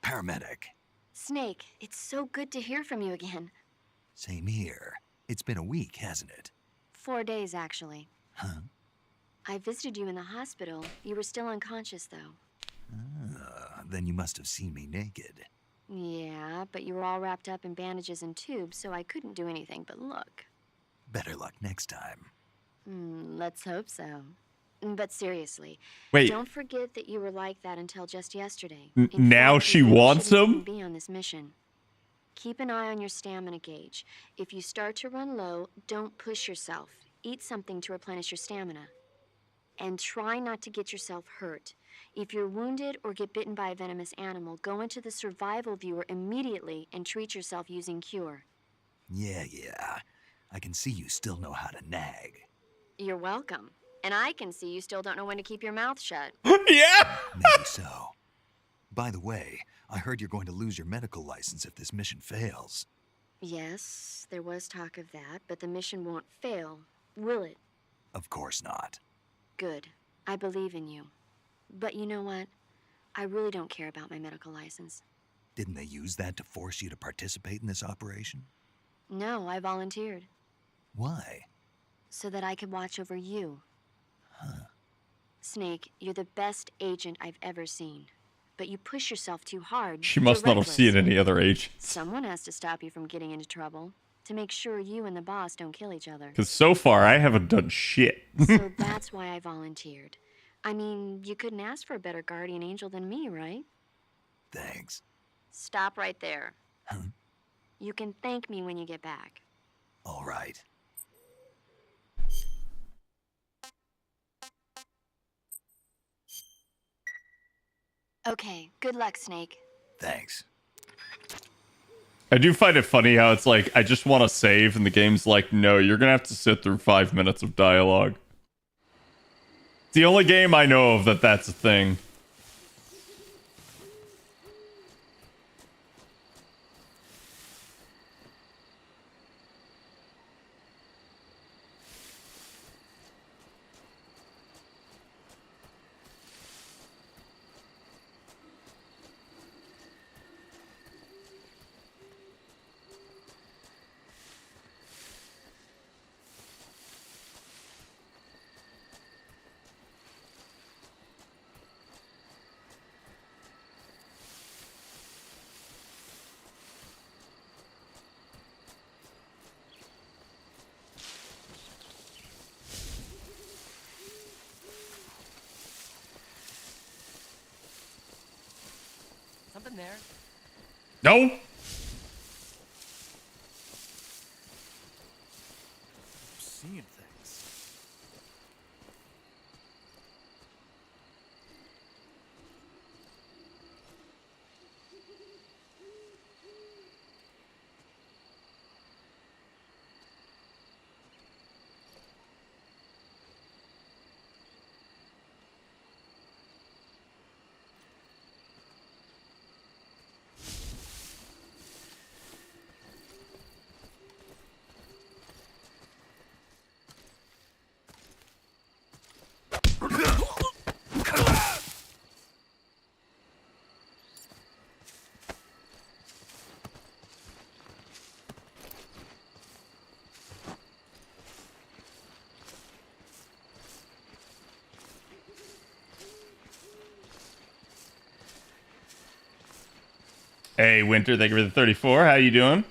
S17: Paramedic.
S12: Snake, it's so good to hear from you again.
S17: Same here. It's been a week, hasn't it?
S12: 4 days, actually.
S17: Huh?
S12: I visited you in the hospital. You were still unconscious, though.
S17: Then you must have seen me naked.
S12: Yeah, but you were all wrapped up in bandages and tubes, so I couldn't do anything but look.
S17: Better luck next time.
S12: Let's hope so. But seriously,
S7: Wait.
S12: Don't forget that you were like that until just yesterday.
S7: Now
S12: fact,
S7: she
S12: you
S7: wants
S12: shouldn't even
S7: him?
S12: Be on this mission. Keep an eye on your stamina gauge. If you start to run low, don't push yourself. Eat something to replenish your stamina. And try not to get yourself hurt. If you're wounded or get bitten by a venomous animal, go into the survival viewer immediately and treat yourself using Cure.
S17: Yeah. I can see you still know how to nag.
S12: You're welcome. And I can see you still don't know when to keep your mouth shut.
S7: Yeah!
S17: Maybe so. By the way, I heard you're going to lose your medical license if this mission fails.
S12: Yes, there was talk of that, but the mission won't fail, will it?
S17: Of course not.
S12: Good. I believe in you. But you know what? I really don't care about my medical license.
S17: Didn't they use that to force you to participate in this operation?
S12: No, I volunteered.
S17: Why?
S12: So that I could watch over you.
S17: Huh.
S12: Snake, you're the best agent I've ever seen. But you push yourself too hard.
S7: She must not have seen any other agents.
S12: Someone has to stop you from getting into trouble. To make sure you and the boss don't kill each other.
S7: Because so far, I haven't done shit.
S12: So that's why I volunteered. I mean, you couldn't ask for a better guardian angel than me, right?
S17: Thanks.
S12: Stop right there.
S17: Huh?
S12: You can thank me when you get back.
S17: All right.
S12: Okay, good luck, Snake.
S17: Thanks.
S7: I do find it funny how it's like, I just want to save, and the game's like, no, you're gonna have to sit through 5 minutes of dialogue. It's the only game I know of that's a thing.
S20: Something there?
S7: No.
S13: Seeing things.
S7: Hey, Winter, thank you for the 34. How you doing?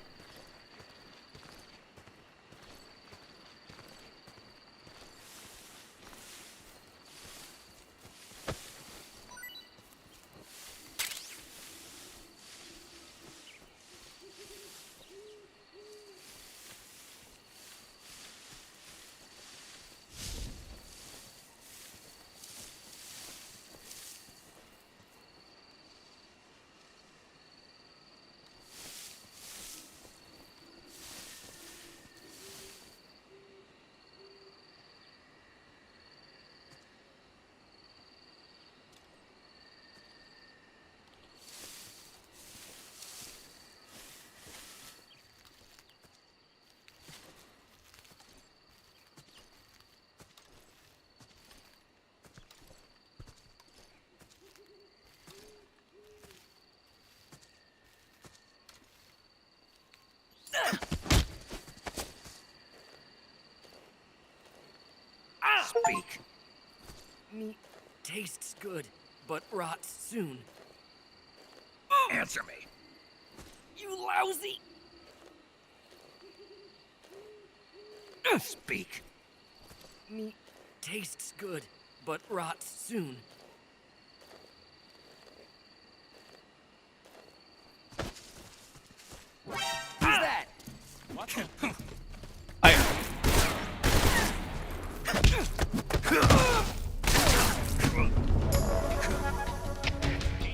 S20: Speak. Meat tastes good, but rots soon. Answer me. You lousy. Speak. Meat tastes good, but rots soon. Who's that? What?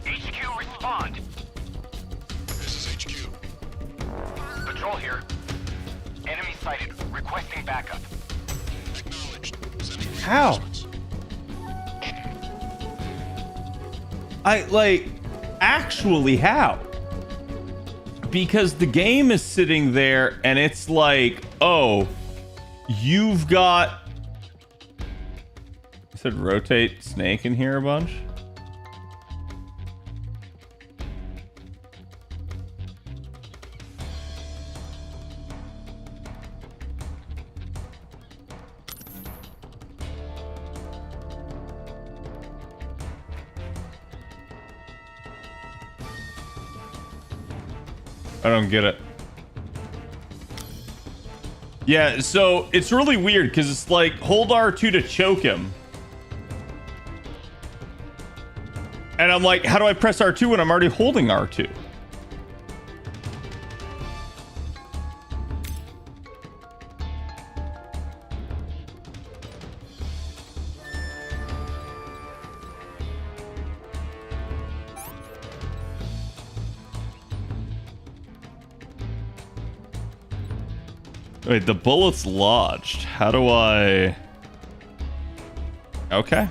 S15: HQ, respond.
S8: This is HQ.
S15: Patrol here. Enemy sighted. Requesting backup.
S8: Acknowledged.
S7: How? I like actually how? Because the game is sitting there and it's like, oh, you've got... I said rotate Snake in here a bunch. I don't get it. Yeah, so it's really weird because it's like hold R2 to choke him. And I'm like, how do I press R2 when I'm already holding R2? Wait, the bullet's lodged. How do I... Okay.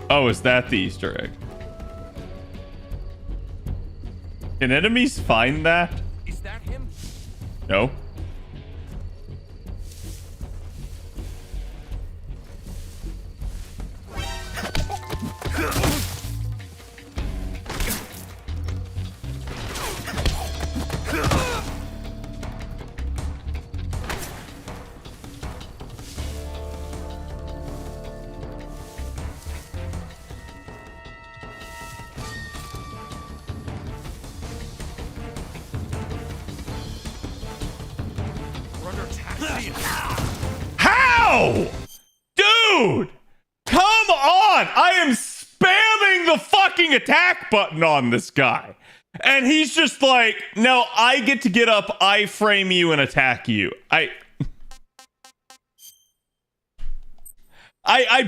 S7: Oh, is that the Easter egg? Can enemies find that?
S13: Is that him?
S7: No. How? Dude! Come on! I am spamming the fucking attack button on this guy. And he's just like, no, I get to get up, I frame you and attack you. I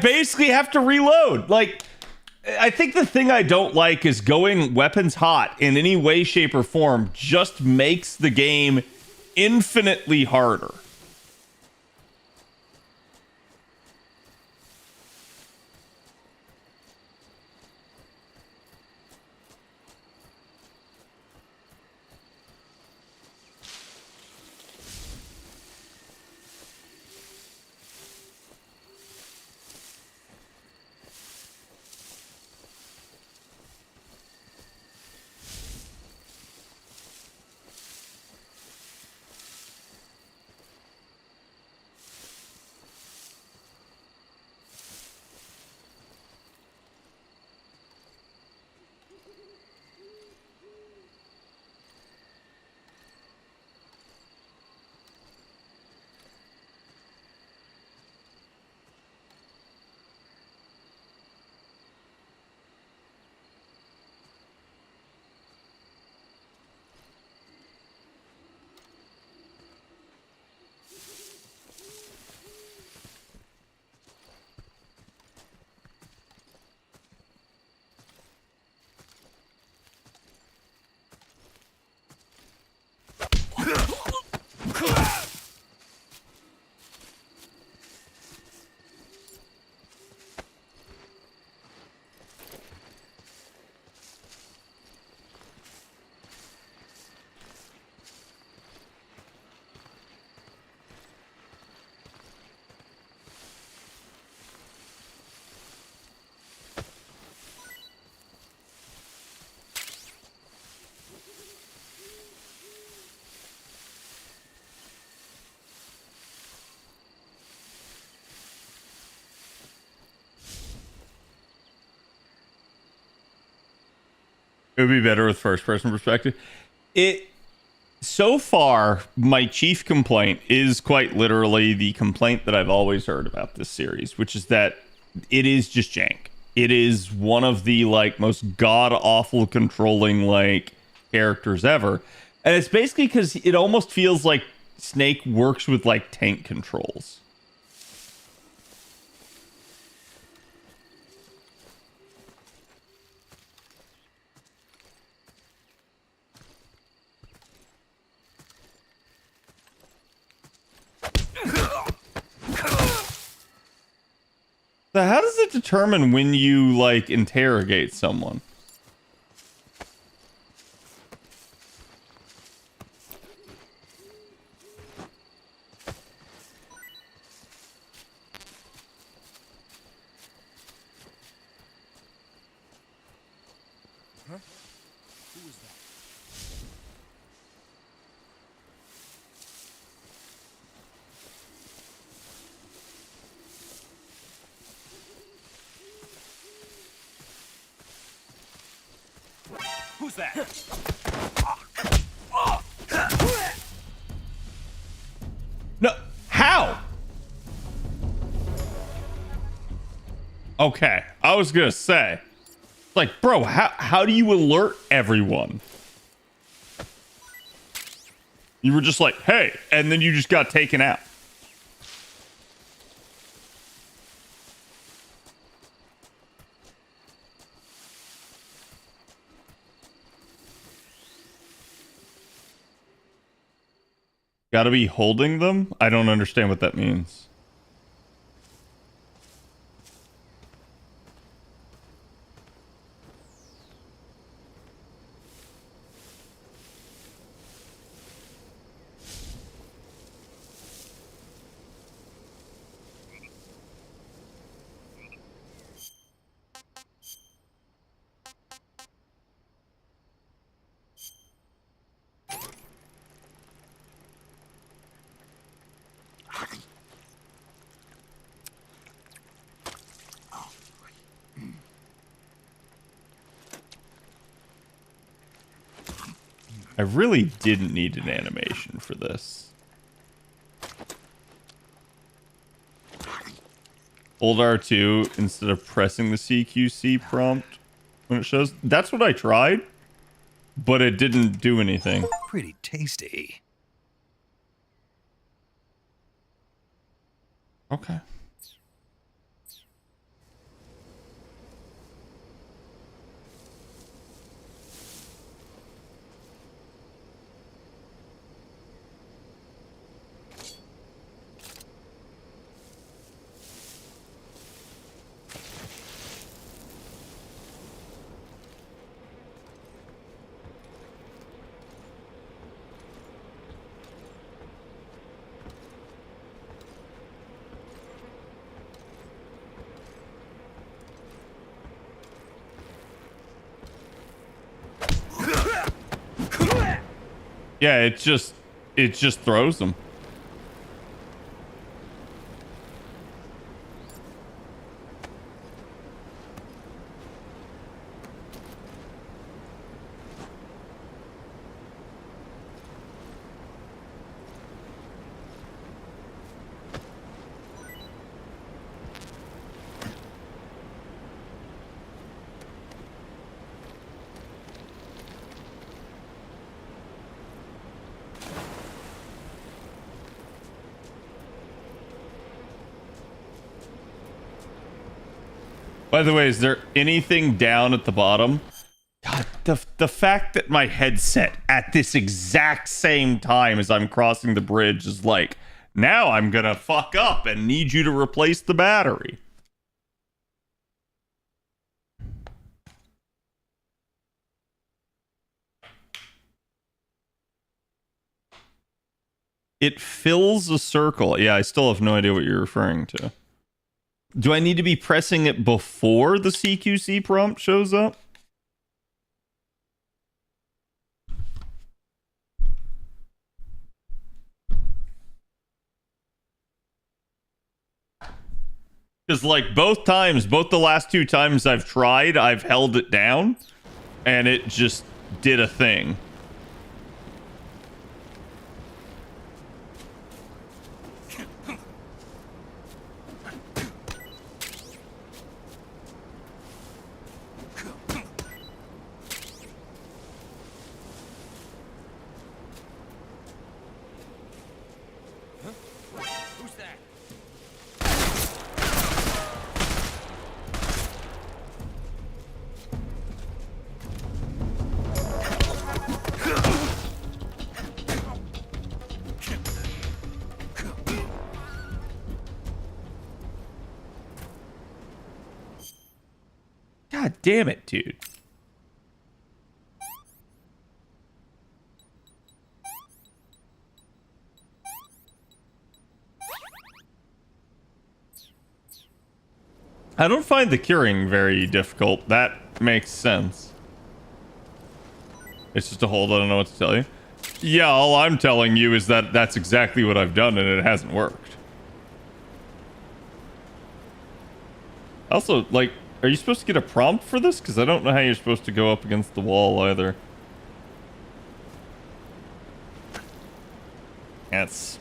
S7: basically have to reload. Like, I think the thing I don't like is going weapons hot in any way, shape, or form just makes the game infinitely harder. It would be better with first person perspective. So far, my chief complaint is quite literally the complaint that I've always heard about this series, which is that it is just jank. It is one of the like most god awful controlling like characters ever. And it's basically because it almost feels like Snake works with like tank controls. So how does it determine when you like interrogate someone?
S20: Huh? Who was that? Who's that?
S7: No, how? Okay, I was gonna say, like, bro, how do you alert everyone? You were just like, hey, and then you just got taken out. Gotta be holding them? I don't understand what that means. I really didn't need an animation for this. Hold R2 instead of pressing the CQC prompt when it shows. That's what I tried, but it didn't do anything.
S17: Pretty tasty.
S7: Okay. Yeah, it just throws them. By the way, is there anything down at the bottom? God, the fact that my headset at this exact same time as I'm crossing the bridge is like, now I'm gonna fuck up and need you to replace the battery. It fills a circle. Yeah, I still have no idea what you're referring to. Do I need to be pressing it before the CQC prompt shows up? Because like both the last two times I've tried, I've held it down and it just did a thing. damn it, dude. I don't find the curing very difficult. That makes sense. It's just a hold. I don't know what to tell you. Yeah, all I'm telling you is that that's exactly what I've done and it hasn't worked. Also, like, are you supposed to get a prompt for this? Because I don't know how you're supposed to go up against the wall either. That's...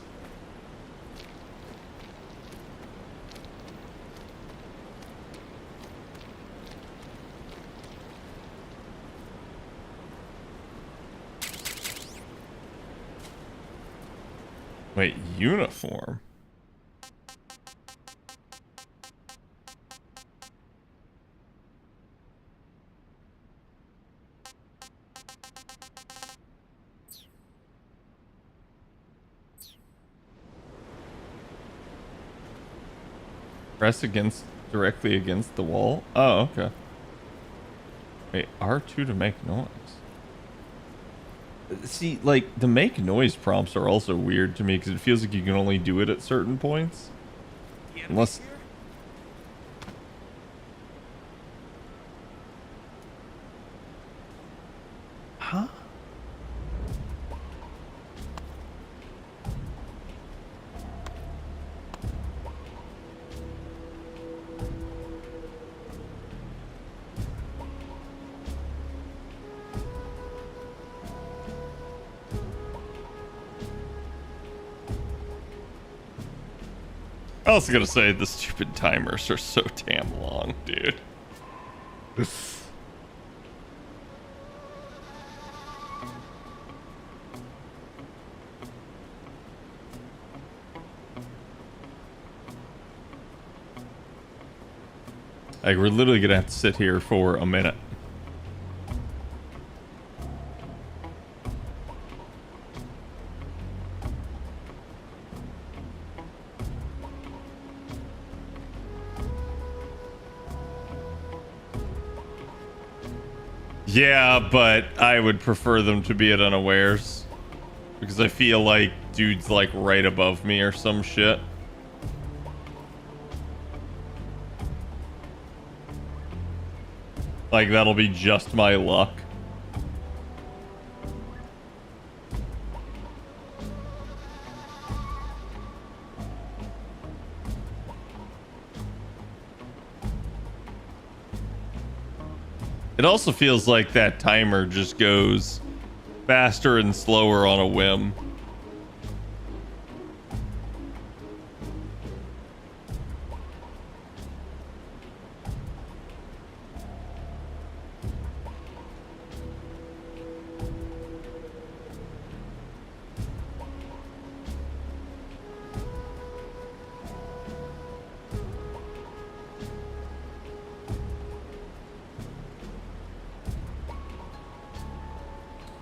S7: Wait, uniform? Press directly against the wall? Oh, okay. Wait, R2 to make noise. See, like, the make noise prompts are also weird to me because it feels like you can only do it at certain points. Unless... Huh? I was gonna say the stupid timers are so damn long, dude. Like, we're literally gonna have to sit here for a minute. Yeah, but I would prefer them to be at unawares. Because I feel like dude's like right above me or some shit. Like, that'll be just my luck. It also feels like that timer just goes faster and slower on a whim.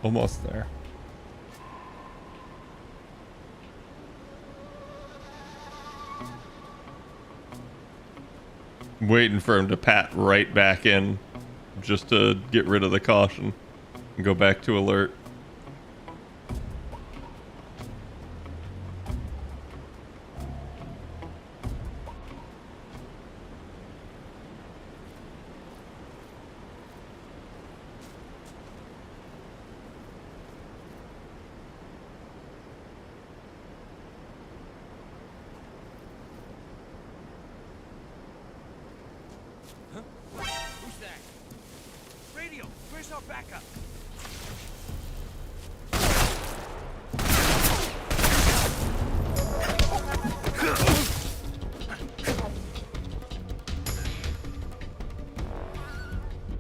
S7: Almost there. Waiting for him to pat right back in just to get rid of the caution and go back to alert.
S20: Who's that? Radio, where's our backup?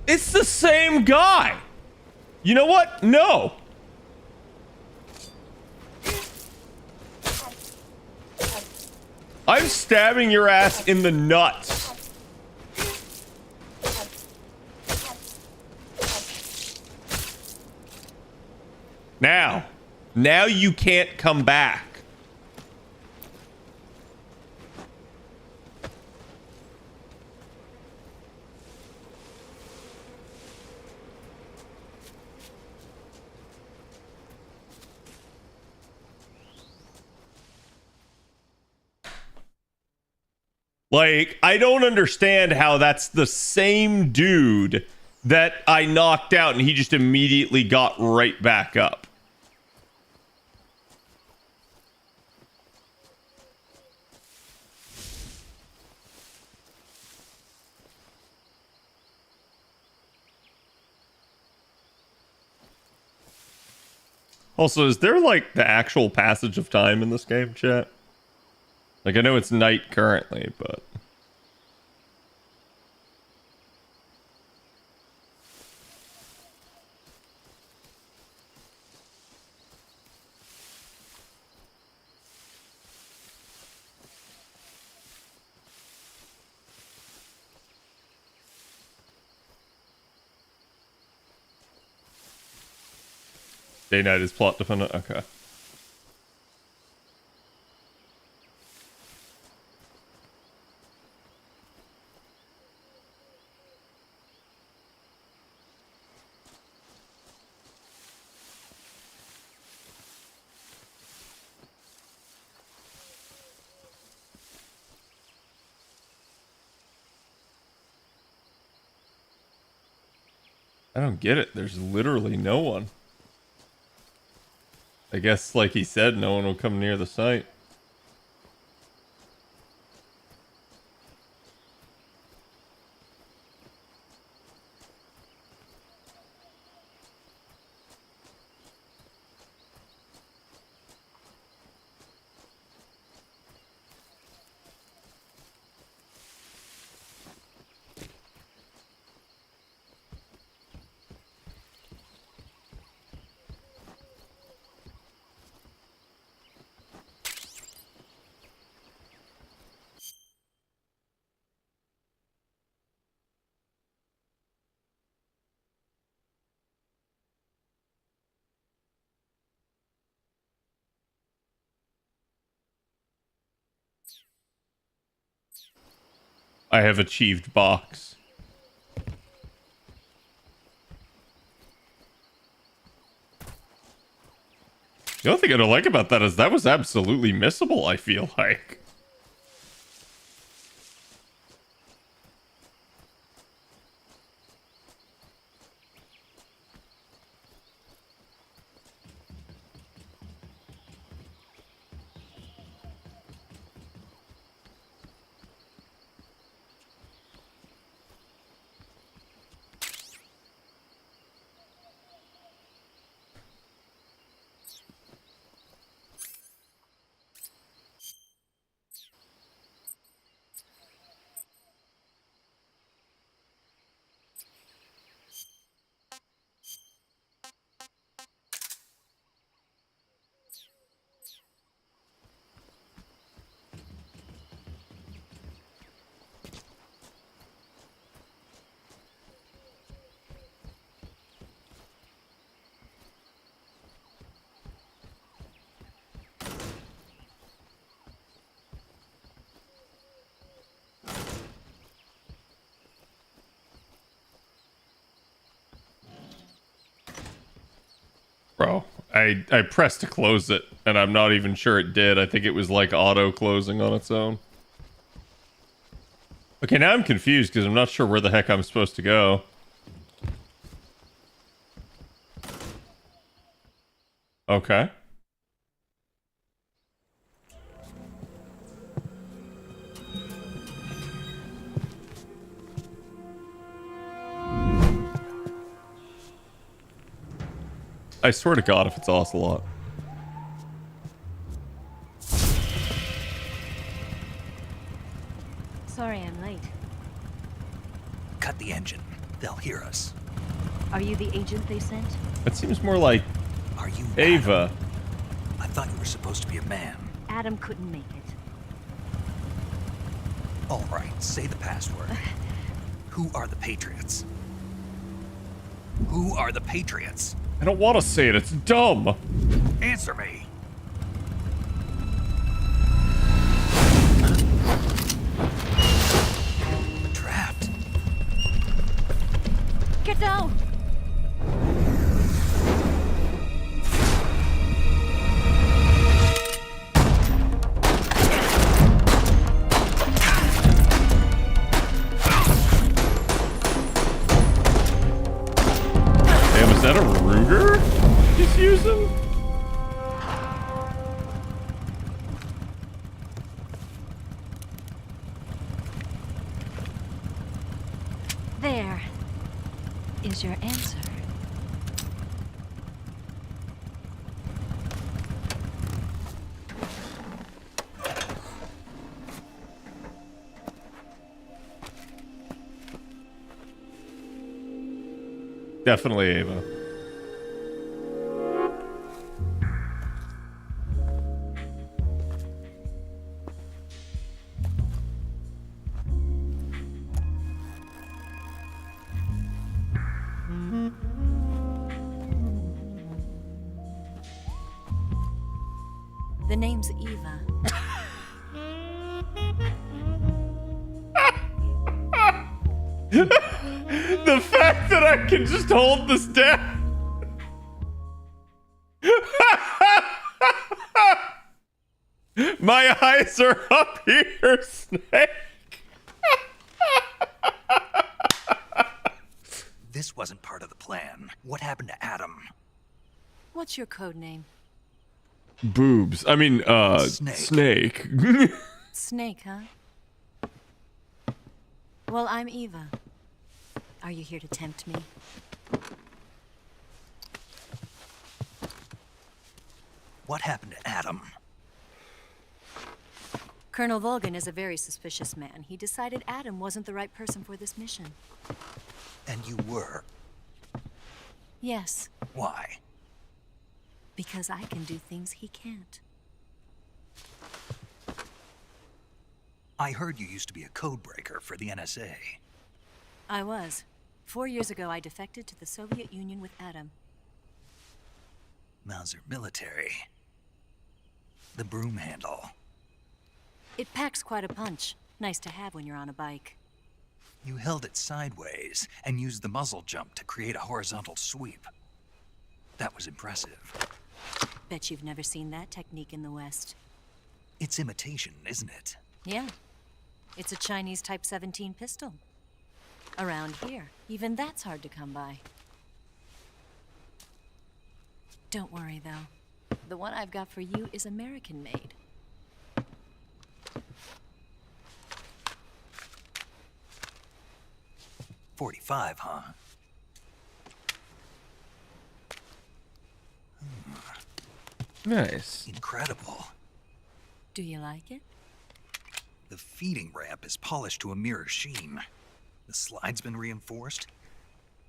S7: It's the same guy. You know what? No. I'm stabbing your ass in the nuts. Now you can't come back. Like, I don't understand how that's the same dude that I knocked out and he just immediately got right back up. Also, is there, like, the actual passage of time in this game, chat? Like, I know it's night currently, but... Day night is plot dependent. Okay. I don't get it. There's literally no one. I guess, like he said, no one will come near the site. I have achieved box. The only thing I don't like about that is that was absolutely missable, I feel like. Bro, I pressed to close it, and I'm not even sure it did. I think it was like auto-closing on its own. Okay, now I'm confused because I'm not sure where the heck I'm supposed to go. Okay. I swear to God if it's Ocelot.
S21: Sorry I'm late.
S17: Cut the engine. They'll hear us.
S21: Are you the agent they sent?
S7: That seems more like
S17: Are you
S7: Ava.
S17: I thought you were supposed to be a man.
S21: Adam couldn't make it.
S17: All right, say the password. Who are the Patriots? Who are the Patriots?
S7: I don't want to say it. It's dumb.
S17: Answer me. Trapped.
S21: Get down!
S7: that a Ruger he's using?
S21: There is your answer.
S7: Definitely Ava.
S21: The name's Eva.
S7: The fact that I can just hold this down. My eyes are up here, Snake.
S17: This wasn't part of the plan. What happened to Adam?
S21: What's your code name?
S7: Boobs. I mean, Snake.
S21: Snake, huh? Well, I'm Eva. Are you here to tempt me?
S17: What happened to Adam?
S21: Colonel Volgan is a very suspicious man. He decided Adam wasn't the right person for this mission.
S17: And you were?
S21: Yes,
S17: Why?
S21: because I can do things he can't.
S17: I heard you used to be a code breaker for the NSA.
S21: I was. 4 years ago, I defected to the Soviet Union with Adam.
S17: Mauser military. The broom handle.
S21: It packs quite a punch. Nice to have when you're on a bike.
S17: You held it sideways and used the muzzle jump to create a horizontal sweep. That was impressive.
S21: Bet you've never seen that technique in the West.
S17: It's imitation, isn't it?
S21: Yeah. It's a Chinese Type 17 pistol. Around here, even that's hard to come by. Don't worry, though. The one I've got for you is American-made.
S17: .45, huh?
S7: Nice.
S17: Incredible.
S21: Do you like it?
S17: The feeding ramp is polished to a mirror sheen. The slide's been reinforced,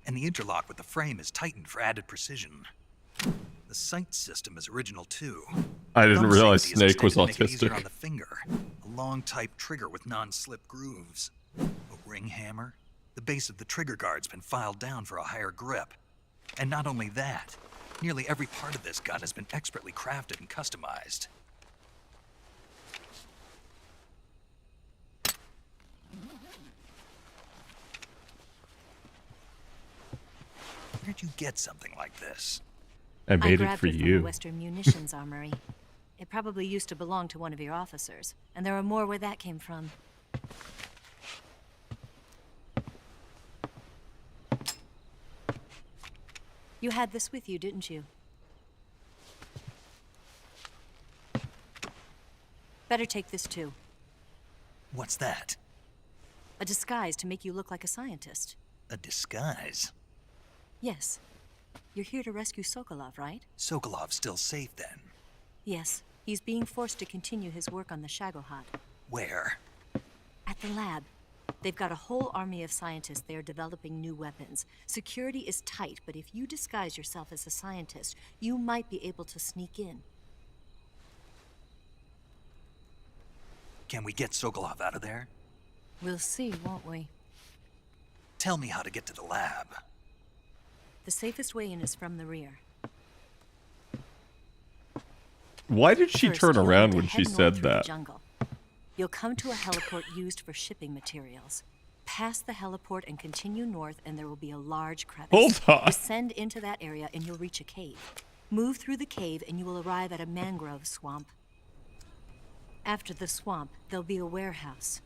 S17: and the interlock with the frame is tightened for added precision. The sight system is original too.
S7: I didn't
S17: Thumb
S7: realize
S17: safety is
S7: Snake was
S17: extended to make it easier
S7: autistic.
S17: on the finger. A long type trigger with non-slip grooves. A ring hammer. The base of the trigger guard's been filed down for a higher grip. And not only that, nearly every part of this gun has been expertly crafted and customized. Where'd you get something like this?
S7: I made it
S21: grabbed
S7: for
S21: it from the
S7: you.
S21: Western Munitions Armory. It probably used to belong to one of your officers, and there are more where that came from. You had this with you, didn't you? Better take this too.
S17: What's that?
S21: A disguise to make you look like a scientist.
S17: A disguise?
S21: Yes. You're here to rescue Sokolov, right?
S17: Sokolov's still safe then.
S21: Yes. He's being forced to continue his work on the Shagohod.
S17: Where?
S21: At the lab. They've got a whole army of scientists there developing new weapons. Security is tight, but if you disguise yourself as a scientist, you might be able to sneak in.
S17: Can we get Sokolov out of there?
S21: We'll see, won't we?
S17: Tell me how to get to the lab.
S21: The safest way in is from the rear.
S7: Why did she
S21: First,
S7: turn
S21: you'll
S7: around
S21: need to
S7: when she
S21: head north
S7: said
S21: through the
S7: that?
S21: jungle. You'll come to a heliport used for shipping materials. Pass the heliport and continue north, and there will be a large crevice.
S7: Hold on.
S21: Descend into that area, and you'll reach a cave. Move through the cave, and you will arrive at a mangrove swamp. After the swamp, there'll be a warehouse.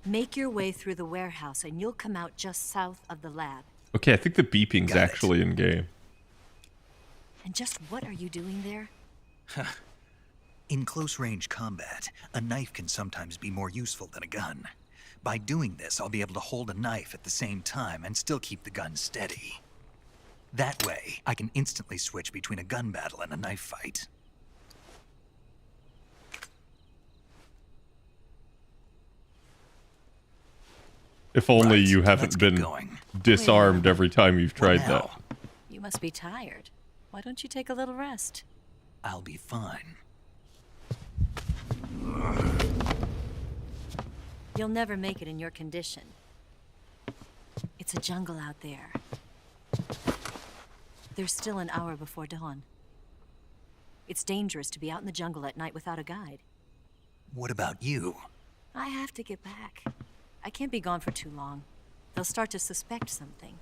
S21: Make your way through the warehouse, and you'll come out just south of the lab.
S7: Okay, I think the beeping's actually in game.
S21: And just what are you doing there?
S17: In close-range combat, a knife can sometimes be more useful than a gun. By doing this, I'll be able to hold a knife at the same time and still keep the gun steady. That way, I can instantly switch between a gun battle and a knife fight.
S7: If only you haven't been disarmed every time you've tried that.
S21: You must be tired. Why don't you take a little rest?
S17: I'll be fine.
S21: You'll never make it in your condition. It's a jungle out there. There's still an hour before dawn. It's dangerous to be out in the jungle at night without a guide.
S17: What about you?
S21: I have to get back. I can't be gone for too long. They'll start to suspect something.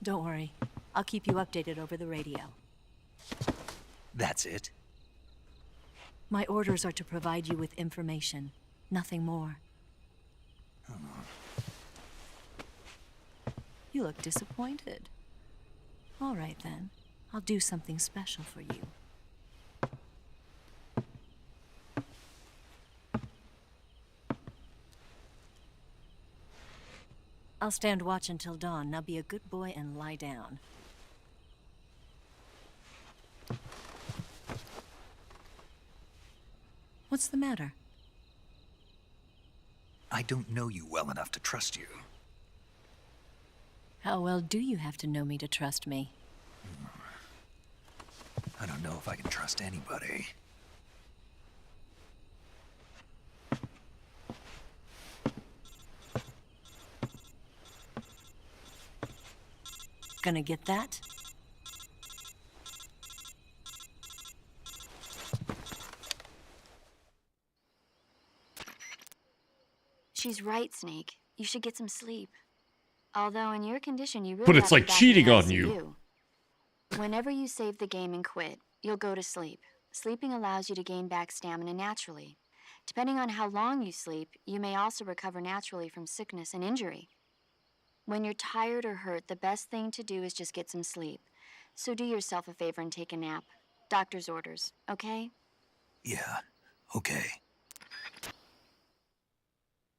S21: Don't worry. I'll keep you updated over the radio.
S17: That's it?
S21: My orders are to provide you with information. Nothing more. You look disappointed. All right, then. I'll do something special for you. I'll stand watch until dawn. Now be a good boy and lie down. What's the matter?
S17: I don't know you well enough to trust you.
S21: How well do you have to know me to trust me?
S17: I don't know if I can trust anybody.
S21: Gonna get that?
S12: She's right, Snake. You should get some sleep. Although in your condition, you really
S7: But it's
S12: ought to be
S7: like
S12: back
S7: cheating
S12: in
S7: on
S12: ICU.
S7: you.
S12: Whenever you save the game and quit, you'll go to sleep. Sleeping allows you to gain back stamina naturally. Depending on how long you sleep, you may also recover naturally from sickness and injury. When you're tired or hurt, the best thing to do is just get some sleep. So do yourself a favor and take a nap. Doctor's orders, okay?
S17: Yeah, okay.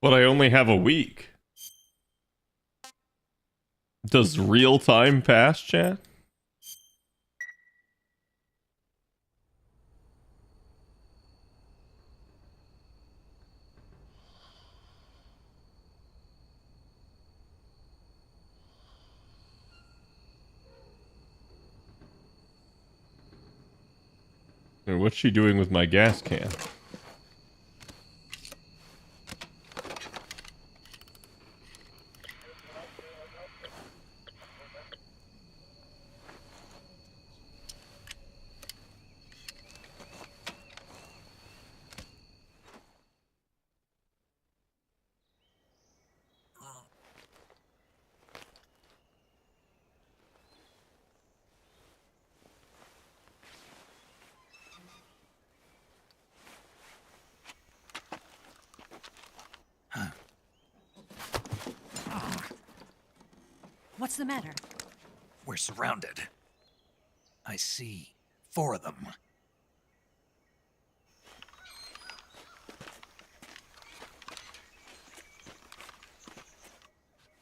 S7: But I only have a week. Does real time pass, chat? And what's she doing with my gas can?
S21: What's the matter?
S17: We're surrounded. I see 4 of them.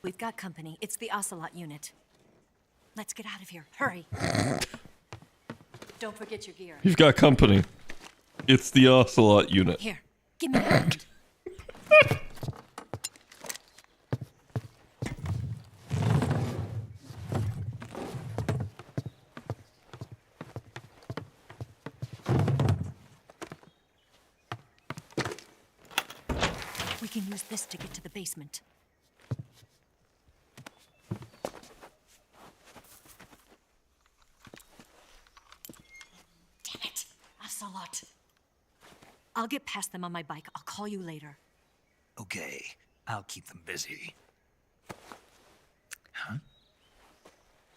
S21: We've got company. It's the Ocelot unit. Let's get out of here. Hurry. Don't forget your gear.
S7: You've got company. It's the Ocelot unit.
S21: Here, give me a hand. We can use this to get to the basement. Damn it, Ocelot. I'll get past them on my bike. I'll call you later.
S17: Okay, I'll keep them busy. Huh?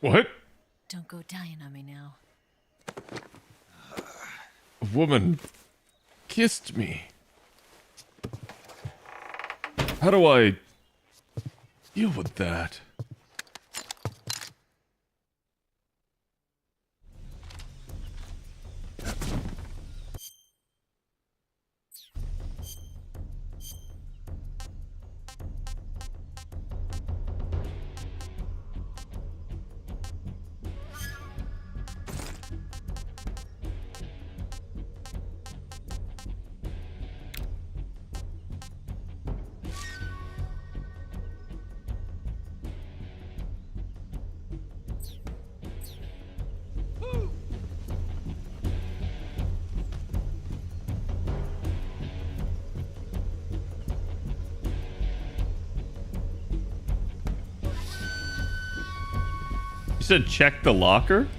S7: What?
S21: Don't go dying on me now.
S7: A woman kissed me. How do I deal with that? You said check the locker?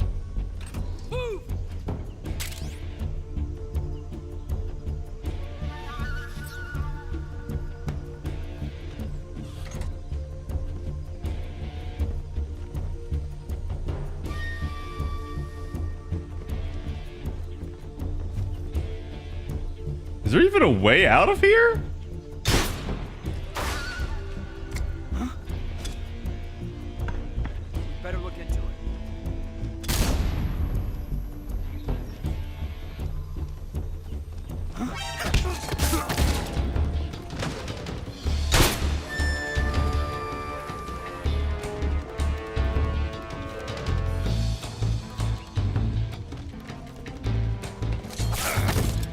S7: Is there even a way out of here?
S20: Better look into it.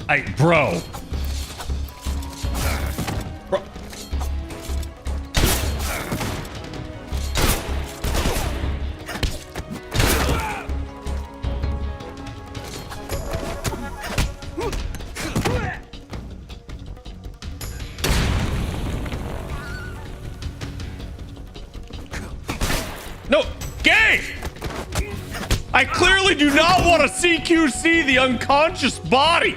S7: Hey, bro. Bro. No, gang! I clearly do not want to CQC the unconscious body.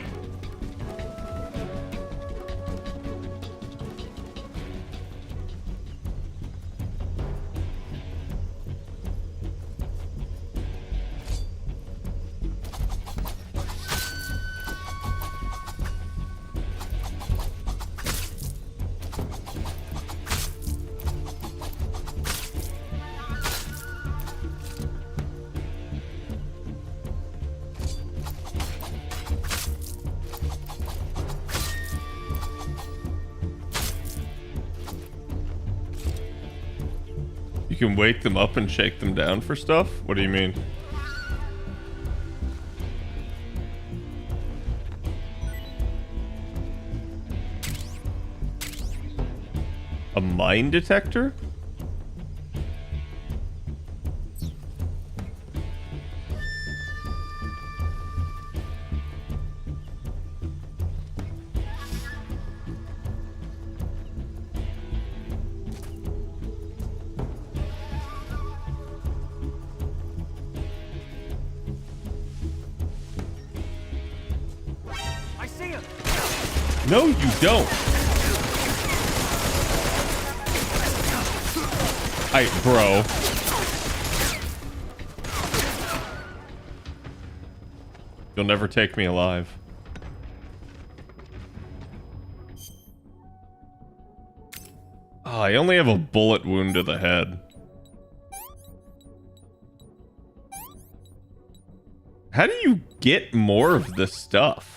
S7: You can wake them up and shake them down for stuff? What do you mean? A mine detector?
S20: I see him.
S7: No, you don't. Hey, bro. You'll never take me alive. Oh, I only have a bullet wound to the head. How do you get more of this stuff?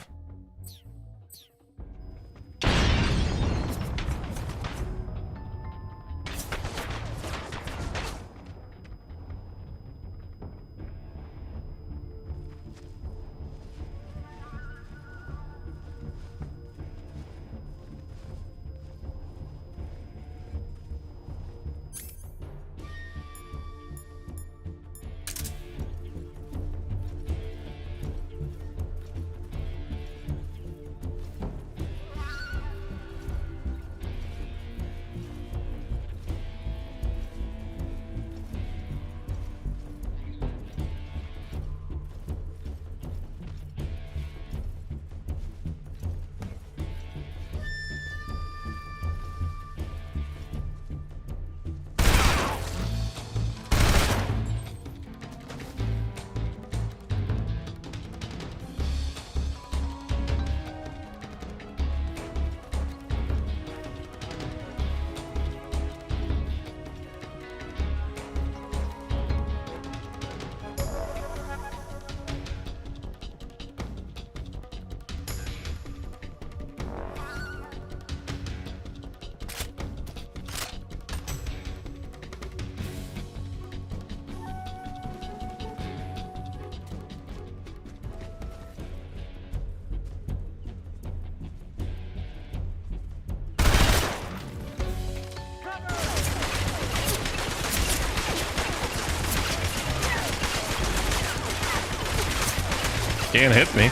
S7: Can't hit me.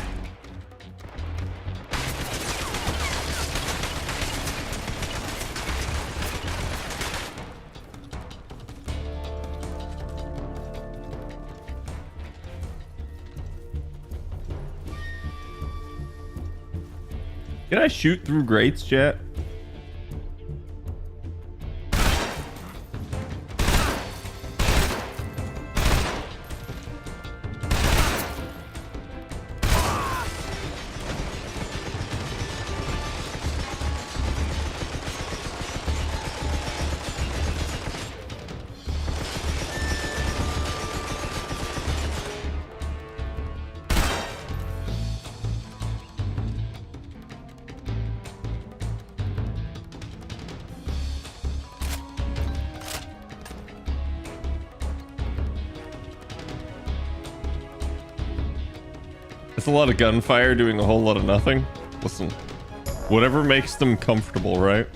S7: Can I shoot through grates, chat? It's a lot of gunfire doing a whole lot of nothing. Listen, whatever makes them comfortable, right?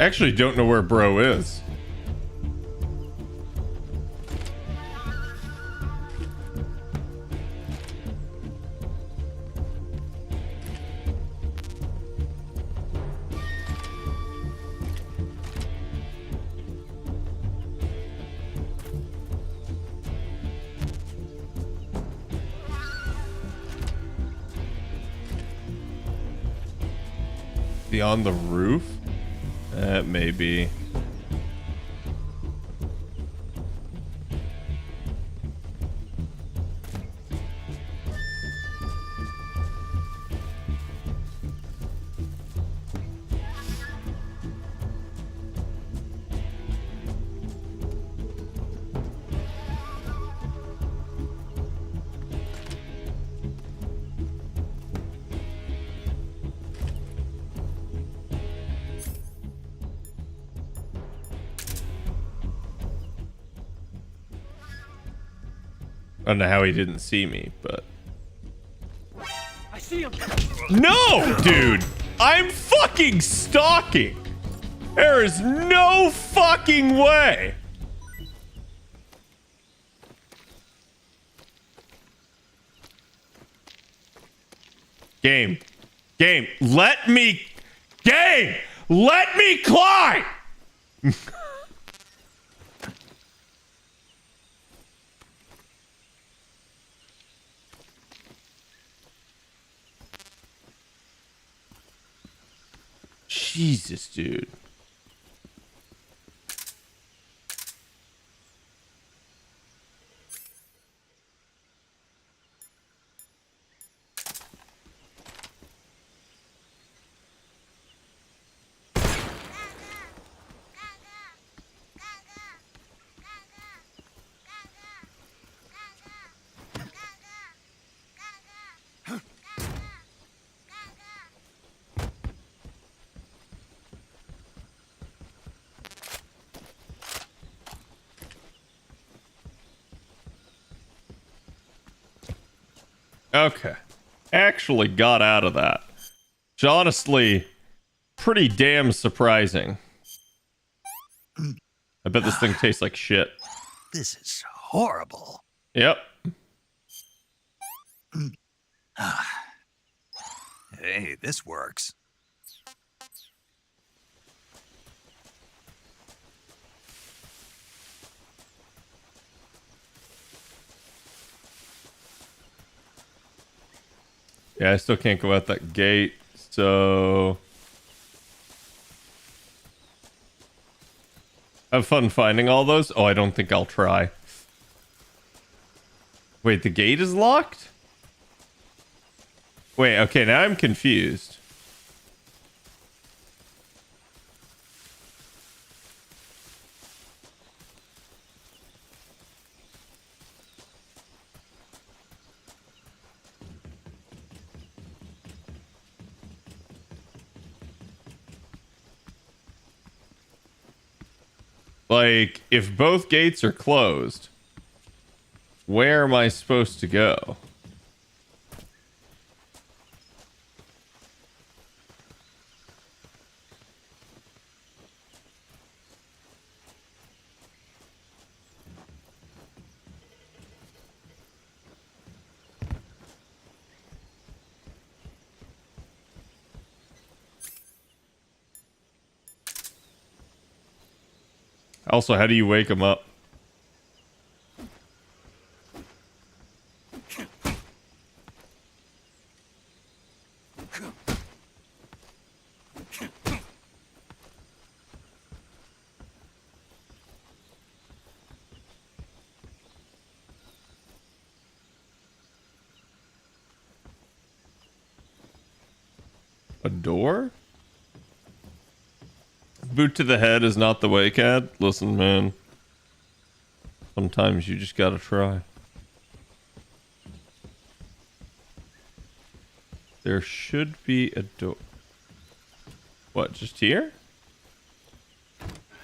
S7: I actually don't know where bro is. Be on the roof? That may be. I don't know how he didn't see me, but...
S20: I see him.
S7: No, dude! I'm fucking stalking! There is no fucking way! Game, let me climb! Jesus, dude. Okay. Actually got out of that. Which honestly, pretty damn surprising. I bet this thing tastes like shit.
S17: This is horrible.
S7: Yep.
S17: Hey, this works.
S7: Yeah, I still can't go out that gate, so... Have fun finding all those? Oh, I don't think I'll try. Wait, the gate is locked? Wait, okay, now I'm confused. Like, if both gates are closed, where am I supposed to go? Also, how do you wake him up? A door? Boot to the head is not the way, Cad. Listen, man. Sometimes you just gotta try. There should be a door. What, just here?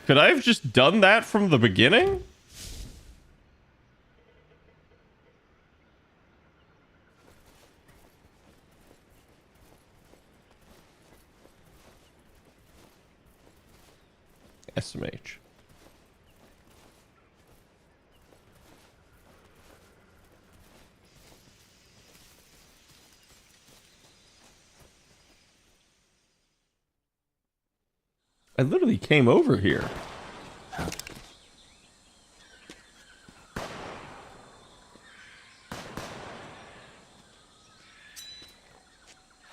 S7: Could I have just done that from the beginning? SMH. I literally came over here.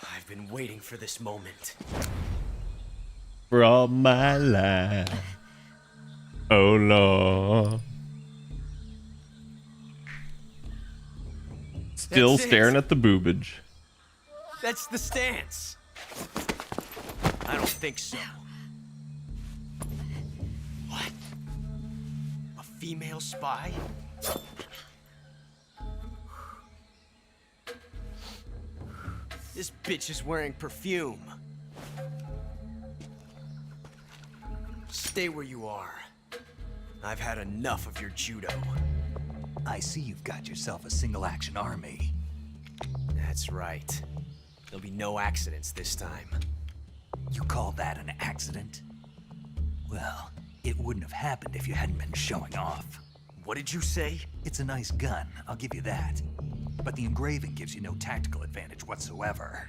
S20: I've been waiting for this moment.
S7: For all my life. Oh Lord. Still
S20: That's it.
S7: staring at the boobage.
S20: That's the stance. I don't think so. What? A female spy? This bitch is wearing perfume. Stay where you are. I've had enough of your judo.
S17: I see you've got yourself a single-action army.
S20: That's right. There'll be no accidents this time.
S17: You call that an accident? Well, it wouldn't have happened if you hadn't been showing off.
S20: What did you say?
S17: It's a nice gun, I'll give you that. But the engraving gives you no tactical advantage whatsoever.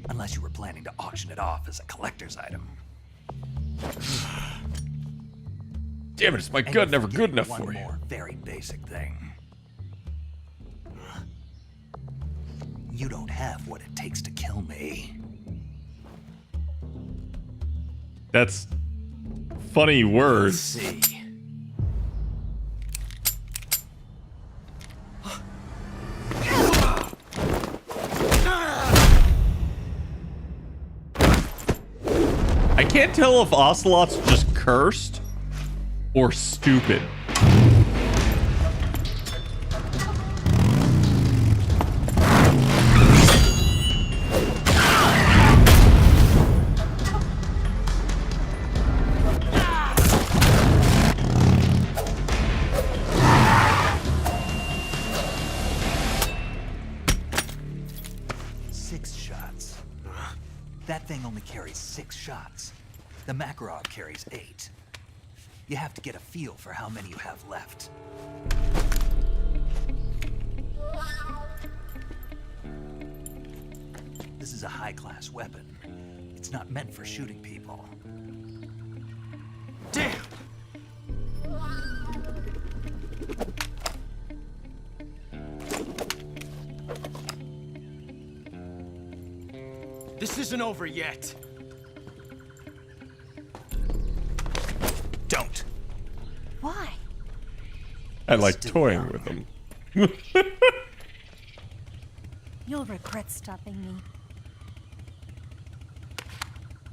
S17: Unless you were planning to auction it off as a collector's item.
S7: Damn it, it's my gun never good enough for you.
S17: One more very basic thing. You don't have what it takes to kill me.
S7: That's funny words.
S20: Let's see.
S7: I can't tell if Ocelot's just cursed or stupid.
S17: 6 shots. That thing only carries 6 shots. The Makarov carries 8. You have to get a feel for how many you have left. This is a high-class weapon. It's not meant for shooting people. Damn!
S20: This isn't over yet.
S17: Don't.
S21: Why?
S7: I like toying with them.
S21: You'll regret stopping me.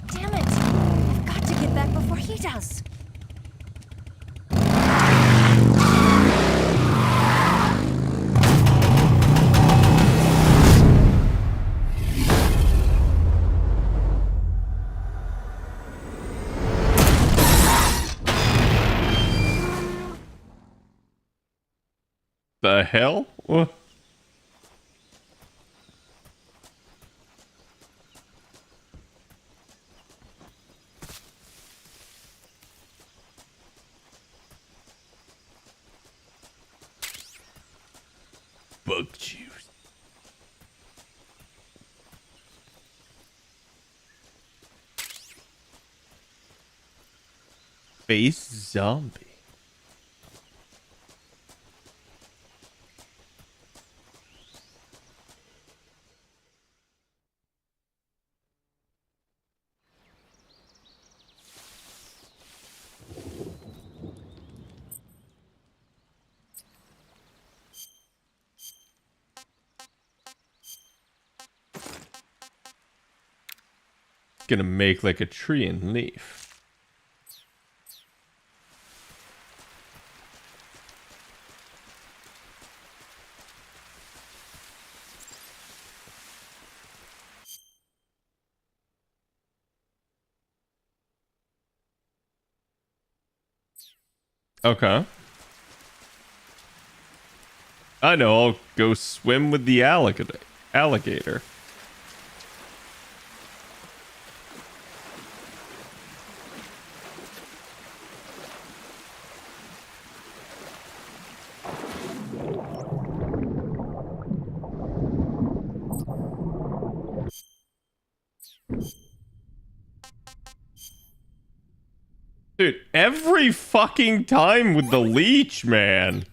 S21: Damn it! I've got to get back before he does.
S7: The hell? What? Bug juice. Face zombie. Gonna make like a tree and leaf. Okay. I know, I'll go swim with the alligator. Dude, every fucking time with the leech, man.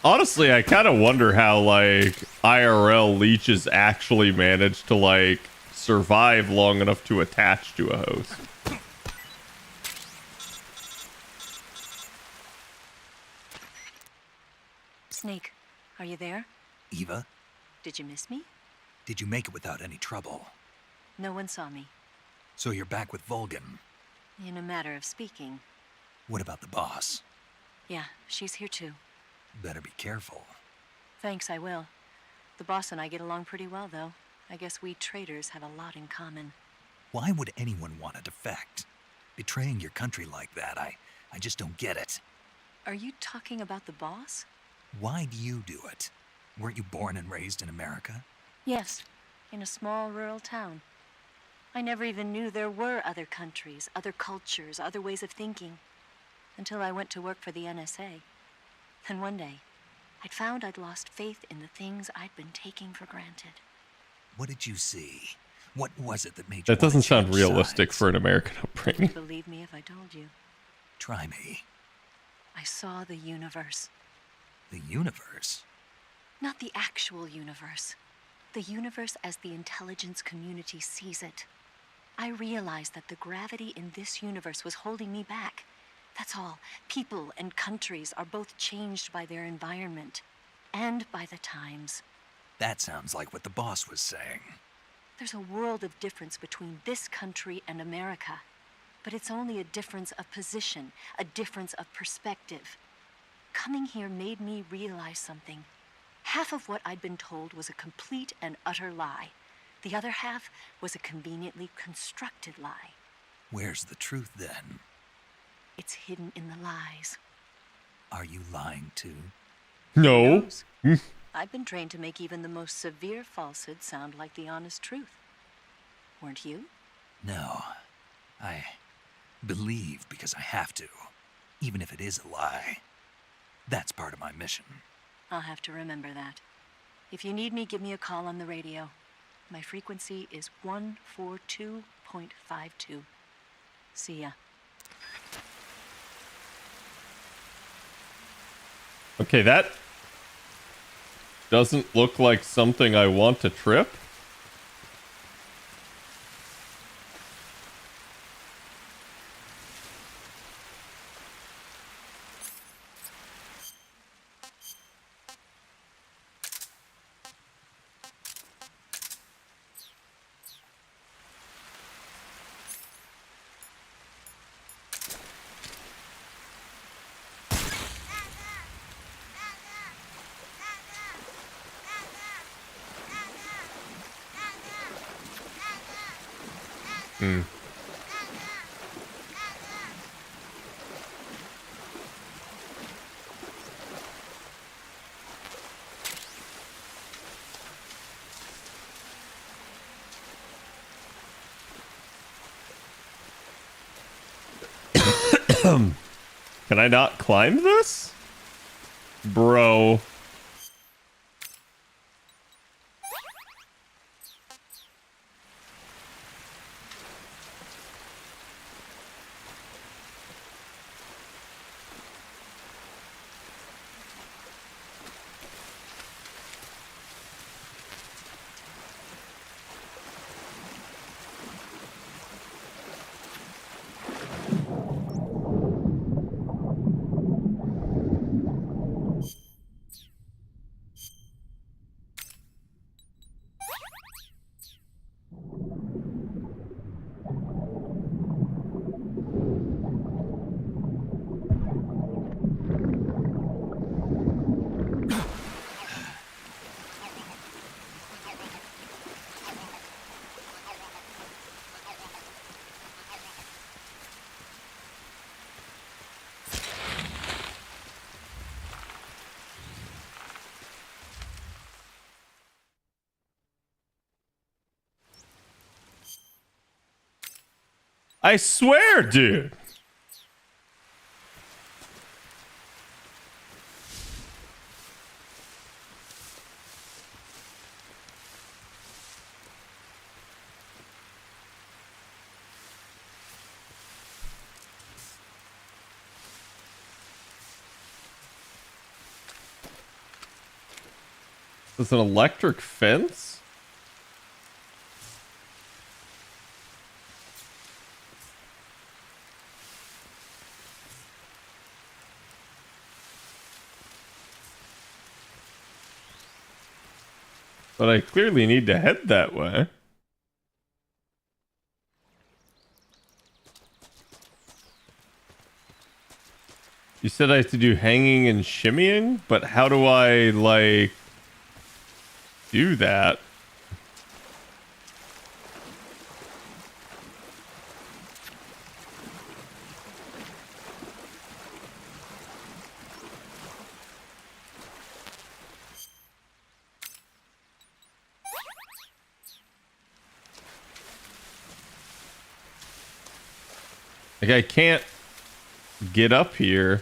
S7: Honestly, I kind of wonder how, like, IRL leeches actually manage to, like, survive long enough to attach to a host.
S21: Snake, are you there?
S17: Eva,
S21: Did you miss me?
S17: did you make it without any trouble?
S21: No one saw me.
S17: So you're back with Volgin.
S21: In a matter of speaking.
S17: What about the boss?
S21: Yeah, she's here too.
S17: Better be careful.
S21: Thanks, I will. The boss and I get along pretty well, though. I guess we traders have a lot in common.
S17: Why would anyone want to defect? Betraying your country like that, I just don't get it.
S21: Are you talking about the boss?
S17: Why do you do it? Weren't you born and raised in America?
S21: Yes, in a small rural town. I never even knew there were other countries, other cultures, other ways of thinking. Until I went to work for the NSA. Then one day, I'd found I'd lost faith in the things I'd been taking for granted.
S17: What did you see? What was it that made you
S7: That doesn't sound
S17: change
S7: realistic
S17: sides?
S7: for an American upbringing.
S21: Believe me if I told you.
S17: Try me.
S21: I saw the universe.
S17: The universe?
S21: Not the actual universe. The universe as the intelligence community sees it. I realized that the gravity in this universe was holding me back. That's all. People and countries are both changed by their environment and by the times.
S17: That sounds like what the boss was saying.
S21: There's a world of difference between this country and America. But it's only a difference of position, a difference of perspective. Coming here made me realize something. Half of what I'd been told was a complete and utter lie. The other half was a conveniently constructed lie.
S17: Where's the truth, then?
S21: It's hidden in the lies.
S17: Are you lying, too?
S7: No.
S21: I've been trained to make even the most severe falsehood sound like the honest truth. Weren't you?
S17: No. I believe because I have to, even if it is a lie. That's part of my mission.
S21: I'll have to remember that. If you need me, give me a call on the radio. My frequency is 142.52. See ya.
S7: Okay, that doesn't look like something I want to trip. Can I not climb this? Bro. I swear, dude. There's an electric fence? But I clearly need to head that way. You said I have to do hanging and shimmying, but how do I, like, do that? Like, I can't get up here.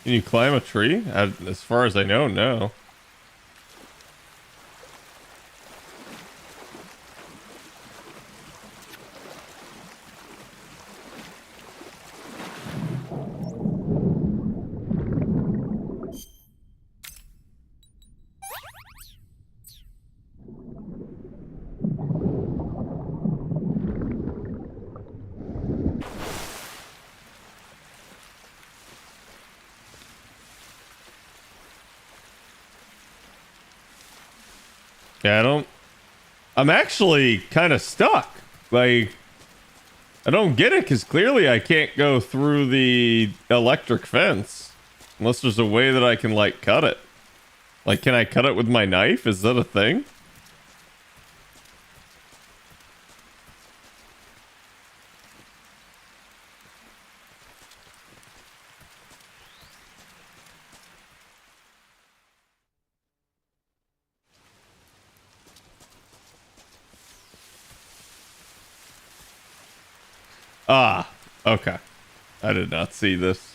S7: Can you climb a tree? As far as I know, no. Yeah, I'm actually kind of stuck. Like, I don't get it, because clearly I can't go through the electric fence. Unless there's a way that I can, like, cut it. Like, can I cut it with my knife? Is that a thing? Ah, okay. I did not see this.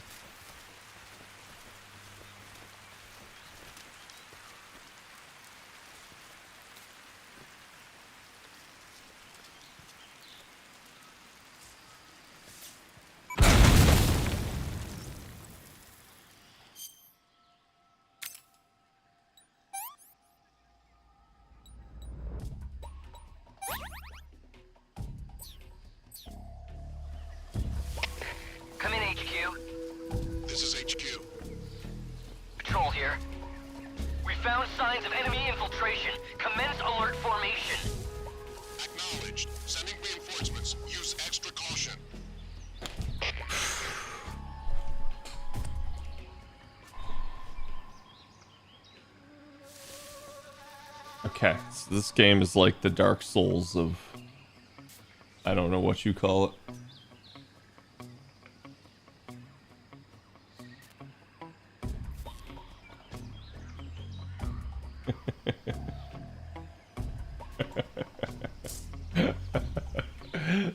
S20: Come in, HQ.
S8: This is HQ.
S20: Patrol here. We found signs of enemy infiltration. Commence alert formation.
S8: Acknowledged. Sending reinforcements. Use extra caution.
S7: Okay, so this game is like the Dark Souls of... I don't know what you call it.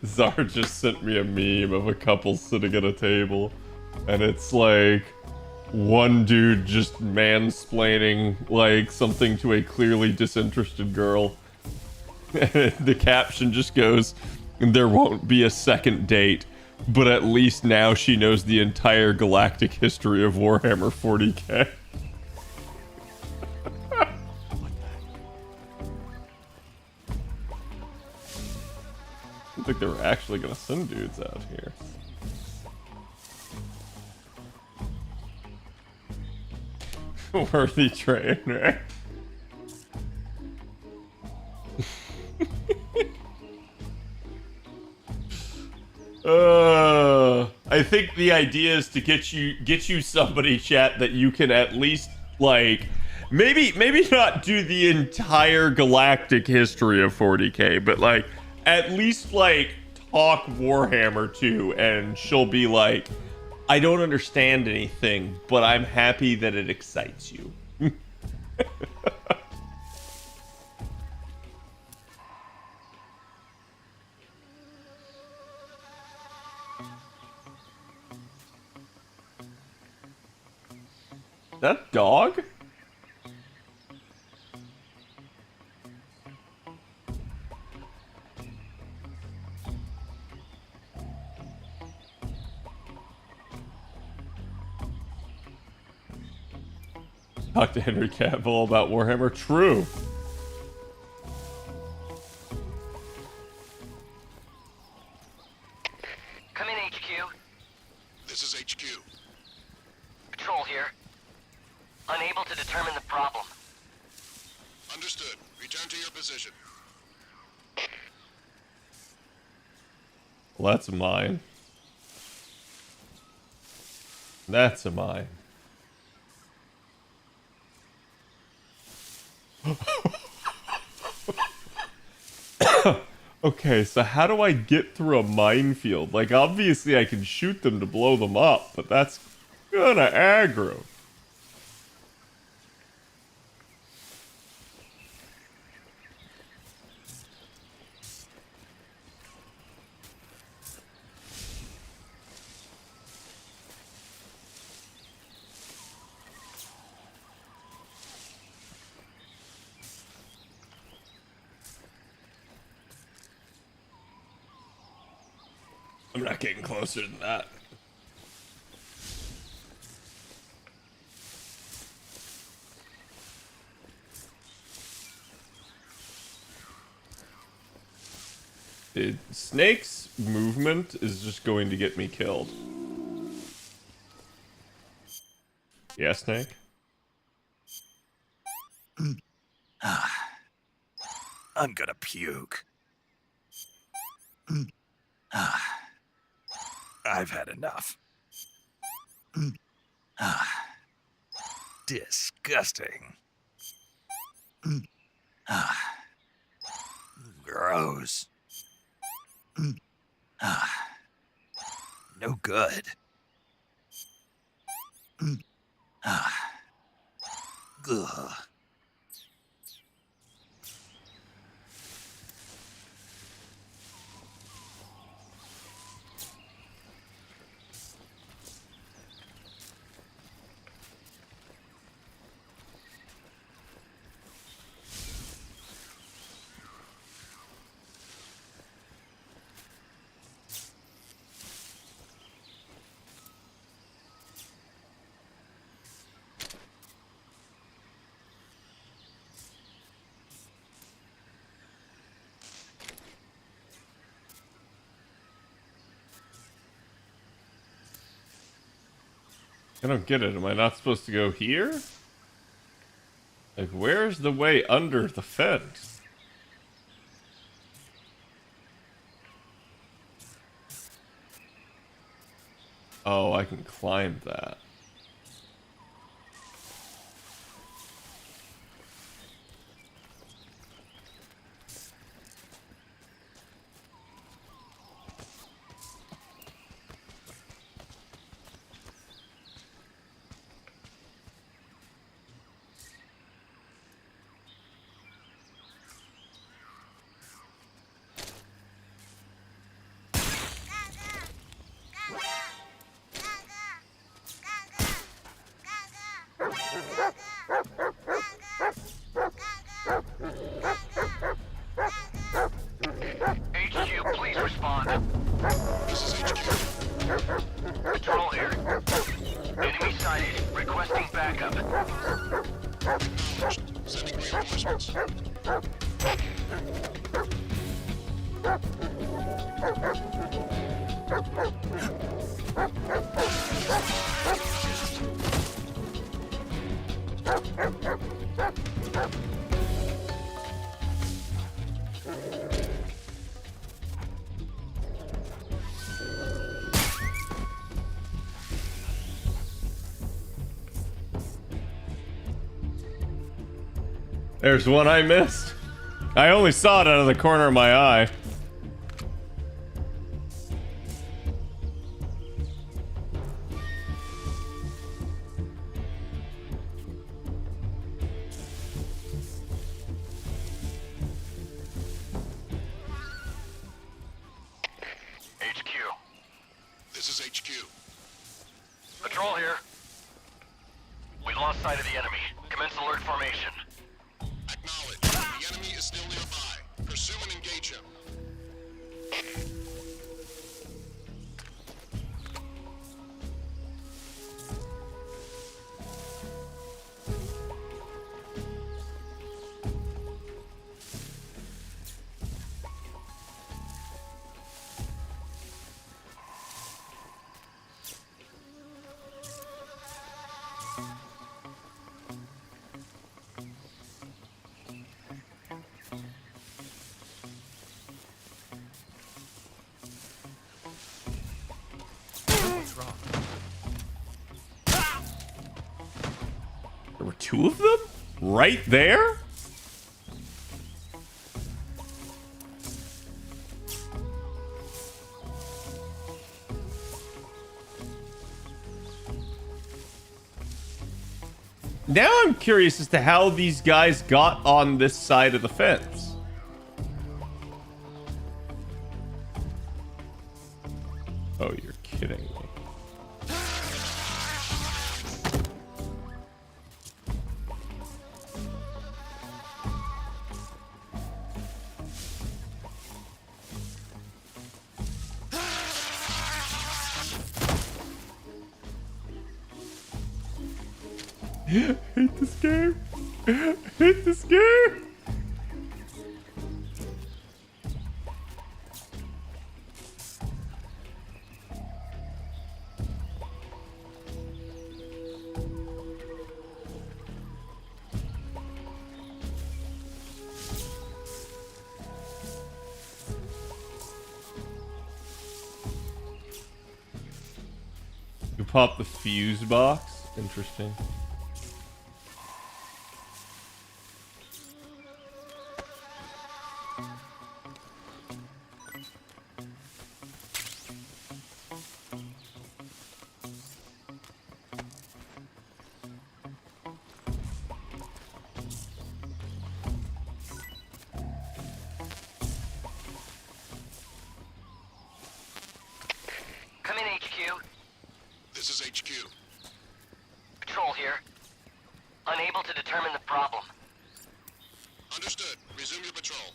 S7: Zar just sent me a meme of a couple sitting at a table, and it's like one dude just mansplaining like something to a clearly disinterested girl. And the caption just goes, "There won't be a second date, but at least now she knows the entire galactic history of Warhammer 40k." I think they were actually gonna send dudes out here. Worthy train, right? I think the idea is to get you somebody, chat, that you can at least like maybe not do the entire galactic history of 40k, but like at least like talk Warhammer to, and she'll be like, "I don't understand anything, but I'm happy that it excites you." That dog? Talk to Henry Cavill about Warhammer. True.
S20: Come in, HQ.
S8: This is HQ.
S20: Patrol here. Unable to determine the problem.
S8: Understood. Return to your position.
S7: Well, that's a mine. That's a mine. Okay, so how do I get through a minefield? Like, obviously I can shoot them to blow them up, but that's kinda aggro. I'm not getting closer than that. Dude, Snake's movement is just going to get me killed. Yeah, Snake?
S17: I'm gonna puke. I've had enough. Disgusting. Gross. No good. Ugh.
S7: I don't get it. Am I not supposed to go here? Like, where's the way under the fence? Oh, I can climb that.
S20: HQ, please respond. This is HQ. Patrol here. Enemy sighted. Requesting backup.
S8: Sending reinforcements.
S7: There's one I missed. I only saw it out of the corner of my eye.
S20: HQ.
S8: This is HQ.
S20: Patrol here. We lost sight of the enemy. Commence alert formation.
S8: Acknowledge. The enemy is still nearby. Pursue and engage him.
S17: What's wrong?
S7: There were two of them? Right there? Now I'm curious as to how these guys got on this side of the fence. Oh, you're kidding me. Hate this game. Hate this game. pop the fuse box. Interesting.
S20: Come in, HQ.
S8: This is HQ.
S20: Patrol here. Unable to determine the problem.
S8: Understood. Resume your patrol.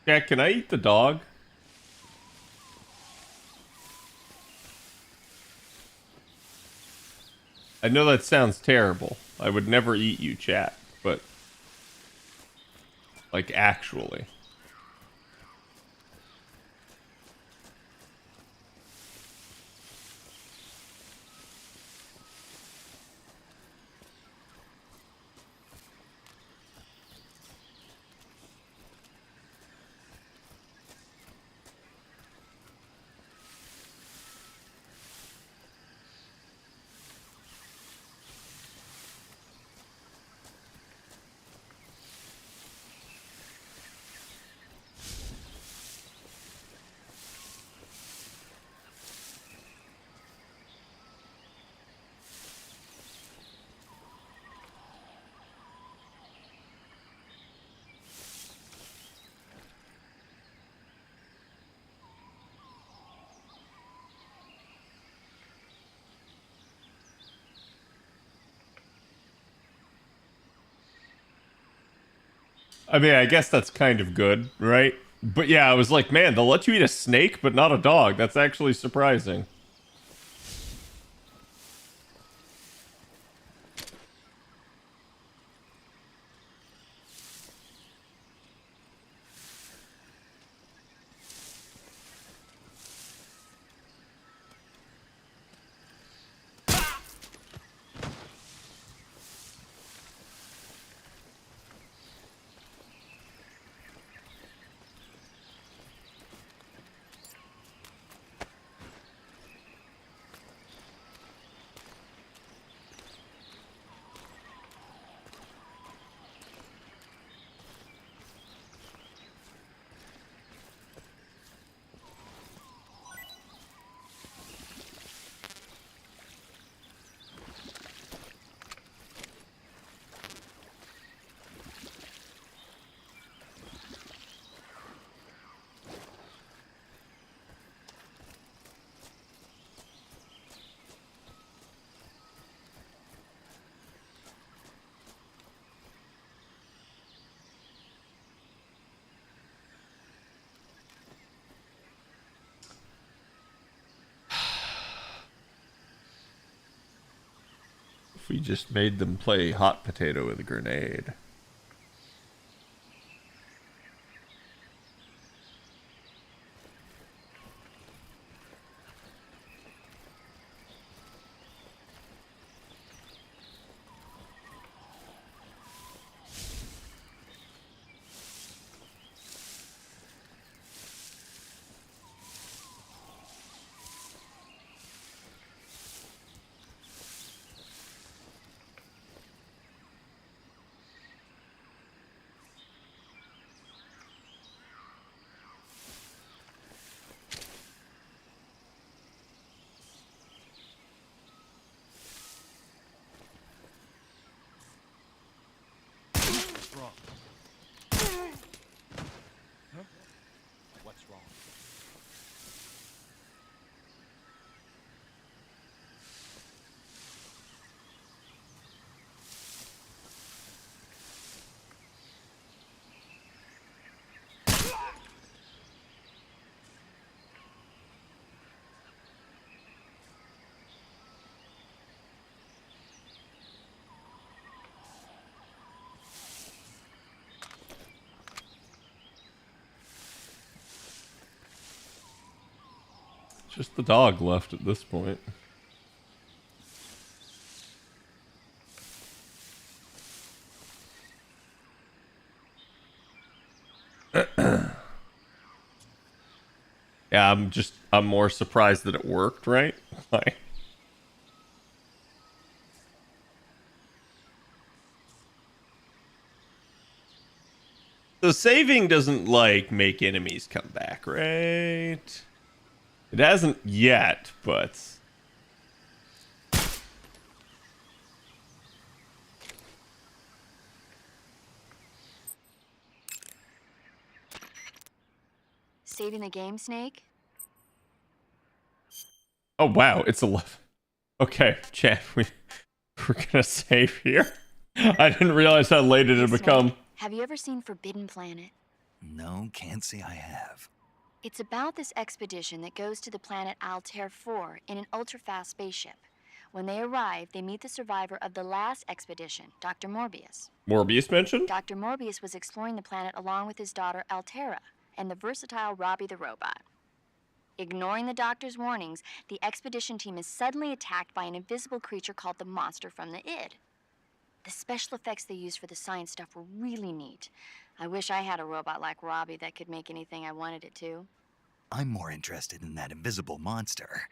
S7: Jack, can I eat the dog? I know that sounds terrible. I would never eat you, chat, but like actually. I mean, I guess that's kind of good, right? But yeah, I was like, man, they'll let you eat a snake, but not a dog. That's actually surprising. If we just made them play hot potato with a grenade.
S13: What's wrong?
S7: Just the dog left at this point. Yeah, I'm more surprised that it worked, right? Like, so saving doesn't, like, make enemies come back, right? It hasn't yet, but...
S12: Saving the game, Snake?
S7: Oh, wow, it's 11. Okay, chat, we're gonna save here. I didn't realize how late it had become.
S12: Have you ever seen Forbidden Planet?
S17: No, can't say I have.
S12: It's about this expedition that goes to the planet Altair 4 in an ultra-fast spaceship. When they arrive, they meet the survivor of the last expedition, Dr. Morbius.
S7: Morbius mentioned?
S12: Dr. Morbius was exploring the planet along with his daughter Altera and the versatile Robbie the robot. Ignoring the doctor's warnings, the expedition team is suddenly attacked by an invisible creature called the Monster from the Id. The special effects they used for the science stuff were really neat. I wish I had a robot like Robbie that could make anything I wanted it to.
S17: I'm more interested in that invisible monster.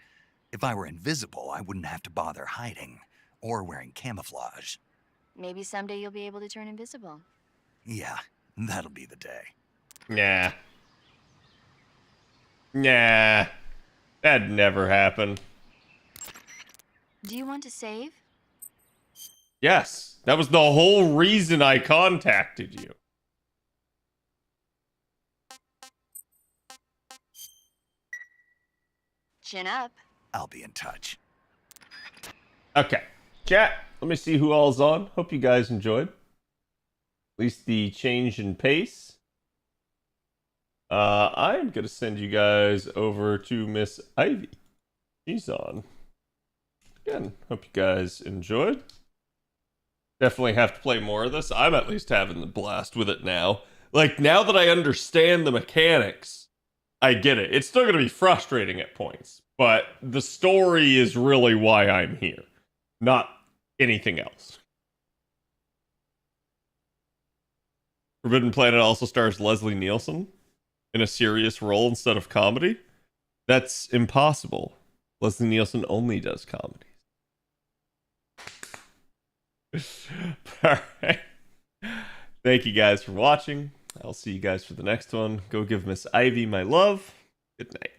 S17: If I were invisible, I wouldn't have to bother hiding or wearing camouflage.
S12: Maybe someday you'll be able to turn invisible.
S17: Yeah, that'll be the day.
S7: Nah. Nah. That'd never happen.
S12: Do you want to save?
S7: Yes, that was the whole reason I contacted you.
S12: Chin up.
S17: I'll be in touch.
S7: Okay, chat, let me see who all's on. Hope you guys enjoyed. At least the change in pace. I'm gonna send you guys over to Miss Ivy. She's on. Again, hope you guys enjoyed. Definitely have to play more of this. I'm at least having the blast with it now. Like, now that I understand the mechanics, I get it. It's still going to be frustrating at points, but the story is really why I'm here, not anything else. Forbidden Planet also stars Leslie Nielsen in a serious role instead of comedy. That's impossible. Leslie Nielsen only does comedy. Alright. Thank you guys for watching. I'll see you guys for the next one. Go give Miss Ivy my love. Good night.